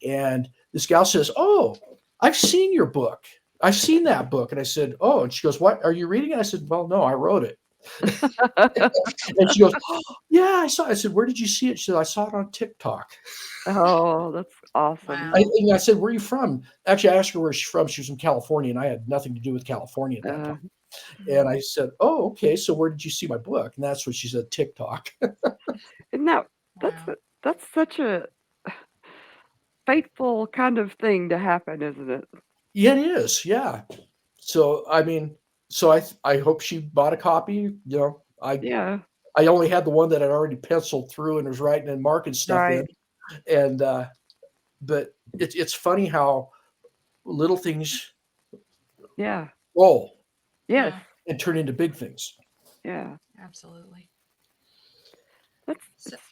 And this gal says, oh, I've seen your book. I've seen that book. And I said, oh, and she goes, what, are you reading it? I said, well, no, I wrote it. And she goes, oh, yeah, I saw it. I said, where did you see it? She said, I saw it on TikTok. Oh, that's awesome. Wow. I said, where are you from? Actually, I asked her where she's from. She was from California, and I had nothing to do with California at that time. And I said, oh, okay. So where did you see my book? And that's what she said, TikTok. Isn't that's such a fateful kind of thing to happen, isn't it? Yeah, it is. Yeah. So, I mean, I hope she bought a copy. You know, I only had the one that I'd already penciled through and was writing and marking stuff in. And, but it's funny how little things roll. Yes. And turn into big things. Yeah. Absolutely. That's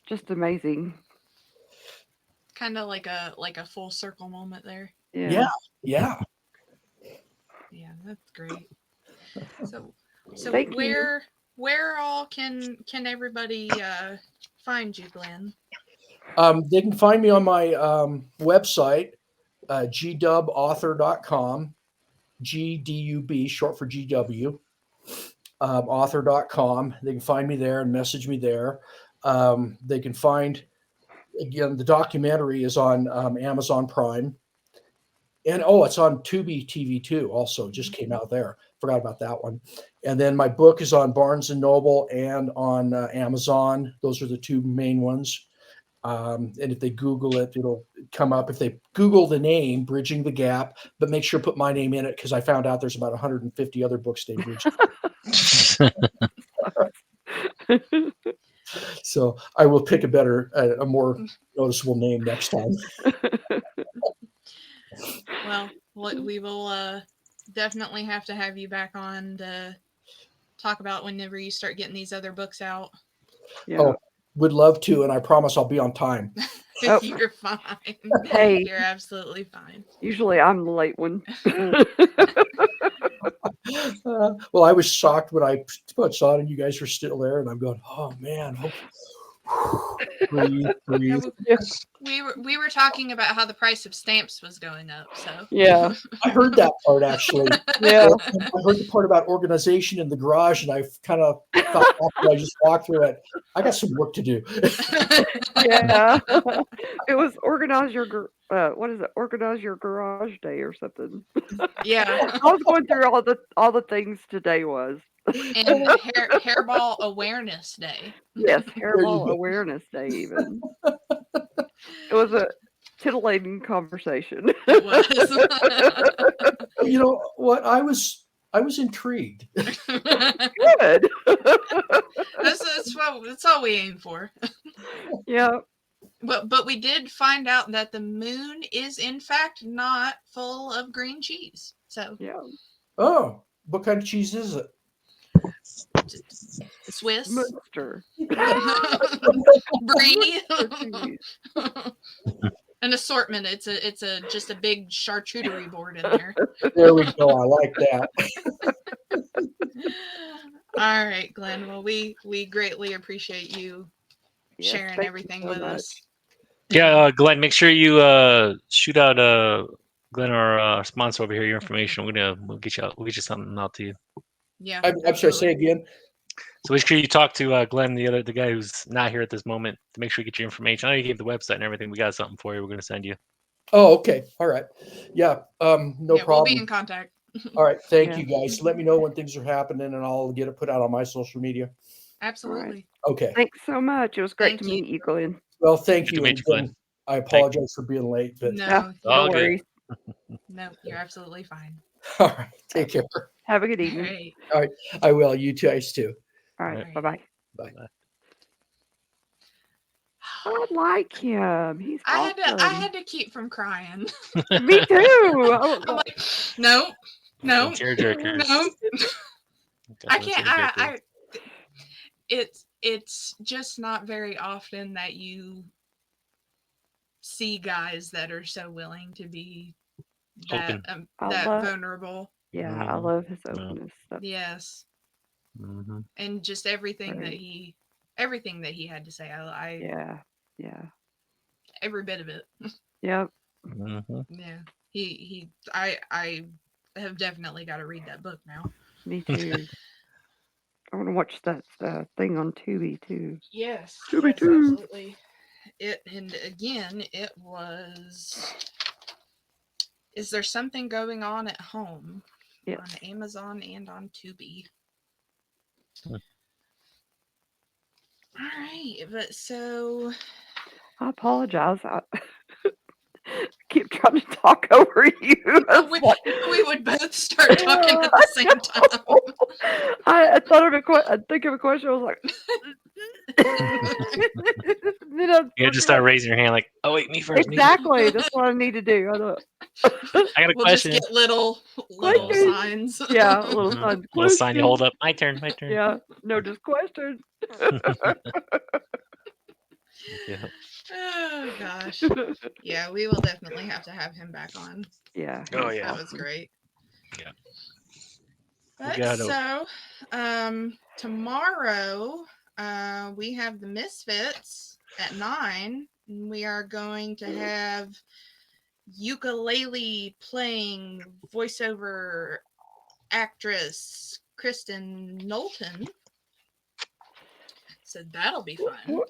just amazing. Kind of like a full circle moment there. Yeah. Yeah, that's great. So where all can everybody find you, Glenn? They can find me on my website, gwauthor.com, GDUB, short for GW, author.com. They can find me there and message me there. They can find, again, the documentary is on Amazon Prime. And it's on Tubi TV too. Also, just came out there. Forgot about that one. And then my book is on Barnes and Noble and on Amazon. Those are the two main ones. And if they Google it, it'll come up. If they Google the name Bridging the Gap, but make sure to put my name in it because I found out there's about 150 other books named Bridging. So I will pick a more noticeable name next time. Well, we will definitely have to have you back on to talk about whenever you start getting these other books out. Yeah. Would love to, and I promise I'll be on time. Oh. You're fine. Hey. You're absolutely fine. Usually I'm the late one. Well, I was shocked when I saw it and you guys were still there, and I'm going, oh man, breathe. We were talking about how the price of stamps was going up. So Yeah. I heard that part actually. Yeah. I heard the part about organization in the garage, and I kind of thought after I just walked through it, I got some work to do. Yeah. It was organize your garage day or something. yeah. I was going through all the things today was. And hairball awareness day. Yes, hairball awareness day even. It was a titillating conversation. It was. You know what? I was intrigued. Good. That's all we aim for. Yeah. But we did find out that the moon is in fact not full of green cheese. So Yeah. Oh, what kind of cheese is it? Swiss. Munster. Brie. Cheese. An assortment. It's just a big charcuterie board in there. There we go. I like that. All right, Glenn. Well, we greatly appreciate you Yes, sharing thank you everything so with much. us. Yeah, Glenn, make sure you shoot out Glenn, our sponsor over here, your information. We'll get you something out to you. Yeah. I'm sorry. Say again. So make sure you talk to Glenn, the guy who's not here at this moment, to make sure you get your information. I know you gave the website and everything. We got something for you. We're going to send you. Oh, okay. All right. Yeah. No We'll problem. be in contact. All right. Thank Yeah. you guys. Let me know when things are happening, and I'll get it put out on my social media. Absolutely. Okay. Thanks so much. It was great Thank to you. meet you, Glenn. Well, thank Good you. to meet you, And Glenn. I apologize for being late, but No, All No good. worries. no, you're absolutely fine. all right. Take care. Have a good All evening. right. I will. You guys too. All right. Right. Bye-bye. Bye. I like him. He's I awesome. had to keep from crying. Me too. I was I'm like, like, no, Tearjerkers. no. I Definitely can't. tearjerkers. It's just not very often that you see guys that are so willing to be that Open. that vulnerable. yeah, I love his Yeah. openness. That's Yes, Mm-hmm. and just everything that Right. he had to say. I yeah. every bit of it. Yep. Mm-hmm. Yeah, I have definitely got to read that book now. Me too. I want to watch that thing on Tubi too. Yes, Tubi yes, too. absolutely. And again, it was. Is there something going on at home? Yes. On Amazon and on Tubi. Hmm. All right, but so I apologize. I keep trying to talk over you. we would both start talking at the same time. I thought of I'd think of a question. I was like, You just start raising your hand like, oh wait, me first. Exactly. That's what I need to do. I got a We'll question. just get little Question. signs. Yeah, a little Mhm. sign. Little sign you Question. hold up. My turn. My turn. Yeah, no, just question. Yeah. Oh gosh. Yeah, we will definitely have to have him back on. Yeah. Oh, he's yeah. That was awesome. great. Yeah. But gotta- so, tomorrow, we have the Misfits at 9. And we are going to have ukulele playing voiceover actress Kristen Knowlton. So that'll be fun.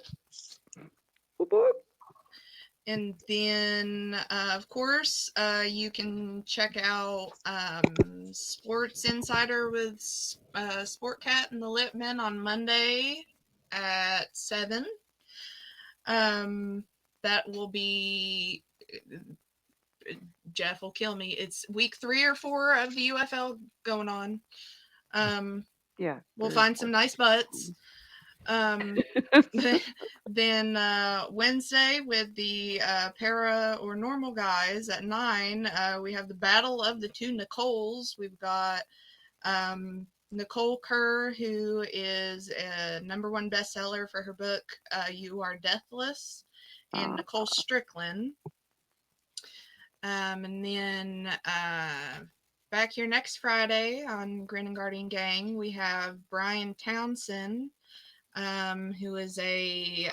And then, of course, you can check out Sports Insider with Sportcat and the Lit Men on Monday at 7. That will be, Jeff will kill me. It's week 3 or 4 of the UFL going on. Yeah. We'll find some nice butts. Then Wednesday with the para or normal guys at 9, we have the battle of the two Nicoles. We've got Nicole Kerr, who is a #1 bestseller for her book, You Are Deathless, and Nicole Strickland. And then back here next Friday on Grin Guardian Gang, we have Brian Townsend, who is a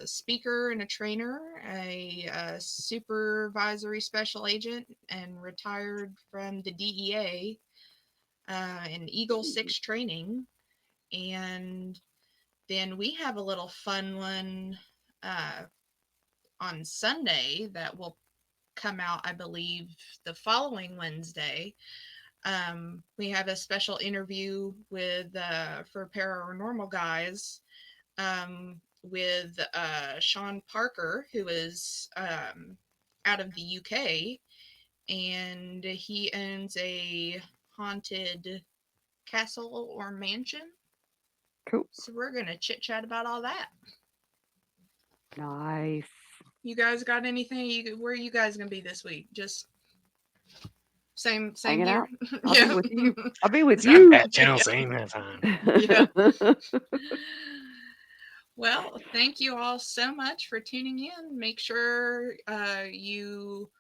speaker and a trainer, a supervisory special agent, and retired from the DEA in Eagle 6 training. And then we have a little fun one on Sunday that will come out, I believe, the following Wednesday. We have a special interview with for Paranormal Guys with Sean Parker, who is out of the UK, and he owns a haunted castle or mansion. Cool. So we're gonna chit chat about all that. Nice. You guys got anything? Where are you guys gonna be this week? Just same Hanging here. out. I'll Yeah. be with you. I'll be with Same you. That channel, same time. Yeah. Well, thank you all so much for tuning in. Make sure you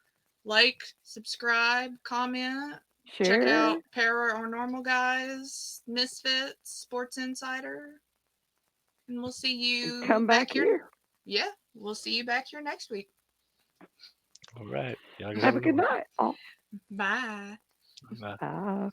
like, subscribe, comment, Share. check out Paranormal Guys, Misfits, Sports Insider, and we'll see you Come back here. Yeah, we'll see you back here next week. All right. Y'all Have a good night. Oh. Bye. Bye. Bye.